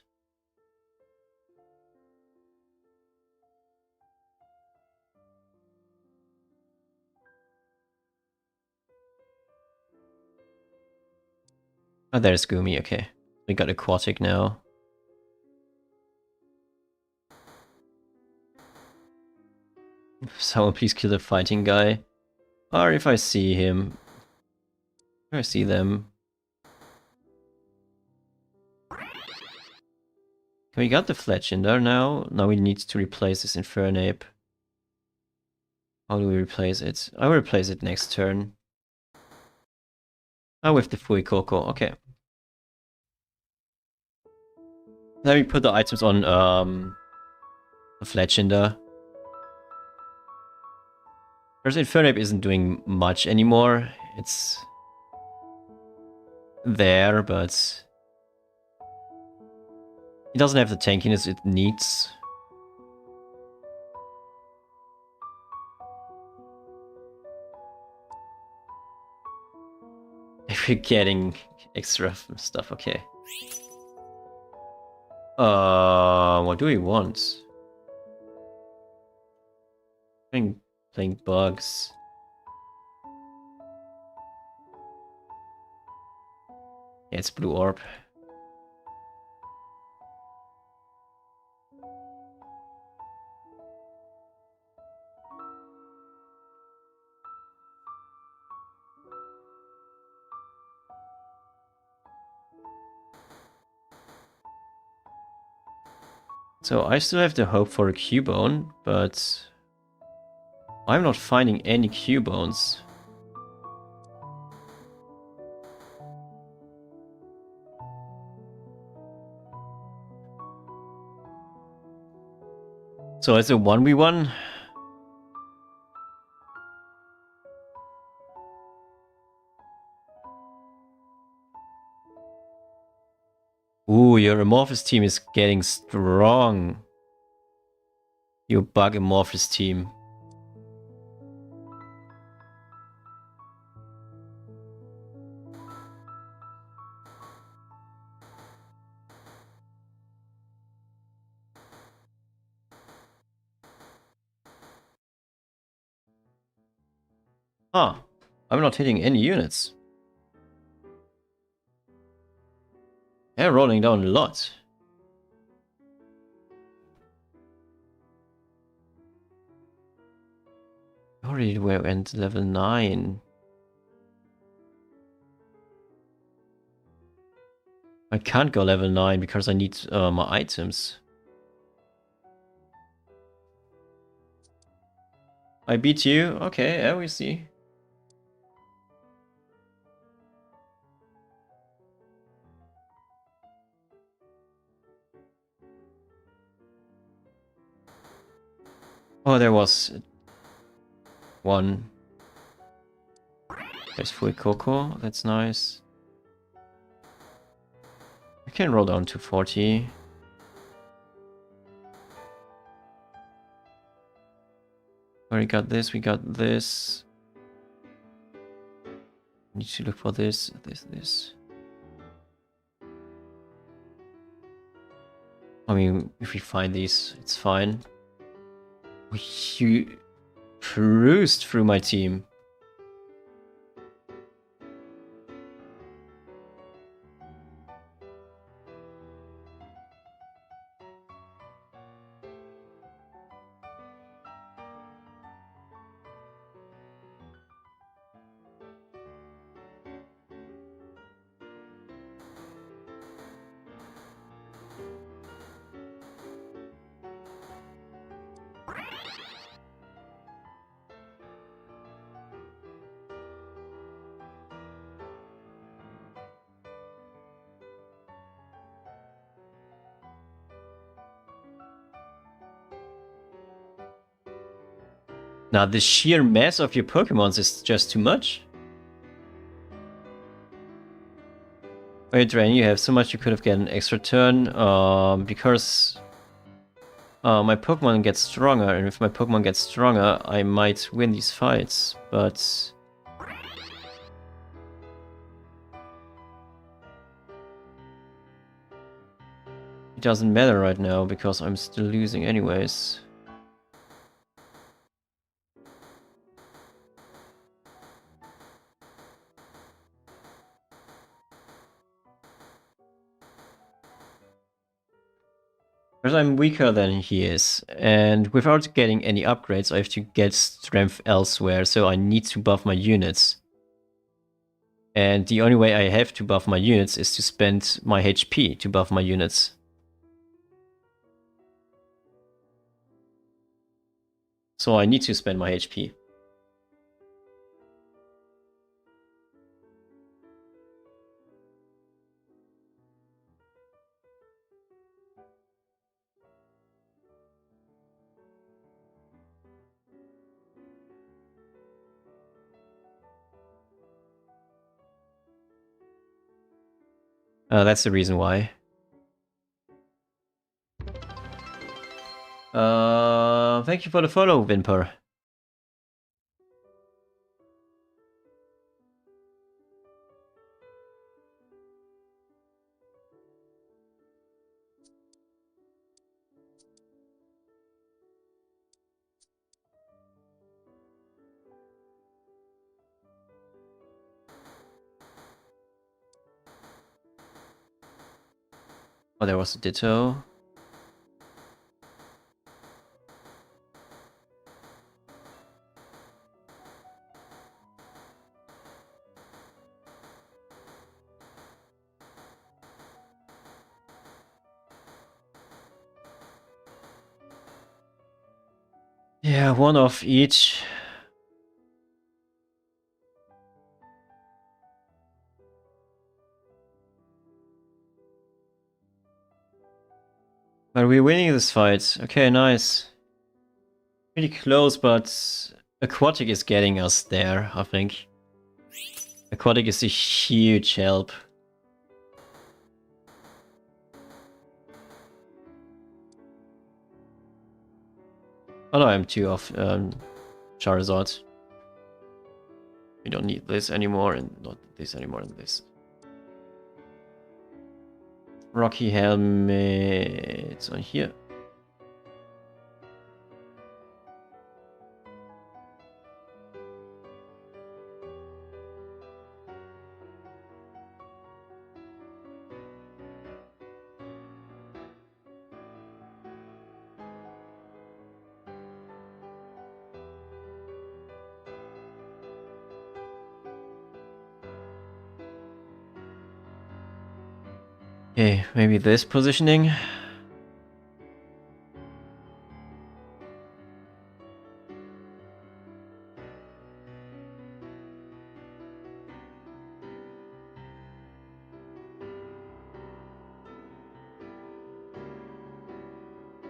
Oh, there's Gumi, okay. We got Aquatic now. Someone please kill the fighting guy. Or if I see him. If I see them. We got the Fletchinder now. Now we need to replace this Infernape. How do we replace it? I will replace it next turn. Oh, with the Fuecoco, okay. Then we put the items on the Fletchinder. First, Infernape isn't doing much anymore. It's there, but it doesn't have the tankiness it needs. If we're getting extra stuff, okay. What do we want? playing bugs. Yeah, it's blue orb. So I still have the hope for a Cubone, but I'm not finding any Cubones. So it's a 1v1. Ooh, your Amorphous team is getting strong. Your Bug Amorphous team. Huh. I'm not hitting any units. They're rolling down a lot. Already went level 9. I can't go level 9 because I need my items. I beat you? Okay, yeah, we see. Oh, there was one. There's full Coco, that's nice. I can roll down to 40. We got this, we got this. Need to look for this. I mean, if we find these, it's fine. You cruised through my team. Now, the sheer mass of your Pokemons is just too much. Wait, Drain, you have so much you could have gotten an extra turn, because my Pokemon gets stronger, and if my Pokemon gets stronger, I might win these fights, but... it doesn't matter right now, because I'm still losing anyways. Because I'm weaker than he is, and without getting any upgrades, I have to get strength elsewhere, so I need to buff my units. And the only way I have to buff my units is to spend my HP to buff my units. So I need to spend my HP. That's the reason why. Thank you for the follow, Vimper. Oh, there was a Ditto. Yeah, one of each. But we're winning this fight. Okay, nice. Pretty close, but Aquatic is getting us there, I think. Aquatic is a huge help. Oh no, I'm 2 off Charizard. We don't need this anymore, and not this anymore, and this. Rocky Helmet on here. Okay, maybe this positioning.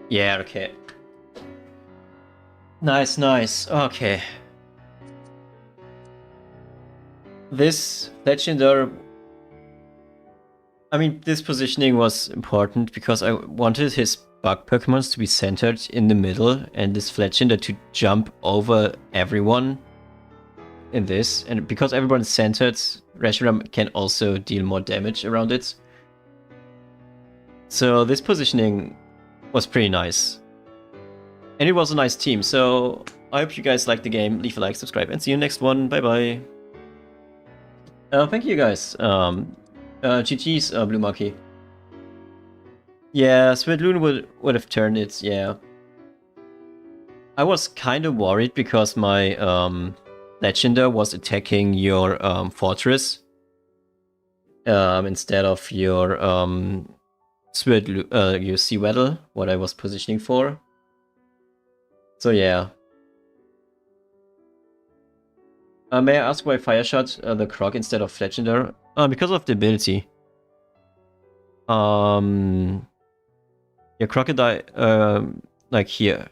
Yeah, okay. Nice, nice. Okay. This Legendary... I mean, this positioning was important because I wanted his bug Pokemons to be centered in the middle and this Fletchinder to jump over everyone in this. And because everyone's centered, Reshiram can also deal more damage around it. So this positioning was pretty nice. And it was a nice team, so I hope you guys liked the game. Leave a like, subscribe, and see you next one. Bye bye. Thank you guys. GG's, Blue Monkey. Yeah, Swidloon would have turned it, yeah. I was kind of worried because my Legender was attacking your Fortress instead of your your Seaweddle, what I was positioning for. So yeah. May I ask why Fire Shot the Croc instead of Fletchinder? Because of the ability. Your Crocodile, like here,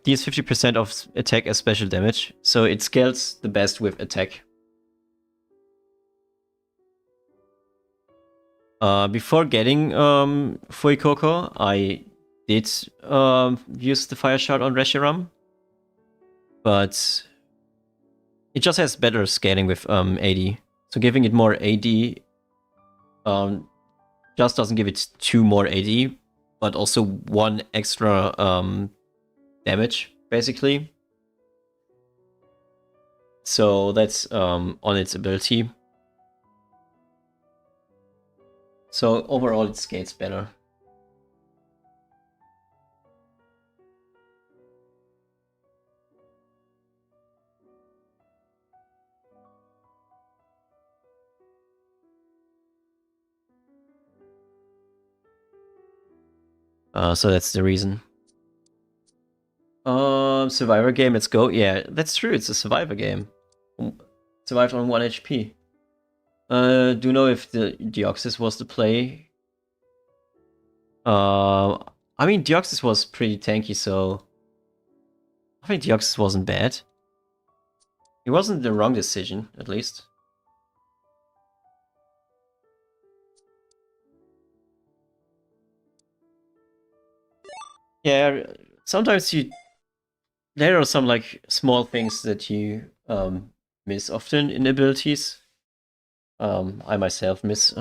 deals 50% of attack as special damage, so it scales the best with attack. Before getting Fuecoco, I did use the Fire Shot on Reshiram, but it just has better scaling with AD. So giving it more AD just doesn't give it 2 more AD, but also 1 extra damage, basically. So that's on its ability. So overall it scales better. So that's the reason. Survivor game, let's go. Yeah, that's true, it's a survivor game. Survived on 1 HP. Do you know if the Deoxys was the play? I mean, Deoxys was pretty tanky, so I think Deoxys wasn't bad. It wasn't the wrong decision, at least. Yeah, sometimes there are some like small things that you miss often in abilities. I myself miss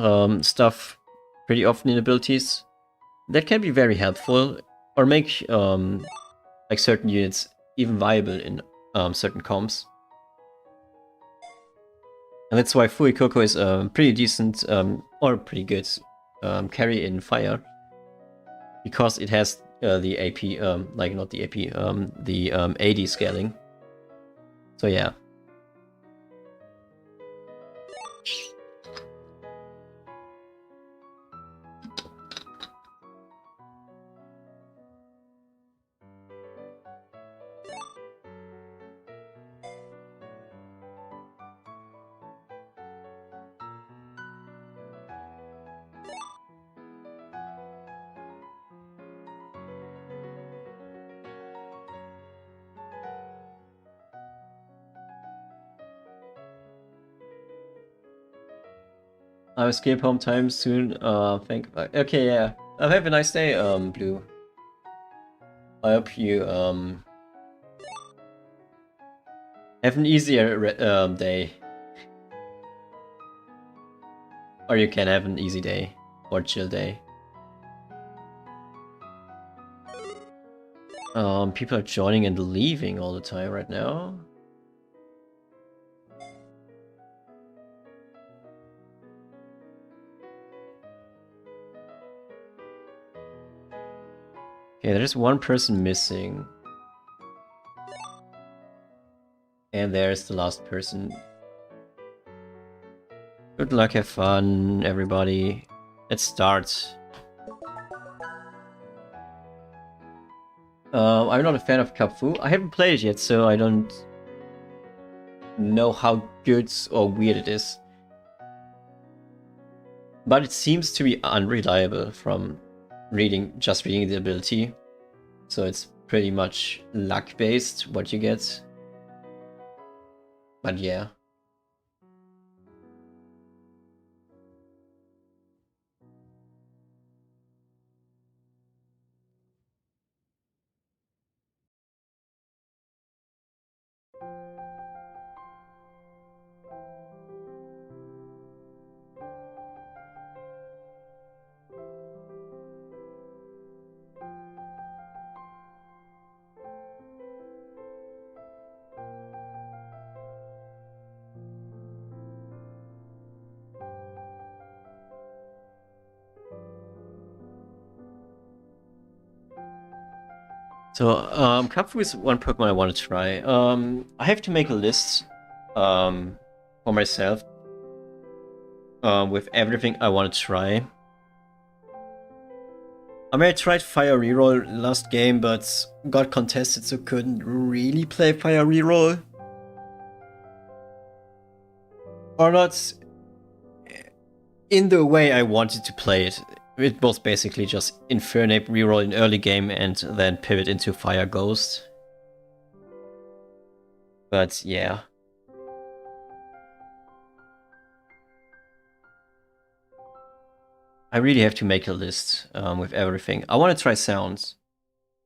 stuff pretty often in abilities. That can be very helpful, or make like certain units even viable in certain comps. And that's why Fuecoco is pretty decent, or pretty good carry in fire because it has the AP, like not the AP, the AD scaling. So yeah. I'll escape home time soon. Okay, yeah. Have a nice day, Blue. I hope you have an easier day. Or you can have an easy day or chill day. People are joining and leaving all the time right now. Okay, there's one person missing. And there's the last person. Good luck, have fun, everybody. Let's start. I'm not a fan of Kapfu. I haven't played it yet, so I don't know how good or weird it is. But it seems to be unreliable from just reading the ability. So it's pretty much luck-based, what you get. But yeah. So, Kapfu is one Pokemon I want to try. I have to make a list for myself with everything I want to try. I mean, I tried Fire Reroll last game, but got contested, so couldn't really play Fire Reroll. Or not in the way I wanted to play it. It was basically just Infernape reroll in early game and then pivot into Fire Ghost. But yeah. I really have to make a list with everything. I want to try sounds.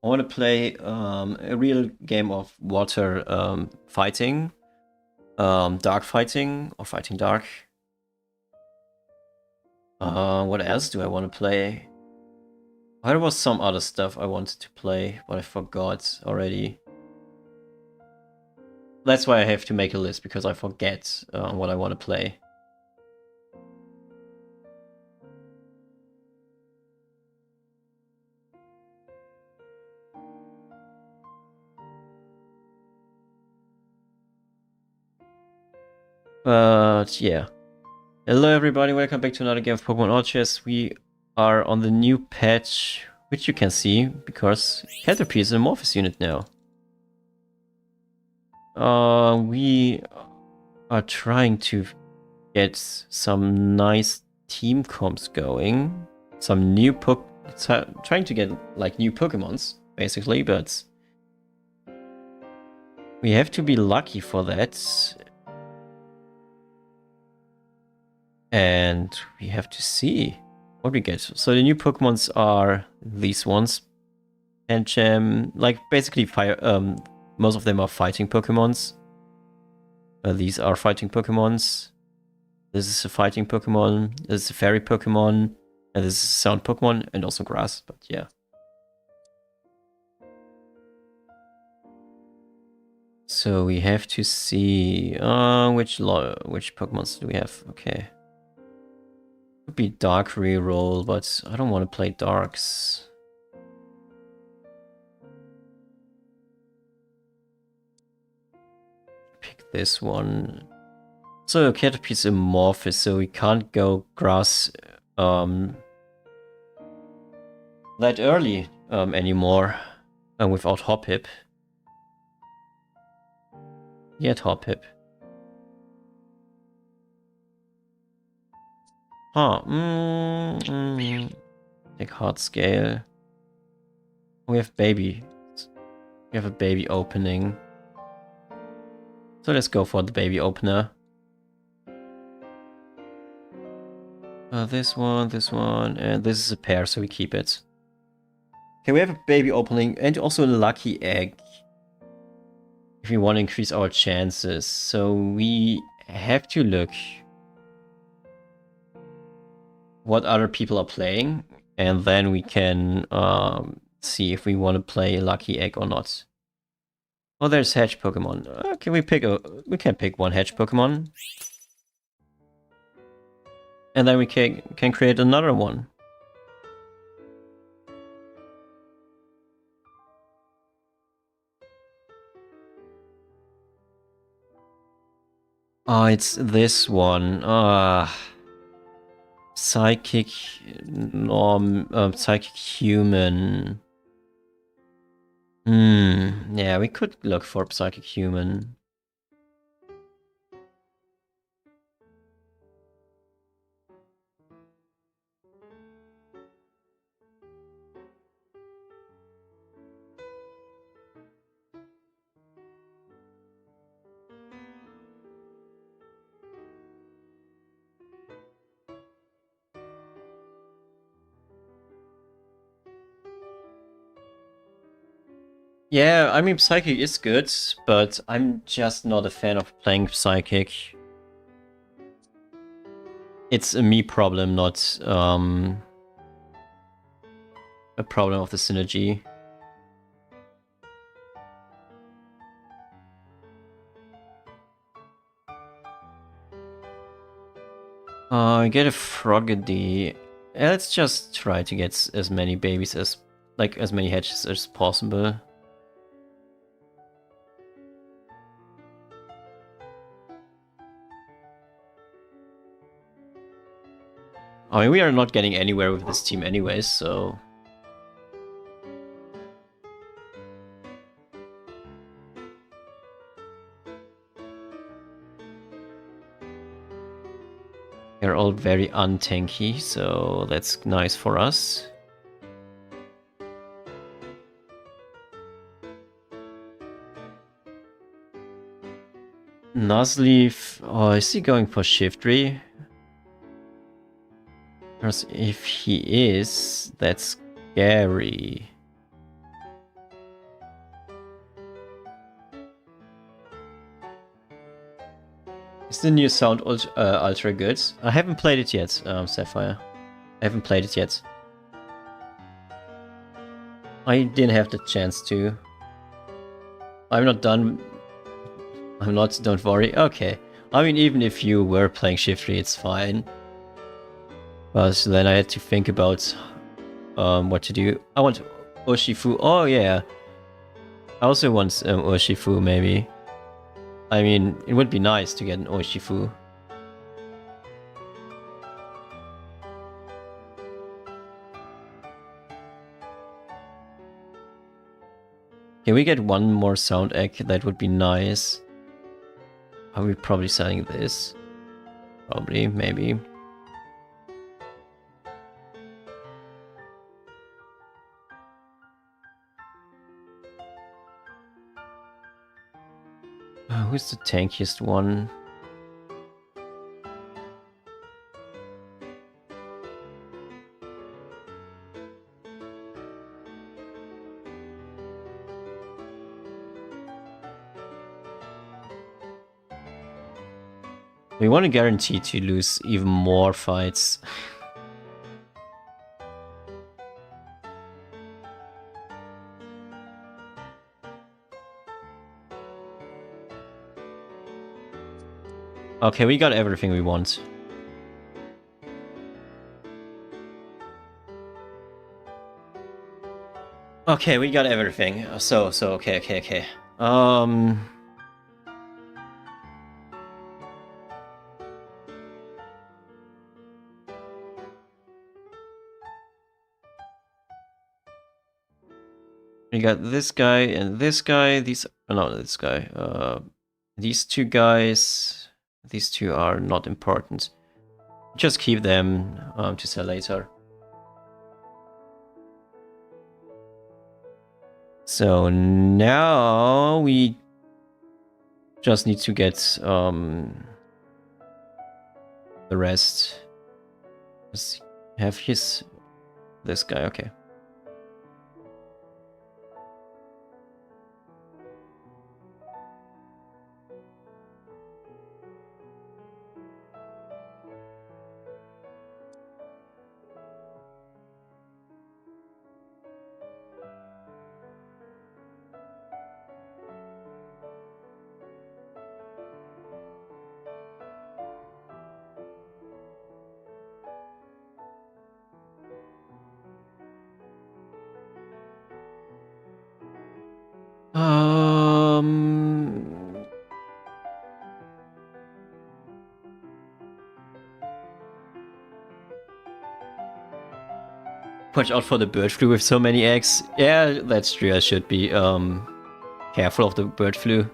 I want to play a real game of water fighting, dark fighting, or fighting dark. What else do I want to play? There was some other stuff I wanted to play, but I forgot already. That's why I have to make a list, because I forget what I want to play. But yeah. Hello everybody, welcome back to another game of Pokemon Orchard. We are on the new patch, which you can see, because Caterpie is a Morphous unit now. We are trying to get some nice team comps going. Some new trying to get like new Pokemons, basically, but we have to be lucky for that. And we have to see what we get. So the new Pokemons are these ones. Pancham, like basically fire. Most of them are fighting Pokemons. These are fighting Pokemons. This is a fighting Pokemon. This is a fairy Pokemon. And this is a sound Pokemon, and also grass. But yeah. So we have to see which Pokemons do we have? Okay. Could be dark reroll, but I don't want to play darks. Pick this one. So Caterpie's amorphous, so we can't go grass that early anymore without Hoppip. Yet Hoppip. Huh. Take hard scale. We have baby. We have a baby opening. So let's go for the baby opener. This one, and this is a pair, so we keep it. Okay, we have a baby opening and also a lucky egg. If we want to increase our chances. So we have to look what other people are playing, and then we can see if we want to play a lucky egg or not. Oh, there's hedge Pokemon. Can we can pick one hedge Pokemon, and then we can create another one. Oh, it's this one. Psychic psychic human. Yeah, we could look for psychic human. Yeah, I mean, Psychic is good, but I'm just not a fan of playing Psychic. It's a me problem, not a problem of the synergy. Get a Frogady. Let's just try to get as many babies as many hatches as possible. I mean, we are not getting anywhere with this team anyways, so... They're all very untanky, so that's nice for us. Nuzleaf... Oh, is he going for Shiftry? Because if he is, that's scary. Is the new sound ultra good? I haven't played it yet, Sapphire. I haven't played it yet. I didn't have the chance to. I'm not done. I'm not, don't worry. Okay. I mean, even if you were playing Shiftry, it's fine. But then I had to think about what to do. I want Urshifu. Oh, yeah. I also want Urshifu, maybe. I mean, it would be nice to get an Urshifu. Can we get one more sound egg? That would be nice. Are we probably selling this? Probably, maybe. Who's the tankiest one? We want to guarantee to lose even more fights. Okay, we got everything we want. Okay, we got everything. So okay. We got this guy and this guy. These no, this guy. These two guys. These two are not important. Just keep them to sell later. So now we just need to get the rest. Just have this guy. Okay. Watch out for the bird flu with so many eggs. Yeah, that's true. I should be careful of the bird flu.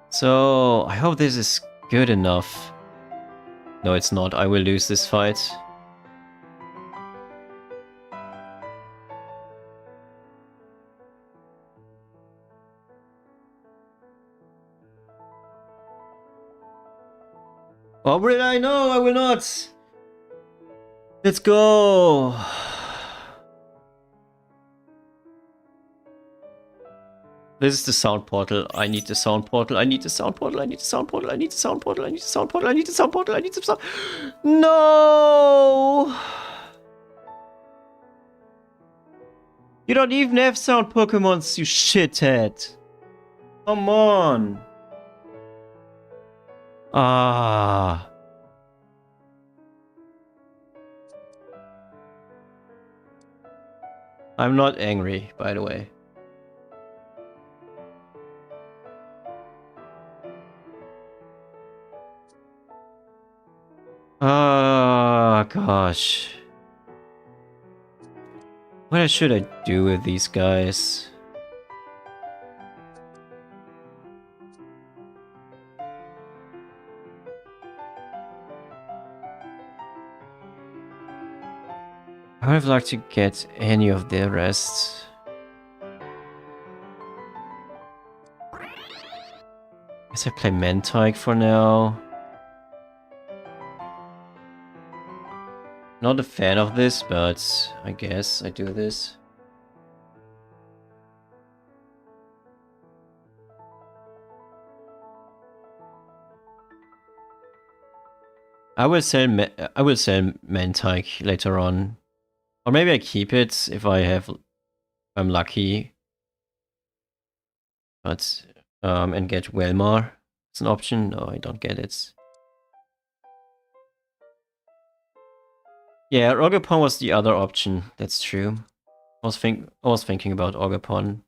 So I hope this is good enough. No, it's not. I will lose this fight. Oh, will I? No, I will not. Let's go. This is the sound portal. I need the sound portal. I need the sound portal. I need the sound portal. I need the sound portal. I need the sound portal. I need the sound portal. I need the sound. No. You don't even have sound Pokemons, you shithead. Come on. Ah. I'm not angry, by the way. Ah, gosh. What should I do with these guys? I would like to get any of the rest. Guess I play Mantike for now. Not a fan of this, but I guess I do this. I will sell Mantike later on. Or maybe I keep it if I'm lucky. But and get Welmar. It's an option. No, I don't get it. Yeah, Ogapon was the other option. That's true. I was thinking about Ogapon.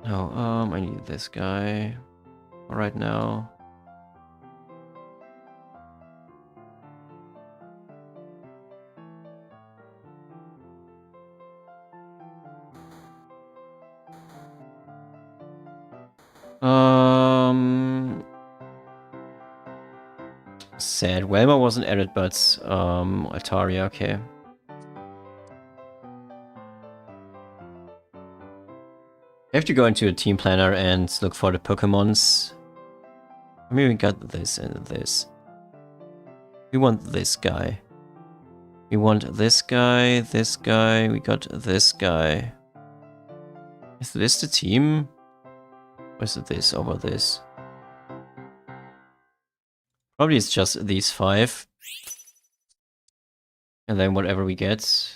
No, I need this guy right now. Sad. Welma wasn't added, but Altaria, okay. I have to go into a team planner and look for the Pokemons. I mean, we got this and this. We want this guy. We want this guy, this guy. We got this guy. Is this the team? Or is it this over this? Probably it's just these 5. And then whatever we get.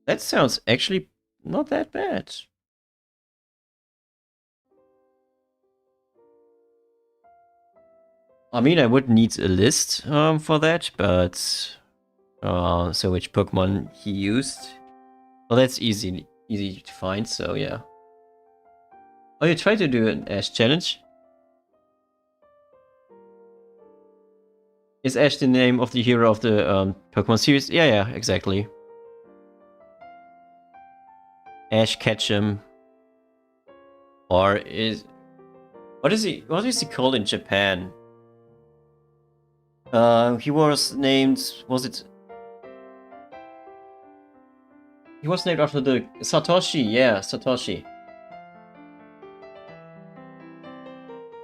That sounds actually not that bad. I mean, I would need a list for that, but so which Pokemon he used. Well, that's easy to find, so yeah. Oh, you tried to do an Ash challenge? Is Ash the name of the hero of the Pokemon series? Yeah, yeah, exactly. Ash Ketchum. Or is... What is he called in Japan? He was named... Was it... He was named after the... Satoshi, yeah, Satoshi.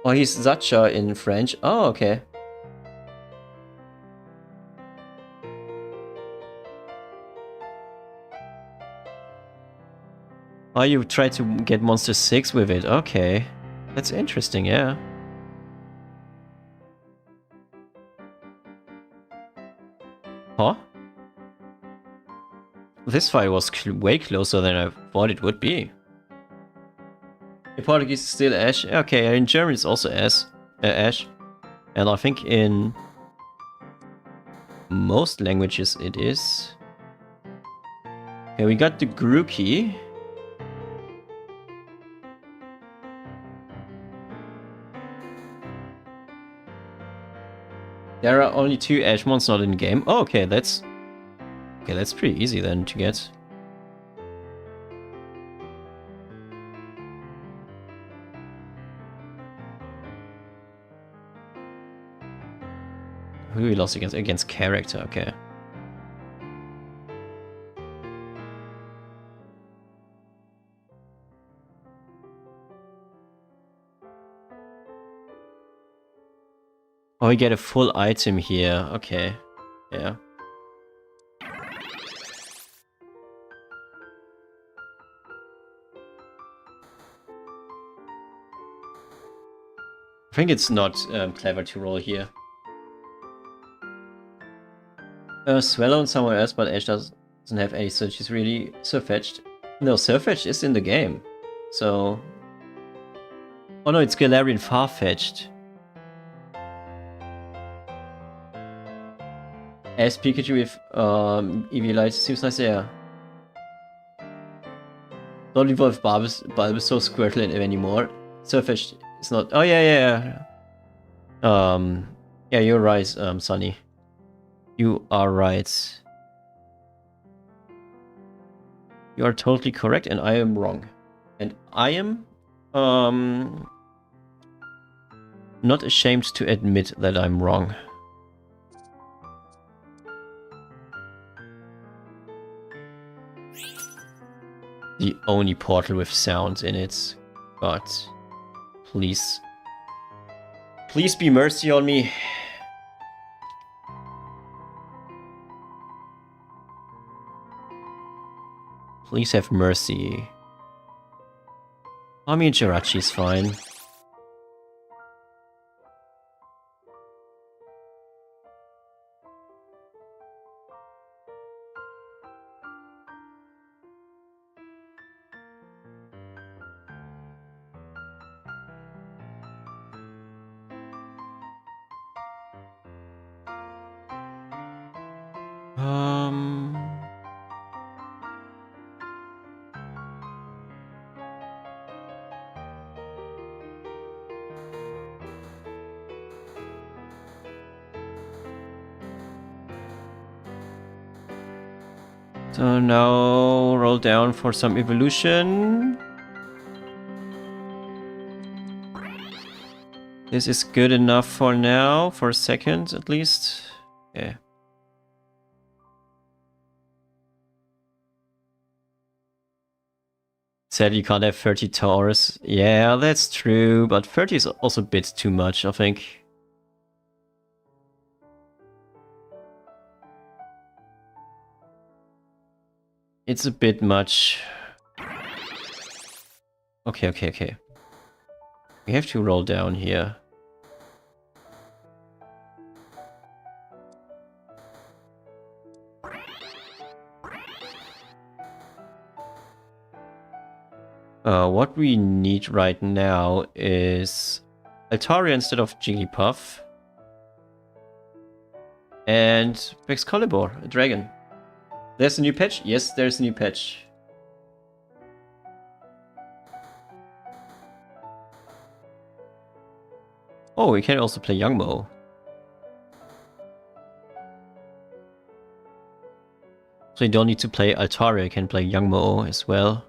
Oh, he's Zacha in French. Oh, okay. Oh, you tried to get Monster 6 with it. Okay. That's interesting, yeah. Huh? This fight was way closer than I thought it would be. In Portuguese, it's still Ash. Okay, in German, it's also Ash. And I think in most languages it is. Okay, we got the Grookey. There are only 2 Ashmons not in the game. Oh, okay, that's pretty easy then to get. Who we lost against? Against character, okay. Oh, we get a full item here. Okay. Yeah. I think it's not clever to roll here. Swallow somewhere else, but Ash doesn't have any, so she's really Surfetched. No, Surfetched is in the game. So... Oh no, it's Galarian Farfetch'd. As Pikachu with EV Light seems nice, yeah. Don't evolve Bulbasaur, Squirtle anymore. Surfetch'd is not... Oh yeah. Yeah, you're right, Sunny. You are right. You are totally correct, and I am wrong. And I am not ashamed to admit that I'm wrong. The only portal with sound in it. But please. Please be mercy on me. Please have mercy. I mean, Jirachi's fine. So now roll down for some evolution. This is good enough for now, for a second at least. Okay. Said you can't have 30 Taurus. Yeah, that's true, but 30 is also a bit too much, I think. It's a bit much. Okay. We have to roll down here. What we need right now is Altaria instead of Jigglypuff. And Excalibur, a dragon. There's a new patch? Yes, there's a new patch. Oh, we can also play Youngmo. So you don't need to play Altaria, you can play Youngmo as well.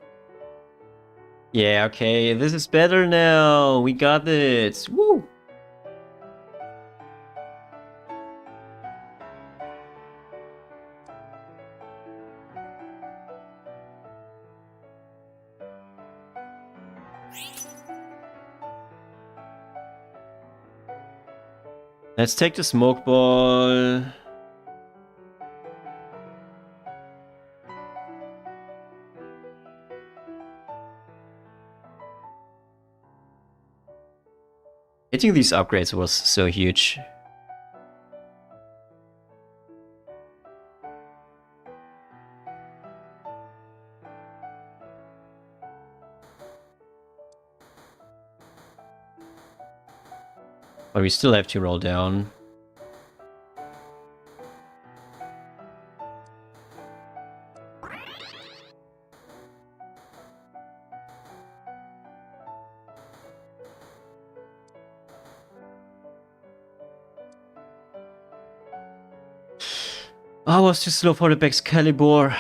Yeah, okay, this is better now. We got it. Woo! Let's take the smoke ball. Getting these upgrades was so huge. But we still have to roll down. I was too slow for the Excalibur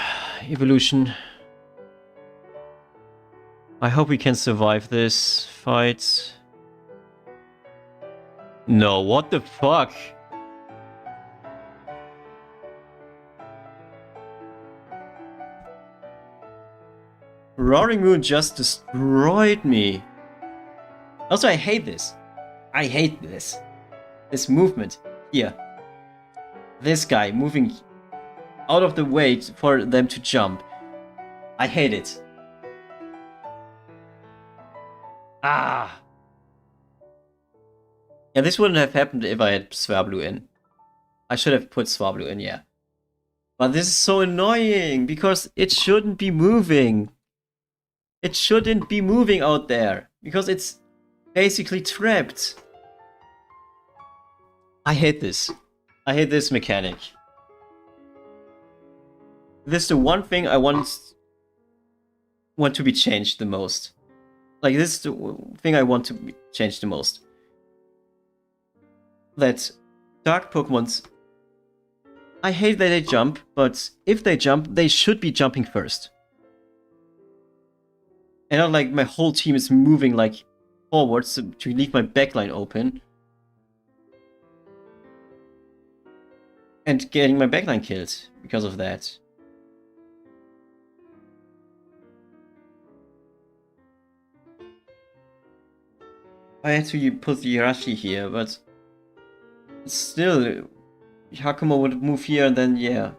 evolution. I hope we can survive this fight. No, what the fuck? Roaring Moon just destroyed me. Also, I hate this. I hate this. This movement here. This guy moving out of the way for them to jump. I hate it. Ah. Yeah, this wouldn't have happened if I had Swablu in. I should have put Swablu in, yeah. But this is so annoying because it shouldn't be moving. It shouldn't be moving out there because it's basically trapped. I hate this. I hate this mechanic. This is the one thing I want to be changed the most. Like, this is the thing I want to be changed the most. That dark Pokemons, I hate that they jump, but if they jump, they should be jumping first. And not like my whole team is moving like forwards to leave my backline open. And getting my backline killed because of that. I had to put the Hirashi here, but still, Hakumo would move here and then, yeah,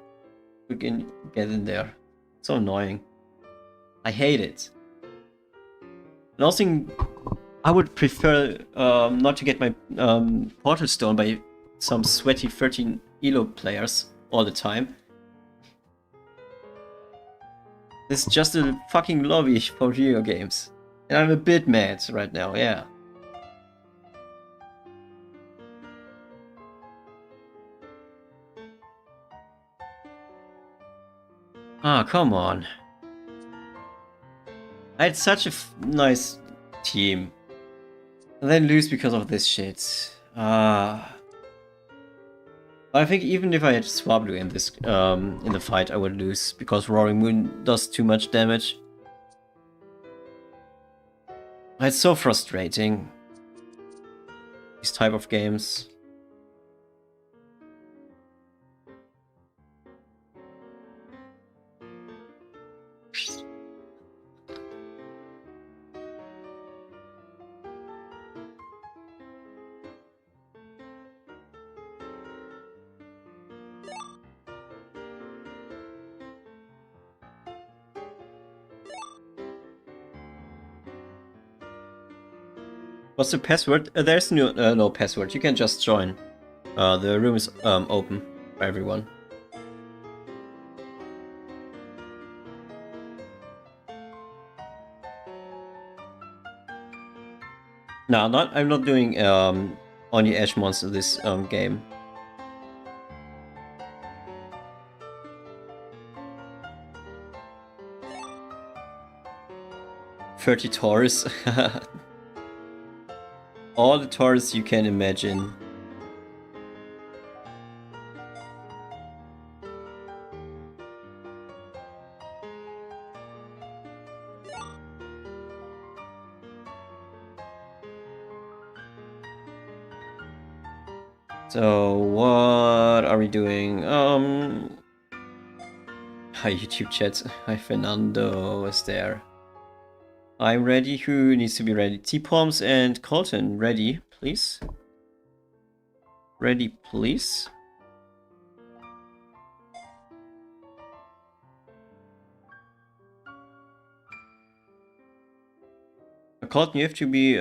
we can get in there. So annoying. I hate it. And also, I would prefer not to get my Portal Stone by some sweaty 13 Elo players all the time. This is just a fucking lobby for Viewergames. And I'm a bit mad right now, yeah. Ah, come on. I had such a nice team. And then lose because of this shit. Ah. I think even if I had Swablu in this in the fight, I would lose because Roaring Moon does too much damage. It's so frustrating. These type of games. What's the password? There's no password. You can just join. The room is open for everyone. No, I'm not doing only Ash monster this game. $30 Taurus. All the Taurus you can imagine. So what are we doing? Hi YouTube chat. Hi Fernando is there. I'm ready. Who needs to be ready? T-Poms and Colton, ready, please. Ready, please. Colton, you have to be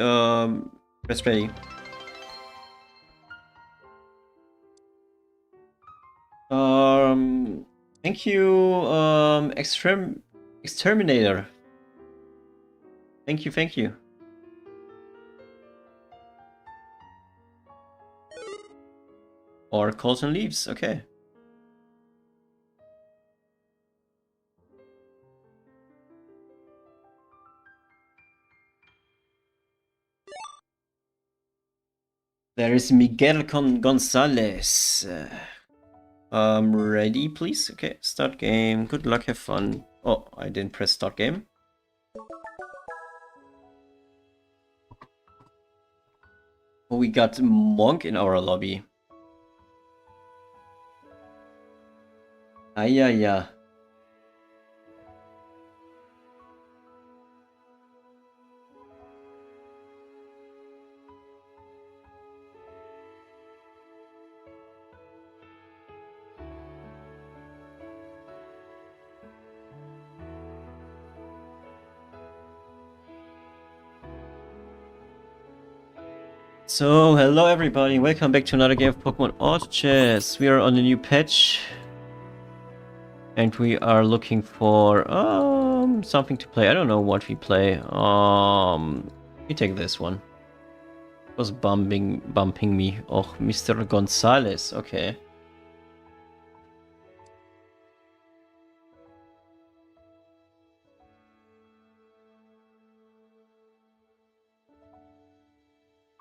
press ready. Thank you, Exterminator. Thank you, thank you. Or Colton leaves, okay. There is Miguel Gonzalez. Ready, please? Okay, start game. Good luck, have fun. Oh, I didn't press start game. Oh, we got Monk in our lobby. Yeah. So, hello everybody, welcome back to another game of Pokemon Auto Chess. We are on a new patch. And we are looking for something to play. I don't know what we play. We take this one. It was bumping me. Oh, Mr. Gonzalez, okay.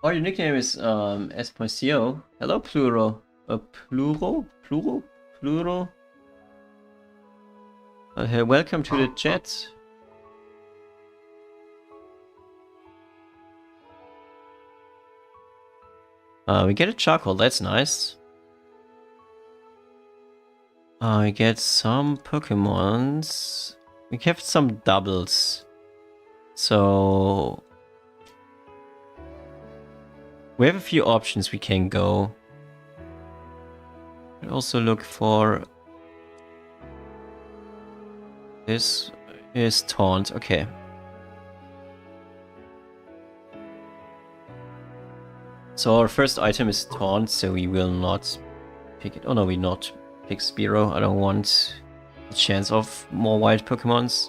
Oh, your nickname is Esposito. Hello, Pluro. Pluro? Hey, welcome to the chat. We get a charcoal, that's nice. We get some Pokemons. We have some doubles. So we have a few options we can go. We also look for... This is Taunt, okay. So our first item is Taunt, so we will not pick it. Oh no, we not pick Spearow. I don't want the chance of more wild Pokemons.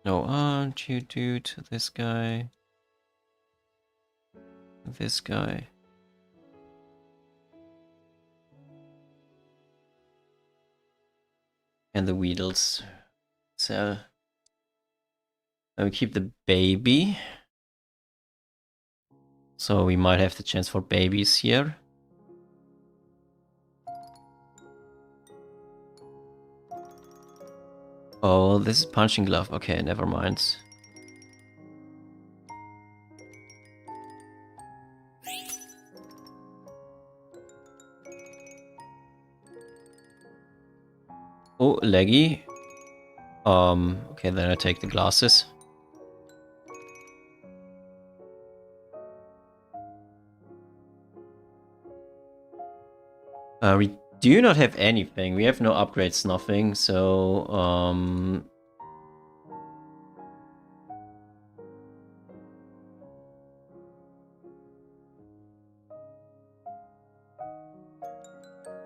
No, aren't you do to this guy? This guy. And the Weedles. So we keep the baby. So we might have the chance for babies here. Oh, this is Punching Glove. Okay, never mind. Oh, laggy. Okay, then I take the glasses. We do not have anything. We have no upgrades, nothing. So,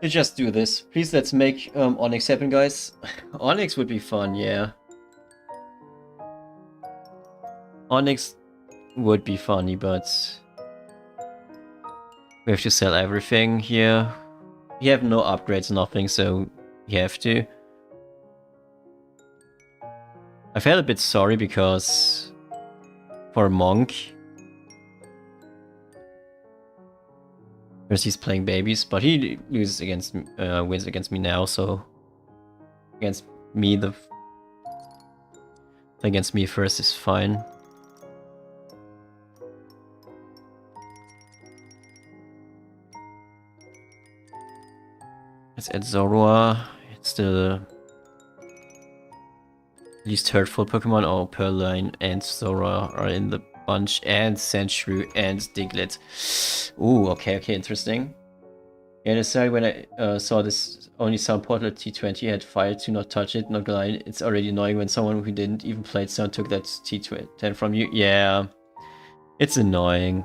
To just do this. Please, let's make Onyx happen, guys. Onyx would be fun, yeah. Onyx would be funny, but we have to sell everything here. We have no upgrades, nothing, so we have to. I felt a bit sorry because for Monk, because he's playing babies, but he loses against wins against me now, so against me against me first is fine. Let's add Zorua. It's the least hurtful Pokemon. Oh, Purloin and Zorua are in the bunch, and Sandshrew and Diglett. Ooh, okay, interesting. Yeah, necessarily when I saw this only Sound Portal T20 had fire to not touch it, not gonna lie, it's already annoying when someone who didn't even play Sound took that T10 from you. Yeah, it's annoying.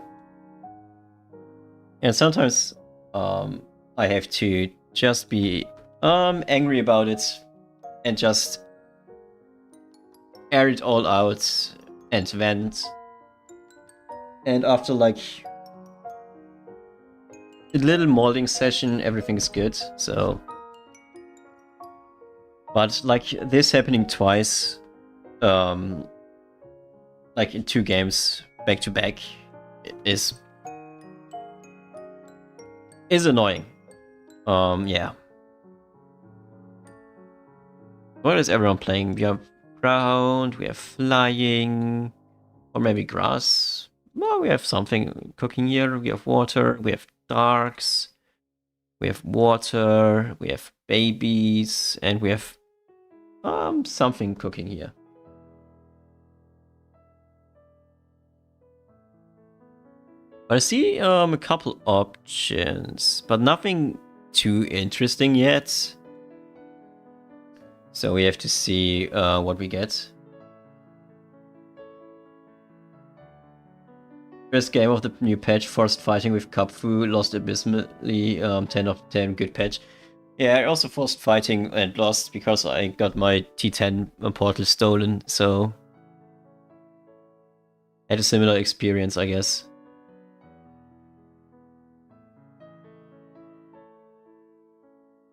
And sometimes I have to just be angry about it and just air it all out and vent. And after like a little molding session, everything's good, so. But like this happening twice, like in 2 games back to back, is annoying. Yeah. What is everyone playing? We have ground, we have flying, or maybe grass. Well, we have something cooking here. We have water, we have darks, we have water, we have babies, and we have something cooking here. But I see a couple options, but nothing too interesting yet. So we have to see what we get. First game of the new patch, forced fighting with Kapfu, lost abysmally, 10 of 10, good patch. Yeah, I also forced fighting and lost because I got my T10 portal stolen, so had a similar experience, I guess.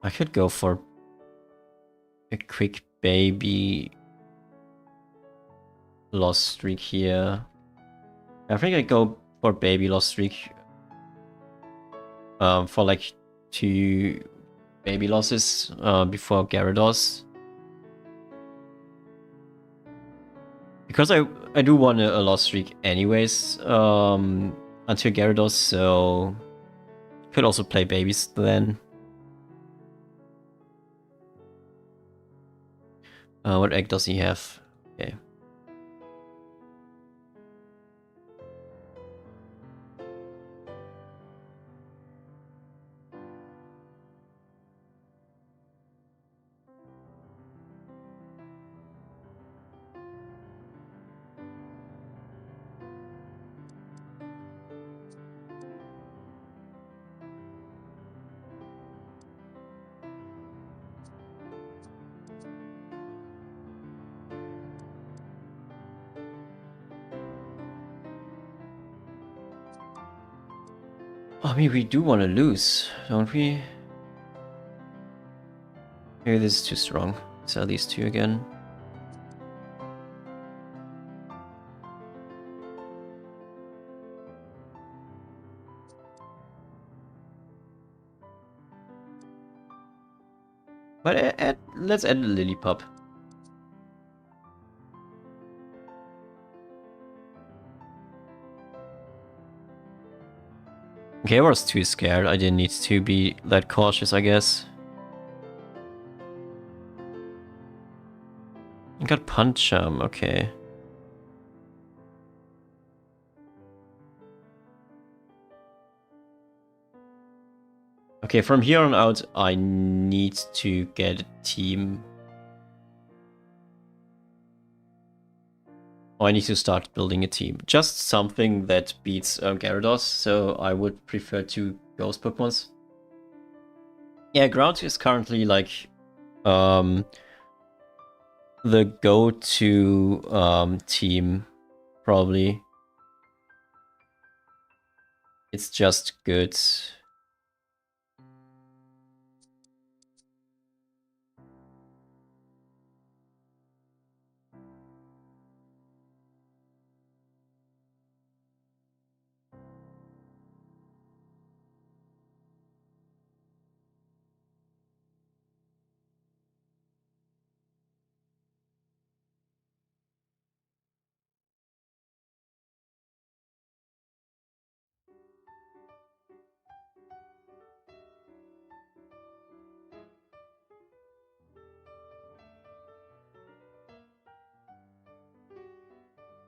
I could go for a quick baby lost streak here. I think I go for baby lost streak for like 2 baby losses before Gyarados. Because I do want a lost streak anyways until Gyarados, so could also play babies then. What egg does he have? Okay. I mean, we do want to lose, don't we? Maybe this is too strong. Sell these 2 again. But let's add a Lillipup. Okay, I was too scared. I didn't need to be that cautious, I guess. I got Puncham, okay. Okay, from here on out, I need to get a team. Oh, I need to start building a team. Just something that beats Gyarados, so I would prefer 2 Ghost Pokemons. Yeah, ground is currently like the go-to team, probably. It's just good.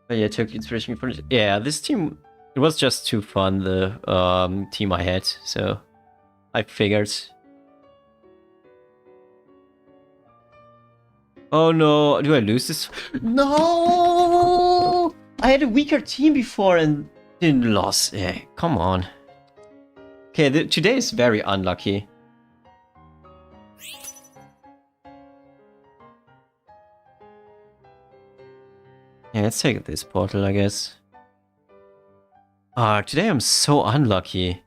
But yeah, took inspiration from it. Yeah, this team, it was just too fun, the team I had, so I figured. Oh no, do I lose this? No! I had a weaker team before and didn't lose. Yeah, come on. Okay, today is very unlucky. Yeah, let's take this portal, I guess. Today I'm so unlucky.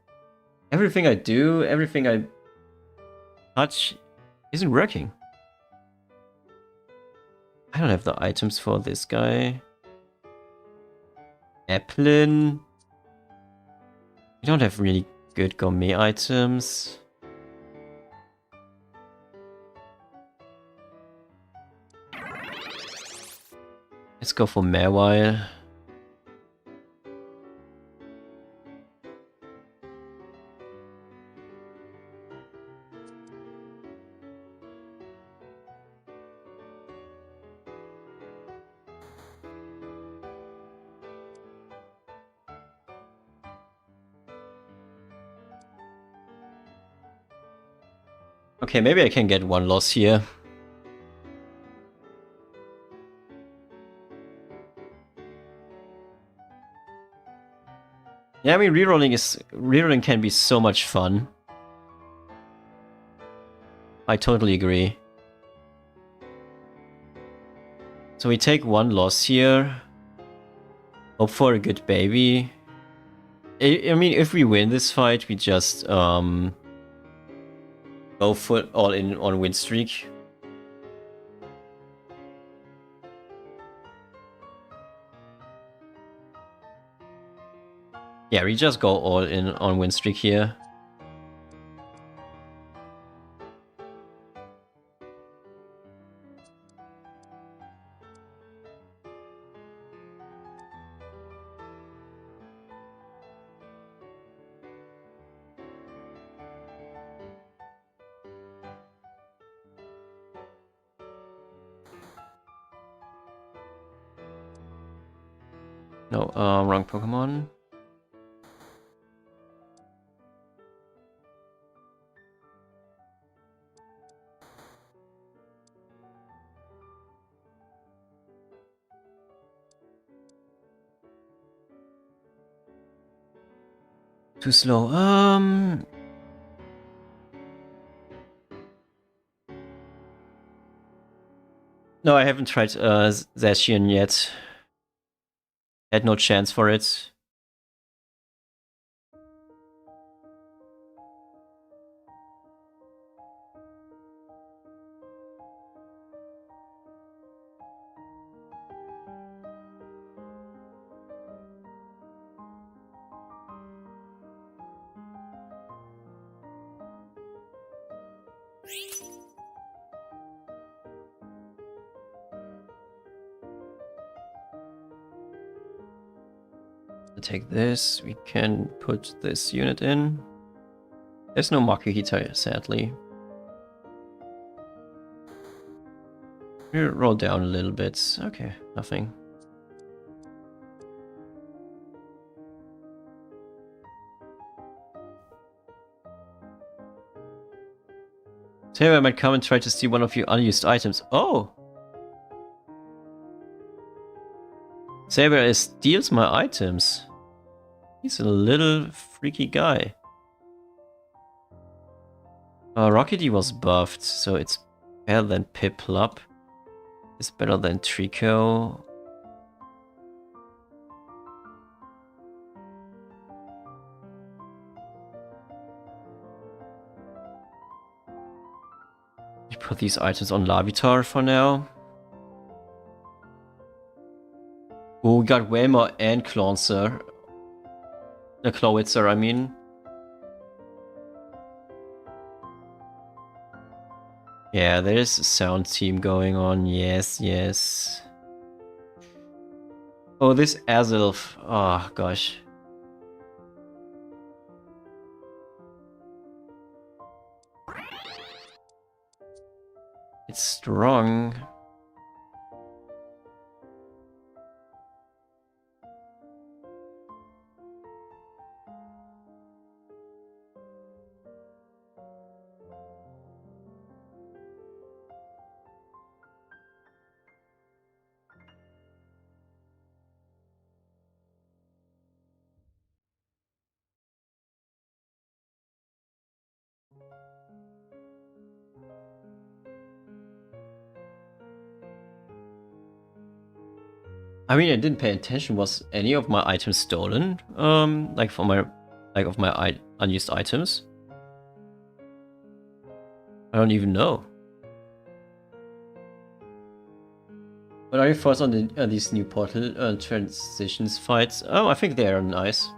Everything I do, everything I touch isn't working. I don't have the items for this guy. Applin. We don't have really good gourmet items. Let's go for Mawile. Okay, maybe I can get one loss here. Yeah, I mean, rerolling can be so much fun. I totally agree. So we take one loss here. Hope for a good baby. I mean, if we win this fight, we just go for all in on win streak. Yeah, we just go all in on win streak here. No, wrong Pokemon. Too slow. No, I haven't tried Zacian yet. Had no chance for it. To take this, we can put this unit in. There's no Makuhita, sadly. We roll down a little bit. Okay, nothing. Saber might come and try to steal one of your unused items. Oh! Saber steals my items. He's a little freaky guy. Rockety was buffed, so it's better than Piplup. It's better than Trico. We put these items on Larvitar for now. Oh, we got Wailmer and Clawitzer. Clawitzer, I mean. Yeah, there's a sound team going on. Yes, yes. Oh, this Azelf. Oh, gosh. It's strong. I mean, I didn't pay attention. Was any of my items stolen? Like for my, of my unused items? I don't even know. But are you forced on these new portal transitions fights? Oh, I think they are nice.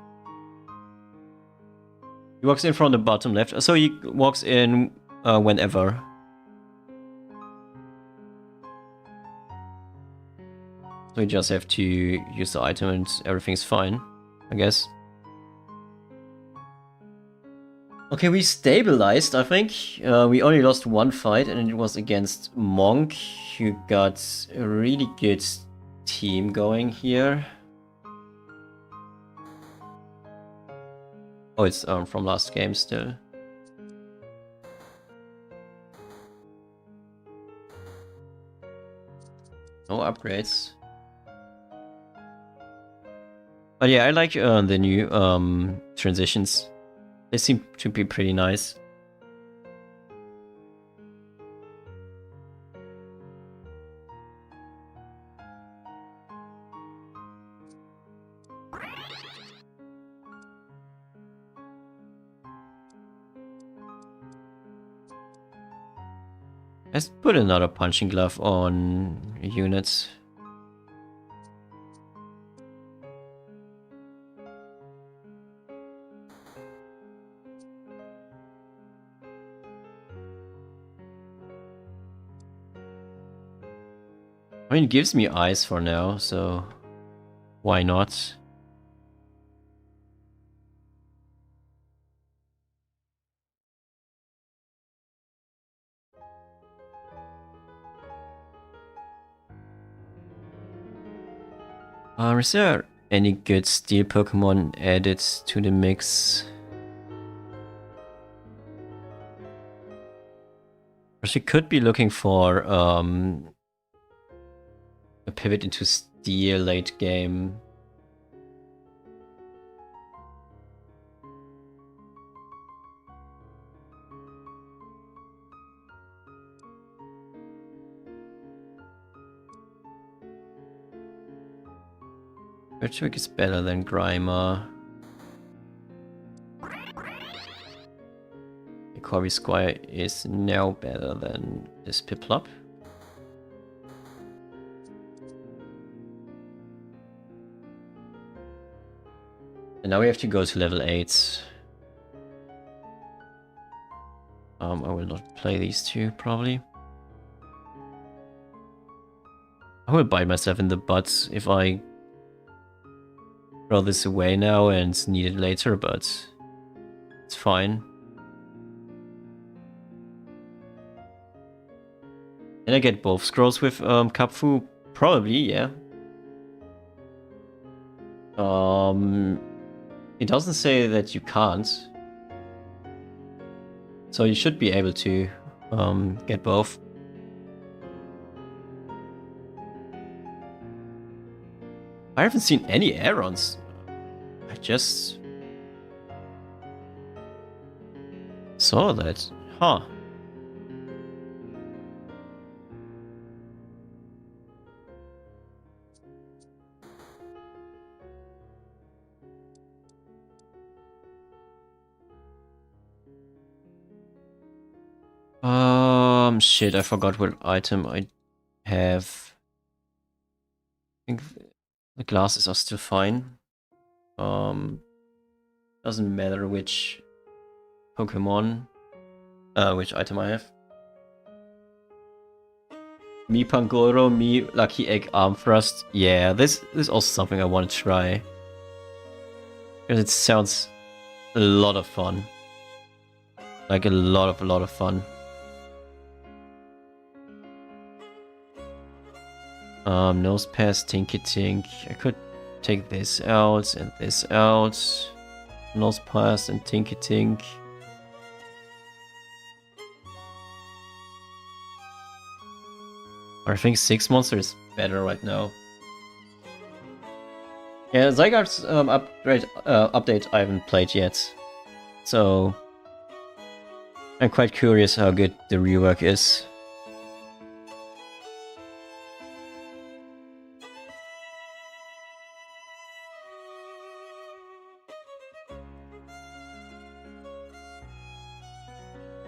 He walks in from the bottom left, so he walks in whenever. So you just have to use the item and everything's fine, I guess. Okay, we stabilized, I think. We only lost one fight, and it was against Monk, who got a really good team going here. Oh, it's from last game still. No upgrades. But yeah, I like the new transitions. They seem to be pretty nice. Let's put another punching glove on units. I mean, it gives me eyes for now, so why not? Is there any good steel Pokemon added to the mix? She could be looking for a pivot into steel late game. Earthquake is better than Grimer. Corby Squire is now better than this Piplup. And now we have to go to level 8. I will not play these two, probably. I will bite myself in the butt if I throw this away now and need it later, but it's fine. Can I get both scrolls with Kapfu? Probably, yeah. It doesn't say that you can't. So you should be able to get both. I haven't seen any Aarons. I just saw that. Huh. Shit, I forgot what item I have. I think the glasses are still fine. Doesn't matter which Pokemon, which item I have. Me Pangoro, me Lucky Egg Arm Thrust. Yeah, this is also something I want to try. Because it sounds a lot of fun. Like a lot of fun. Nose Pass, Tinky Tink. I could take this out and this out. Nose Pass and Tinky Tink. I think 6 monster is better right now. Yeah, Zygarde's update I haven't played yet. So I'm quite curious how good the rework is.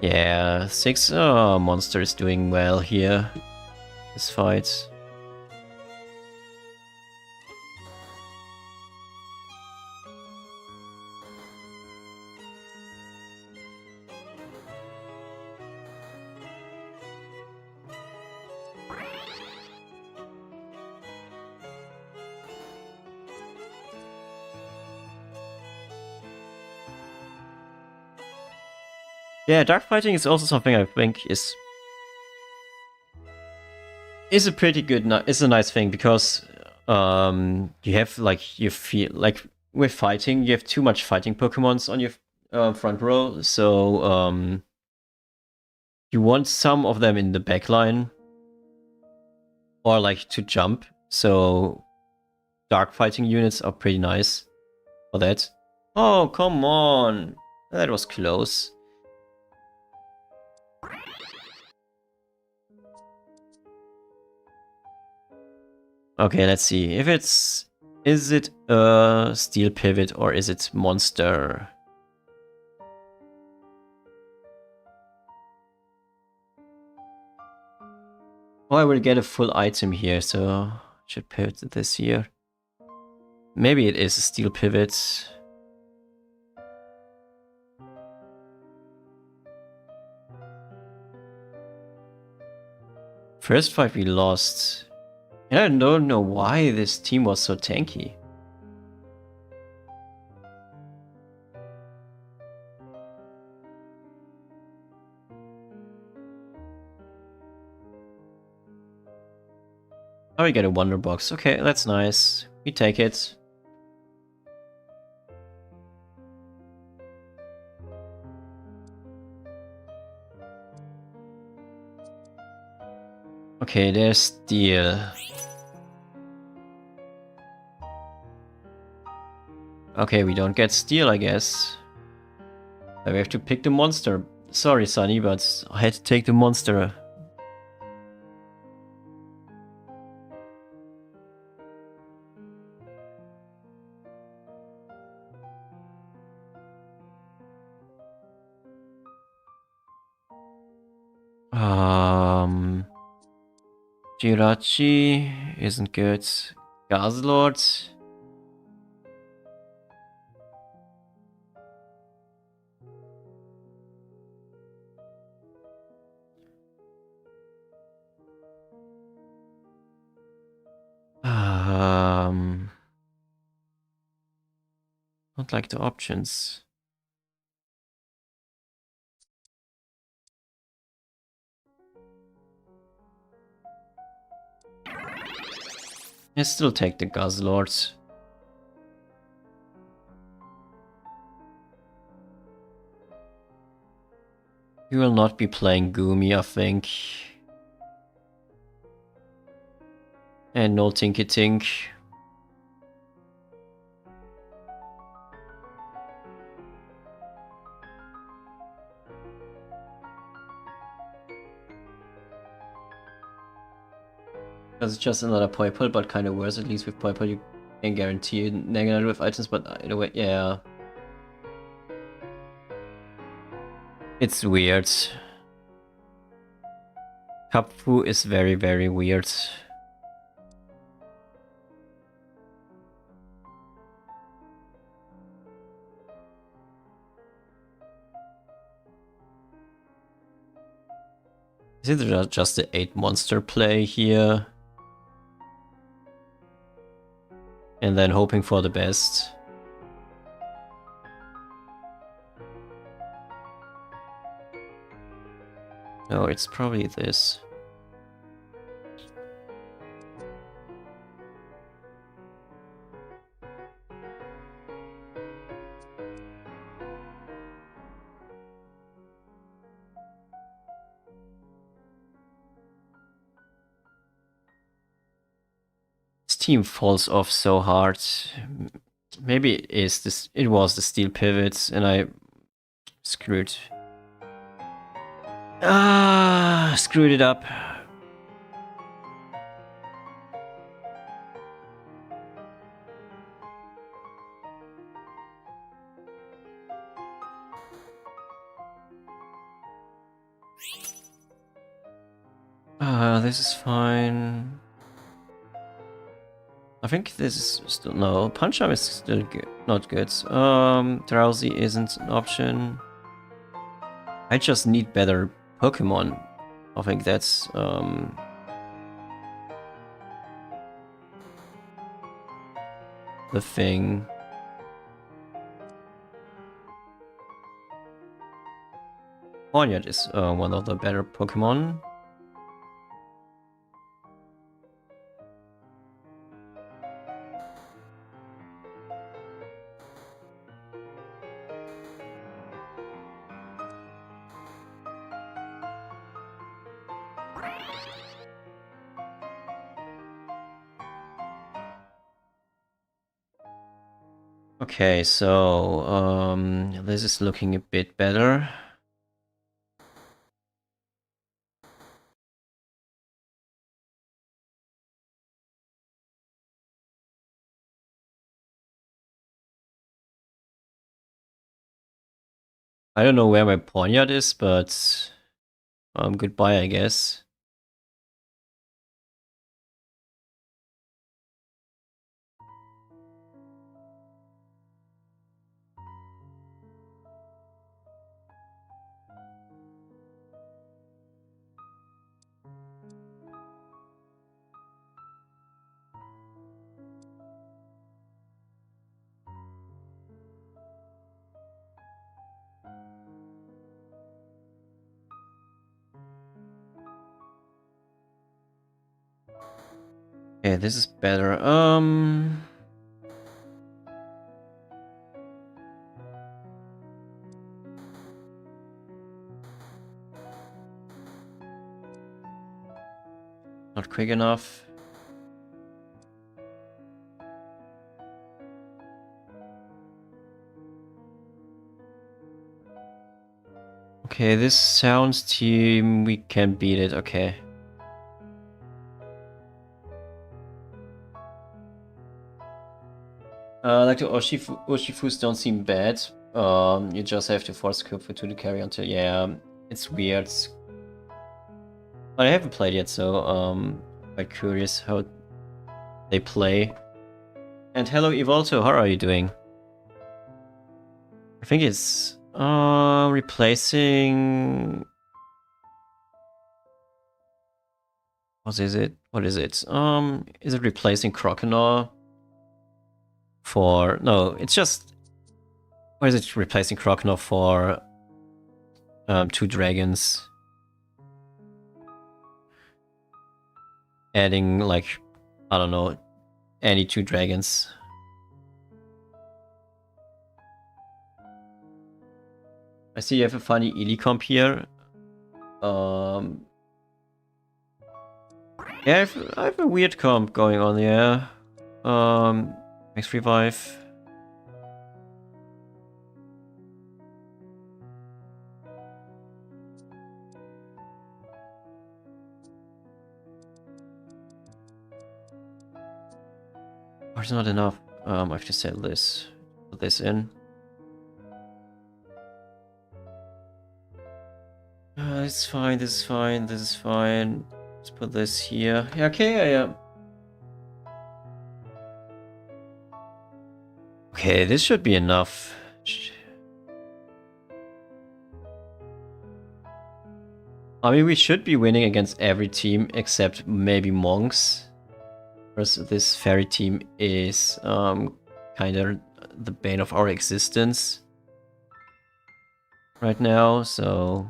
Yeah, 6 monster is doing well here. This fight. Yeah, dark fighting is also something I think is a pretty good, it's a nice thing because you have like, you feel like with fighting, you have too much fighting Pokemons on your front row, so you want some of them in the back line or like to jump, so dark fighting units are pretty nice for that. Oh, come on, that was close. Okay, let's see. If it's... Is it a Steel Pivot or is it Monster? Oh, I will get a full item here, so should pivot this here. Maybe it is a Steel Pivot. First fight we lost. And I don't know why this team was so tanky. Oh, we get a Wonder Box. Okay, that's nice. We take it. Okay, there's Steel. Okay, we don't get Steel, I guess. We have to pick the monster. Sorry, Sunny, but I had to take the monster. Jirachi isn't good. Gazlord. Not like the options. I still take the Guzzlord. You will not be playing Goomy, I think. And no Tinky Tink. Because it's just another purple, but kind of worse. At least with purple you can guarantee negative items, but in a way, yeah. It's weird. Kapfu is very, very weird. Is it just the 8 monster play here? And then hoping for the best? No, it's probably this. This team falls off so hard. Maybe it is this. It was the steel pivots, and I screwed it up. This is fine. I think this is still no. Punch Arm is still good, not good. Drowsy isn't an option. I just need better Pokemon. I think that's the thing. Ponyard is one of the better Pokemon. Okay, so this is looking a bit better. I don't know where my Ponyard is, but goodbye, I guess. Okay, this is better. Not quick enough. Okay, this sounds team, we can beat it, okay. Like the Ushifus don't seem bad. You just have to force Kufu to the carry until, yeah, it's weird. But I haven't played yet, so quite curious how they play. And hello Evolto, how are you doing? I think it's replacing. What is it? What is it? Is it replacing Croconaw for? No, it's just. Or is it replacing Croconaw for 2 dragons? Adding like, I don't know, any 2 dragons. I see you have a funny Ely comp here. Yeah, I have a weird comp going on, yeah. Max revive. it's not enough. I have to sell this. Put this in. It's fine, this is fine, this is fine. Let's put this here. Yeah, okay, yeah. Okay, this should be enough. I mean, we should be winning against every team except maybe Monks. Because this fairy team is kind of the bane of our existence right now, so...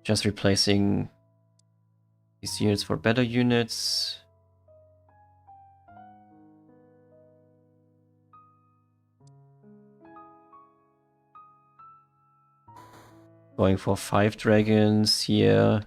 Just replacing these units for better units. Going for 5 dragons here.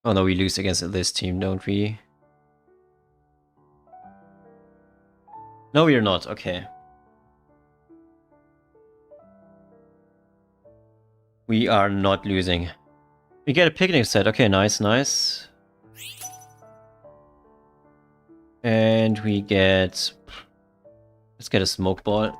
Oh no, we lose against this team, don't we? No, we're not. Okay. We are not losing. We get a picnic set. Okay, nice, nice. And we get... Let's get a smoke ball.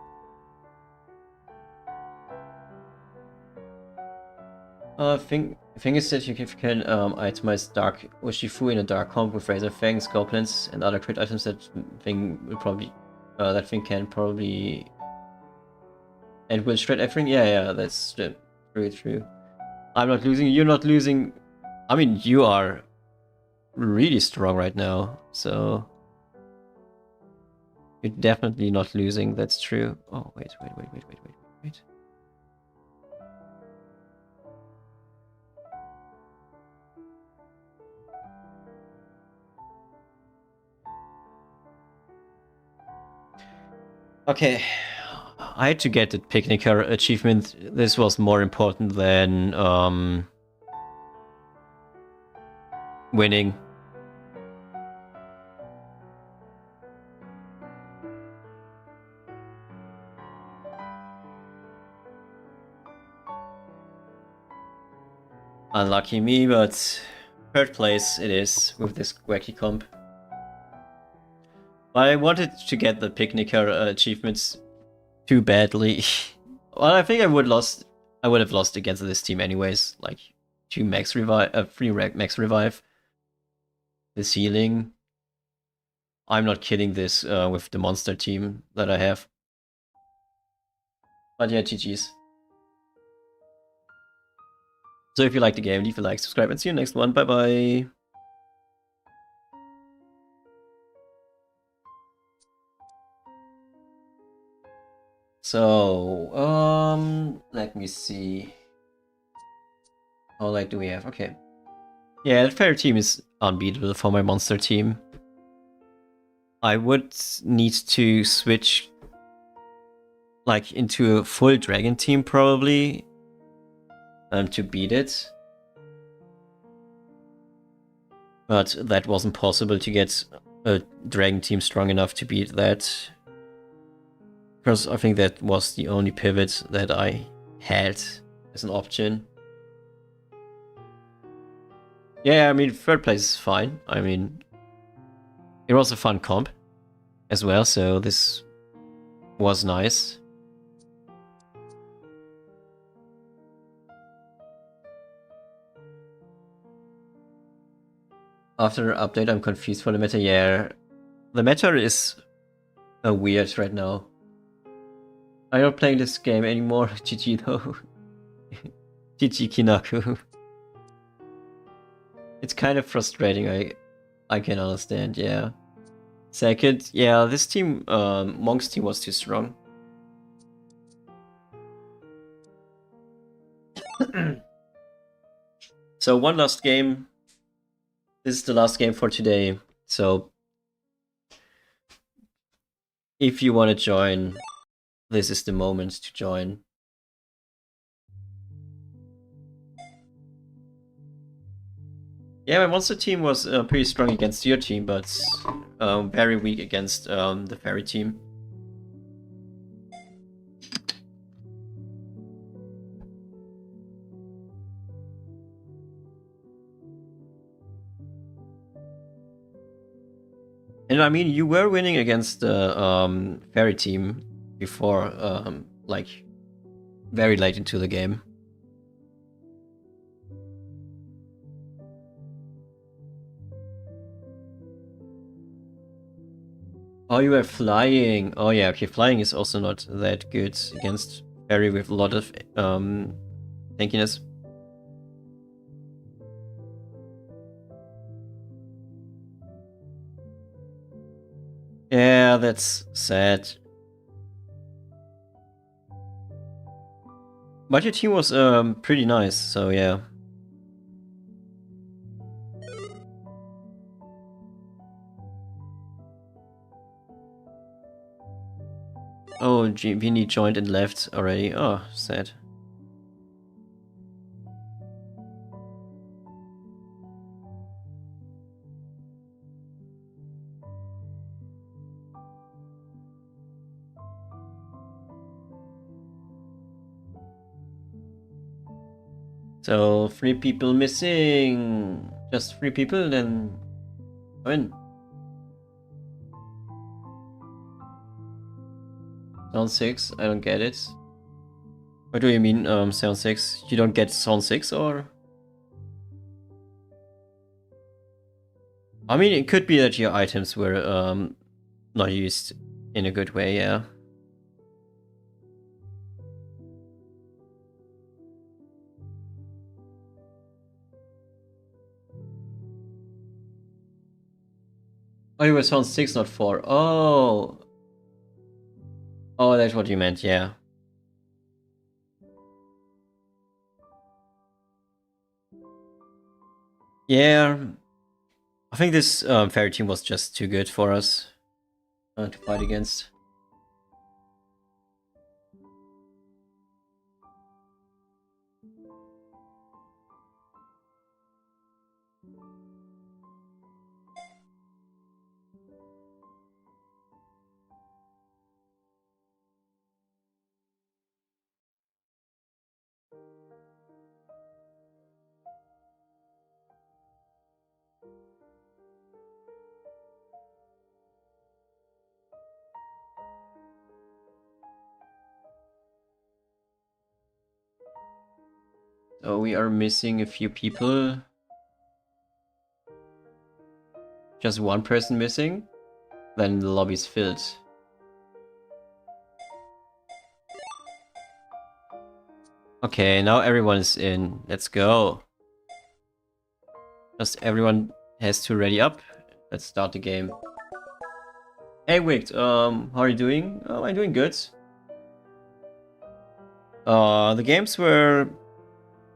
Thing is that you can itemize Dark Urshifu in a Dark Comp with Razor Fangs, Goblins, and other crit items. That thing will probably... that thing can probably... And will shred everything? Yeah, that's true. I'm not losing, you're not losing. I mean, you are really strong right now, so... You're definitely not losing, that's true. Oh, wait. Okay, I had to get the Picnicker achievement. This was more important than winning. Unlucky me, but third place it is with this wacky comp. I wanted to get the Picnicker achievements too badly. Well, I think I would have lost against this team anyways. Like 2 max revive, 3 max revive. This healing. I'm not killing this with the monster team that I have. But yeah, GG's. So if you like the game, leave a like, subscribe, and see you next one. Bye bye. So, let me see. How light do we have? Okay. Yeah, the fairy team is unbeatable for my monster team. I would need to switch like into a full dragon team probably to beat it. But that wasn't possible to get a dragon team strong enough to beat that. Because I think that was the only pivot that I had as an option. Yeah, I mean, third place is fine. I mean, it was a fun comp as well, so this was nice. After update, I'm confused for the meta. Yeah, the meta is weird right now. I'm not playing this game anymore. GG though. GG Kinaku. It's kind of frustrating, I can understand, yeah. Second, yeah, this team, Monk's team was too strong. So one last game. This is the last game for today, so if you want to join, this is the moment to join. Yeah, my monster team was pretty strong against your team, but very weak against the fairy team. And I mean, you were winning against the fairy team before, like, very late into the game. Oh, you were flying. Oh yeah, okay, flying is also not that good against fairy with a lot of tankiness. Yeah, that's sad. But your team was pretty nice, so yeah. Oh, Vinny joined and left already. Oh, sad. So 3 people missing. Just 3 people, then win. Sound 6, I don't get it. What do you mean, sound 6? You don't get sound 6 or? I mean, it could be that your items were not used in a good way, yeah. Oh, you were sound 6, not 4. Oh. Oh, that's what you meant, yeah. Yeah. I think this fairy team was just too good for us to fight against. So we are missing a few people. Just one person missing. Then the lobby's filled. Okay, now everyone is in. Let's go. Just everyone has to ready up. Let's start the game. Hey Wicked, how are you doing? Oh, I'm doing good. The games were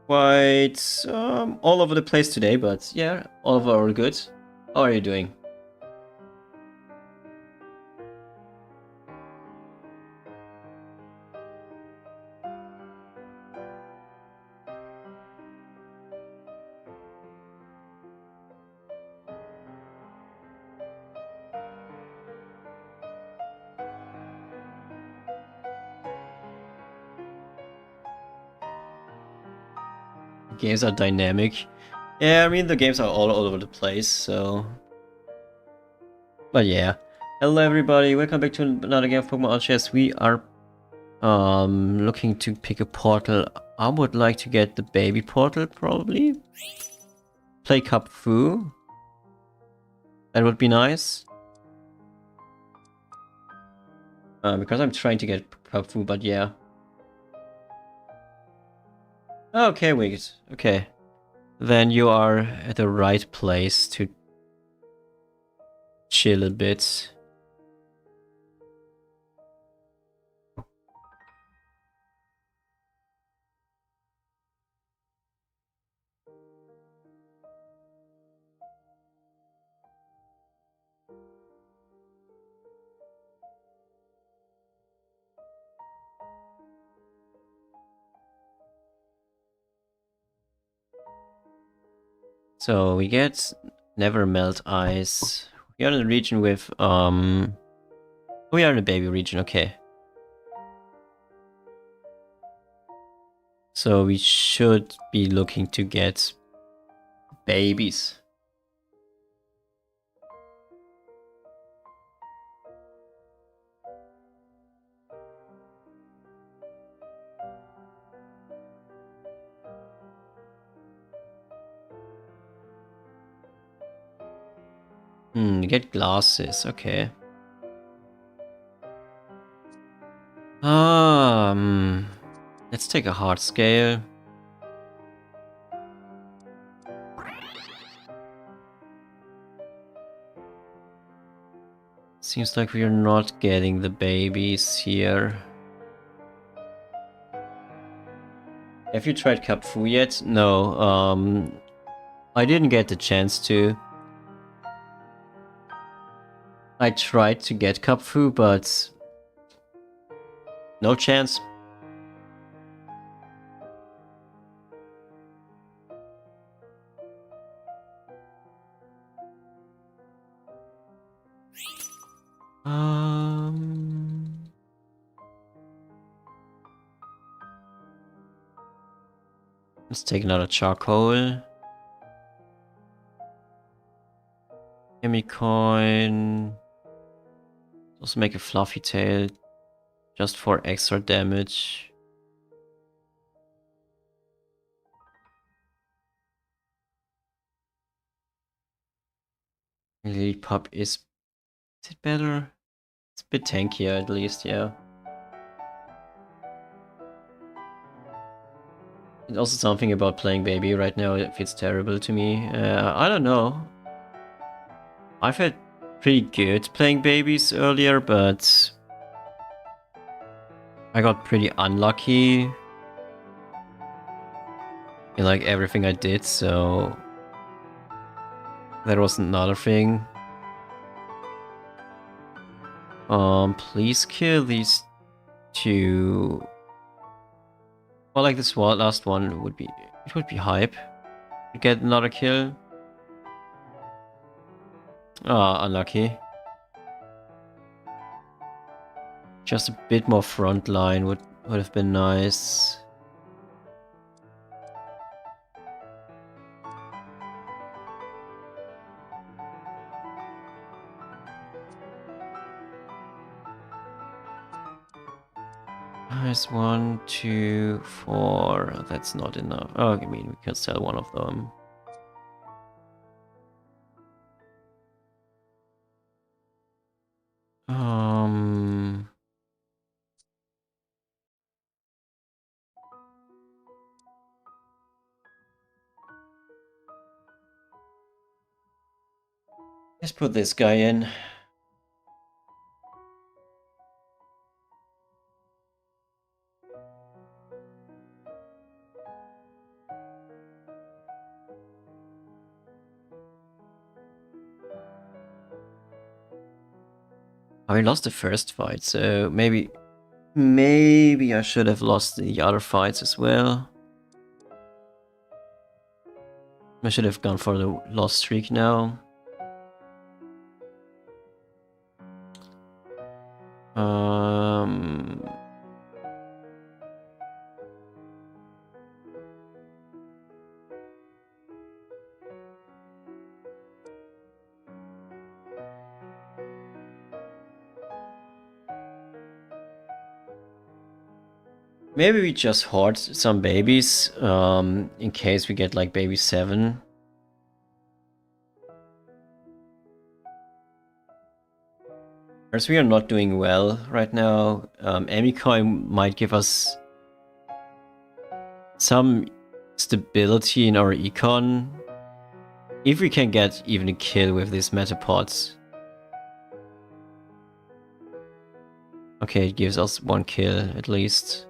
quite all over the place today, but yeah, all overall good. How are you doing? Games are dynamic. Yeah, I mean the games are all over the place, so. But yeah. Hello everybody, welcome back to another game of Pokemon Chess. We are looking to pick a portal. I would like to get the baby portal probably. Play Cup Fu. That would be nice. Because I'm trying to get Cup Fu, but yeah. Okay, wait. Okay. Then you are at the right place to chill a bit. So we get Never Melt Ice. We are in the region with we are in the baby region, okay. So we should be looking to get babies. We get glasses, okay. Let's take a hard scale. Seems like we are not getting the babies here. Have you tried Cup Fu yet? No, I didn't get the chance to. I tried to get Cup Fu, but no chance. Let's take another charcoal. Coin. Also make a fluffy tail just for extra damage. Lily Pup is it better? It's a bit tankier at least, yeah. And also something about playing baby right now, it feels terrible to me. I don't know. I've had pretty good playing babies earlier, but I got pretty unlucky in like everything I did, so that was another thing. Please kill these two. Well, like this one, last one would be, it would be hype. Get another kill. Ah, unlucky. Just a bit more front line would have been nice. Nice, 1, 2, 4. That's not enough. Oh, I mean, we can sell one of them. Let's put this guy in. I lost the first fight, so maybe I should have lost the other fights as well. I should have gone for the lost streak now. Maybe we just hoard some babies, in case we get like baby 7. As we are not doing well right now, Coin might give us some stability in our econ. If we can get even a kill with these metapods. Okay, it gives us 1 kill at least.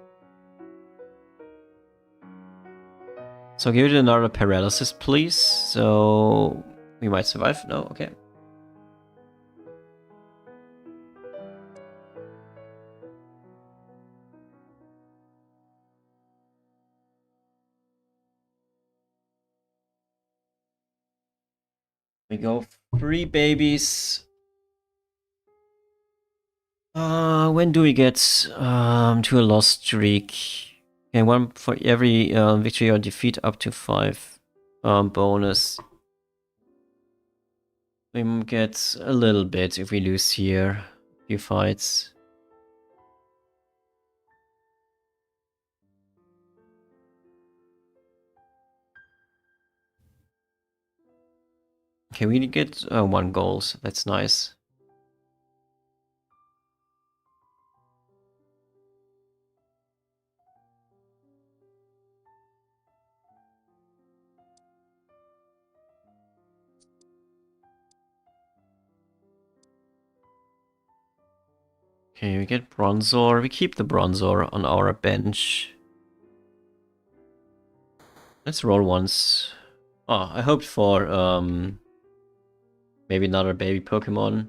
So give it another paralysis, please. So we might survive. No, okay. We go 3 babies. When do we get to a loss streak? Okay, 1 for every victory or defeat, up to 5 bonus. We get a little bit if we lose here. A few fights. Okay, we get 1 goal, so that's nice. Okay, we get Bronzor. We keep the Bronzor on our bench. Let's roll once. Oh, I hoped for maybe another baby Pokemon.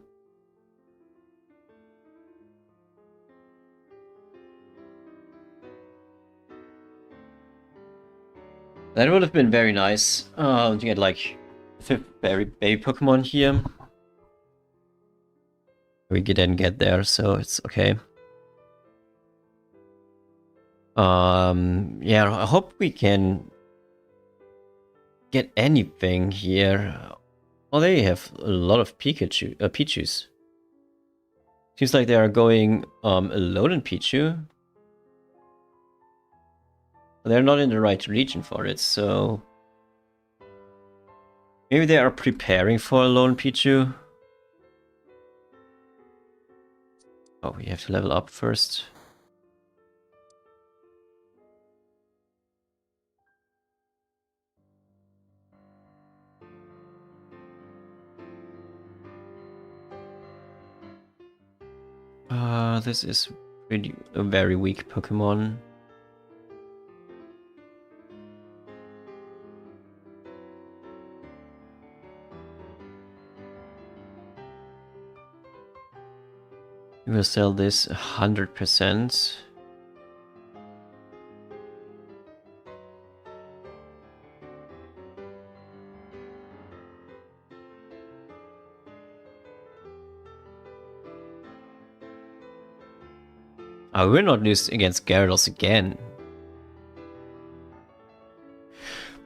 That would have been very nice to get like a 5th baby Pokemon here. We didn't get there, so it's okay. Yeah, I hope we can get anything here. Oh, they have a lot of Pichus. Seems like they are going alone in Pichu. They're not in the right region for it, so maybe they are preparing for a lone Pichu. Oh, we have to level up first. This is really a very weak Pokemon. We will sell this 100%. Oh, we're not lose against Gyarados again.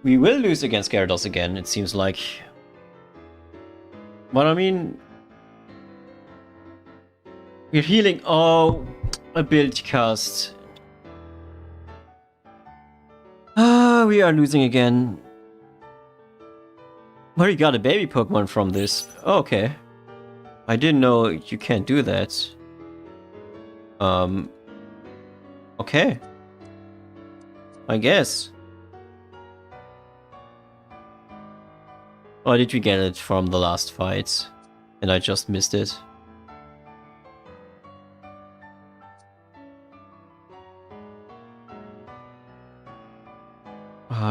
We will lose against Gyarados again, it seems like. But I mean, we're healing. Oh, ability cast. We are losing again. Well, you got a baby Pokemon from this. Oh, okay. I didn't know you can't do that. Okay. I guess. Or did we get it from the last fight? And I just missed it.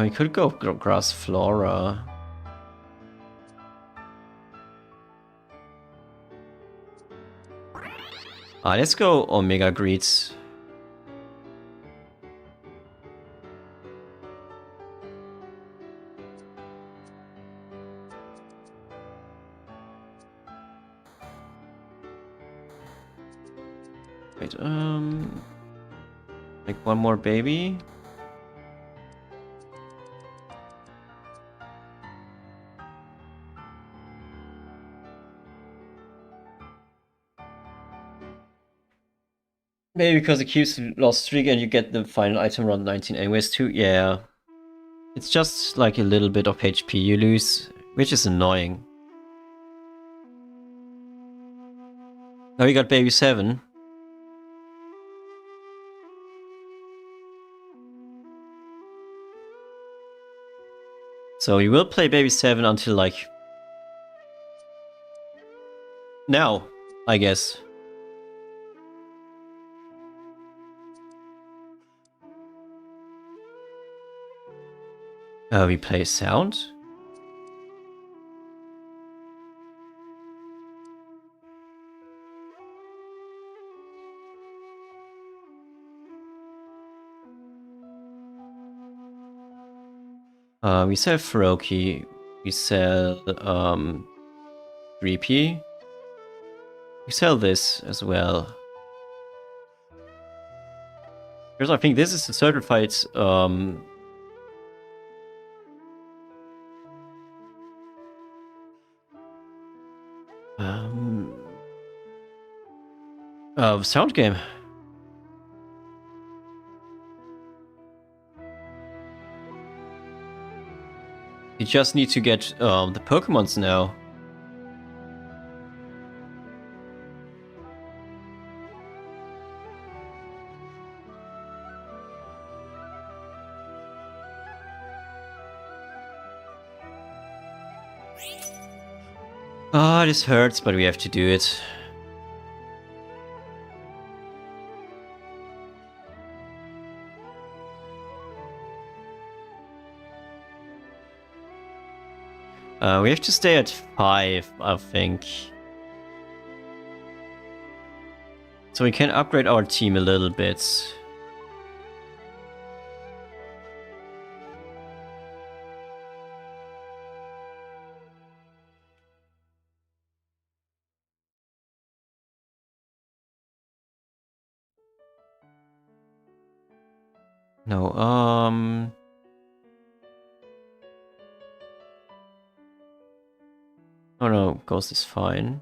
We could go Grass Flora. Let's go Omega Greets. Wait, like 1 more baby. Maybe because it keeps lost streak and you get the final item around 19 anyways too. Yeah. It's just like a little bit of HP you lose, which is annoying. Now we got baby 7. So we will play baby 7 until like now, I guess. We play sound. We sell Froakie. We sell 3p. We sell this as well. Because I think this is a certified sound game. You just need to get the Pokemons now. Ah, this hurts, but we have to do it. We have to stay at 5, I think. So we can upgrade our team a little bit. No, oh no, Ghost is fine.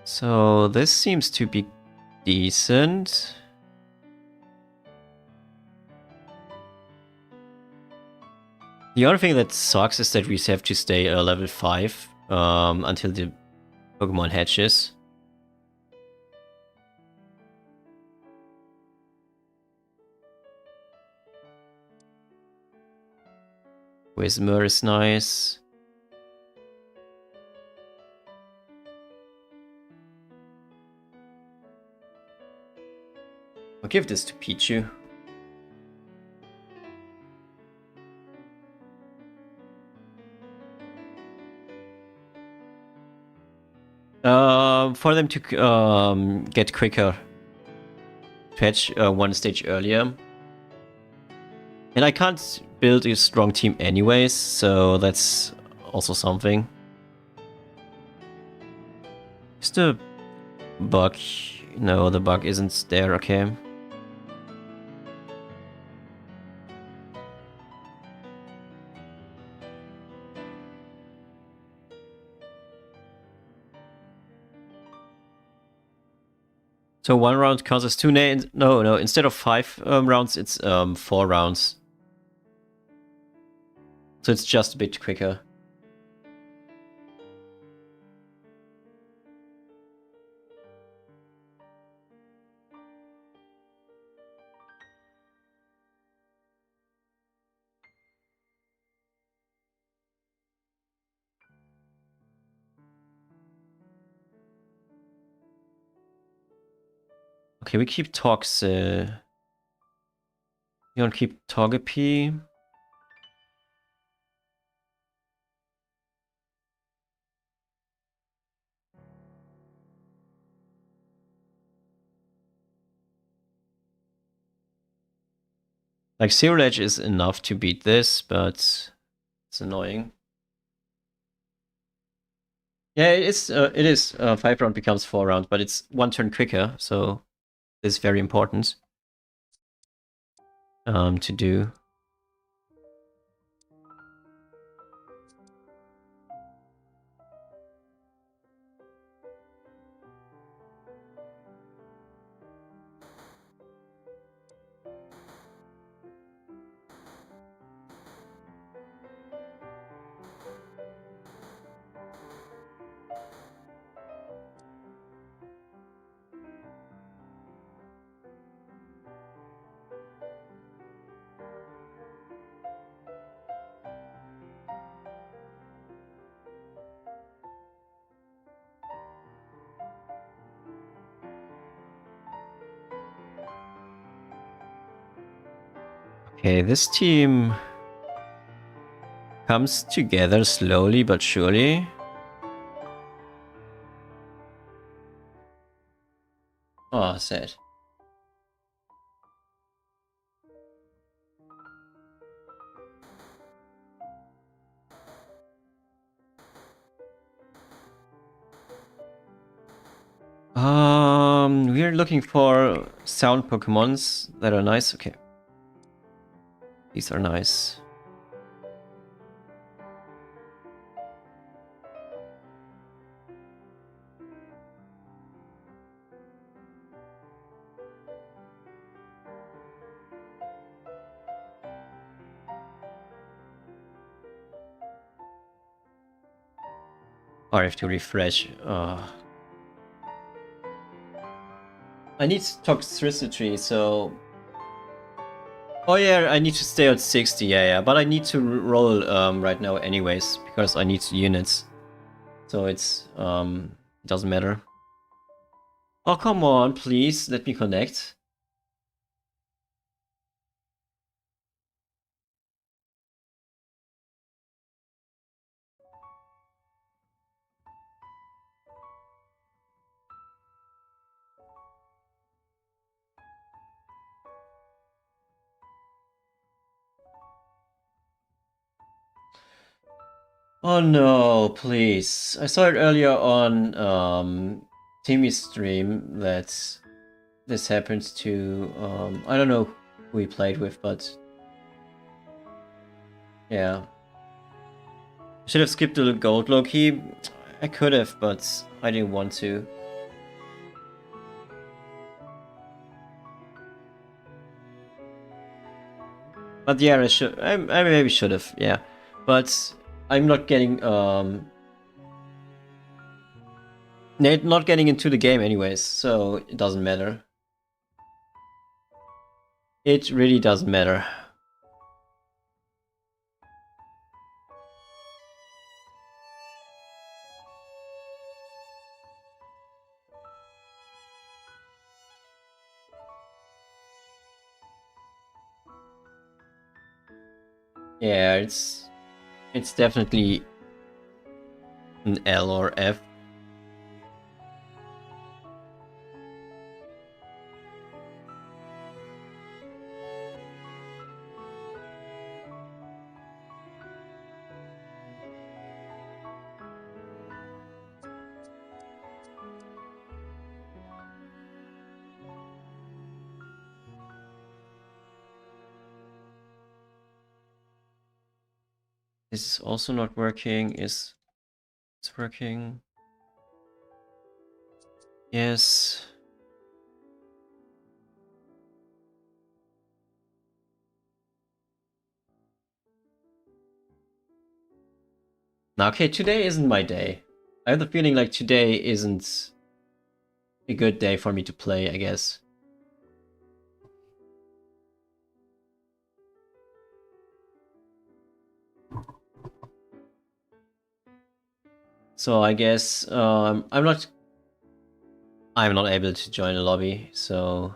So this seems to be decent. The only thing that sucks is that we have to stay level 5 until the Pokemon hatches. Whismur is nice. I'll give this to Pichu. For them to get quicker, to hatch one stage earlier. And I can't build a strong team anyways, so that's also something. Is the bug? No, the bug isn't there, okay. So 1 round counts as 2 no, instead of 5 rounds, it's 4 rounds. So it's just a bit quicker. Okay, we keep Tox. You want to keep Togepi? Like, Zero Edge is enough to beat this, but it's annoying. Yeah, it is. 5 round becomes 4 round, but it's 1 turn quicker, so it's very important to do. Okay, this team comes together slowly but surely. Oh, sad. We're looking for sound Pokemons that are nice. Okay. These are nice. Or I have to refresh. I need Toxtricity, so... Oh yeah, I need to stay at 60, yeah. But I need to roll right now anyways, because I need units. So it's... it doesn't matter. Oh, come on, please, let me connect. Oh no, please. I saw it earlier on Timmy's stream that this happens to... I don't know who he played with, but... Yeah. Should have skipped the gold low-key. I could have, but I didn't want to. But yeah, I maybe should have, yeah. But I'm not getting not getting into the game anyways, so it doesn't matter. It really doesn't matter. Yeah, it's definitely an L or F. This is also not working. It's working? Yes. Now, okay, today isn't my day. I have the feeling like today isn't a good day for me to play, I guess. So I guess I'm not able to join a lobby, so...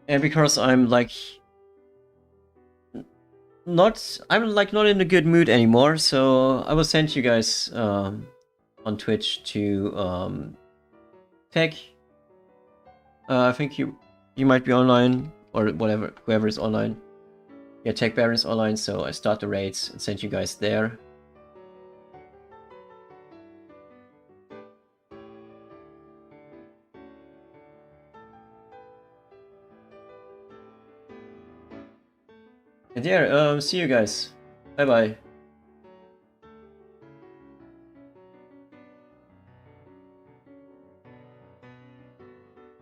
And because I'm like not in a good mood anymore, so I will send you guys on Twitch to tag. I think you might be online, or whatever, whoever is online. Yeah, tag Baron's online, so I start the raids and send you guys there. And yeah, see you guys. Bye bye.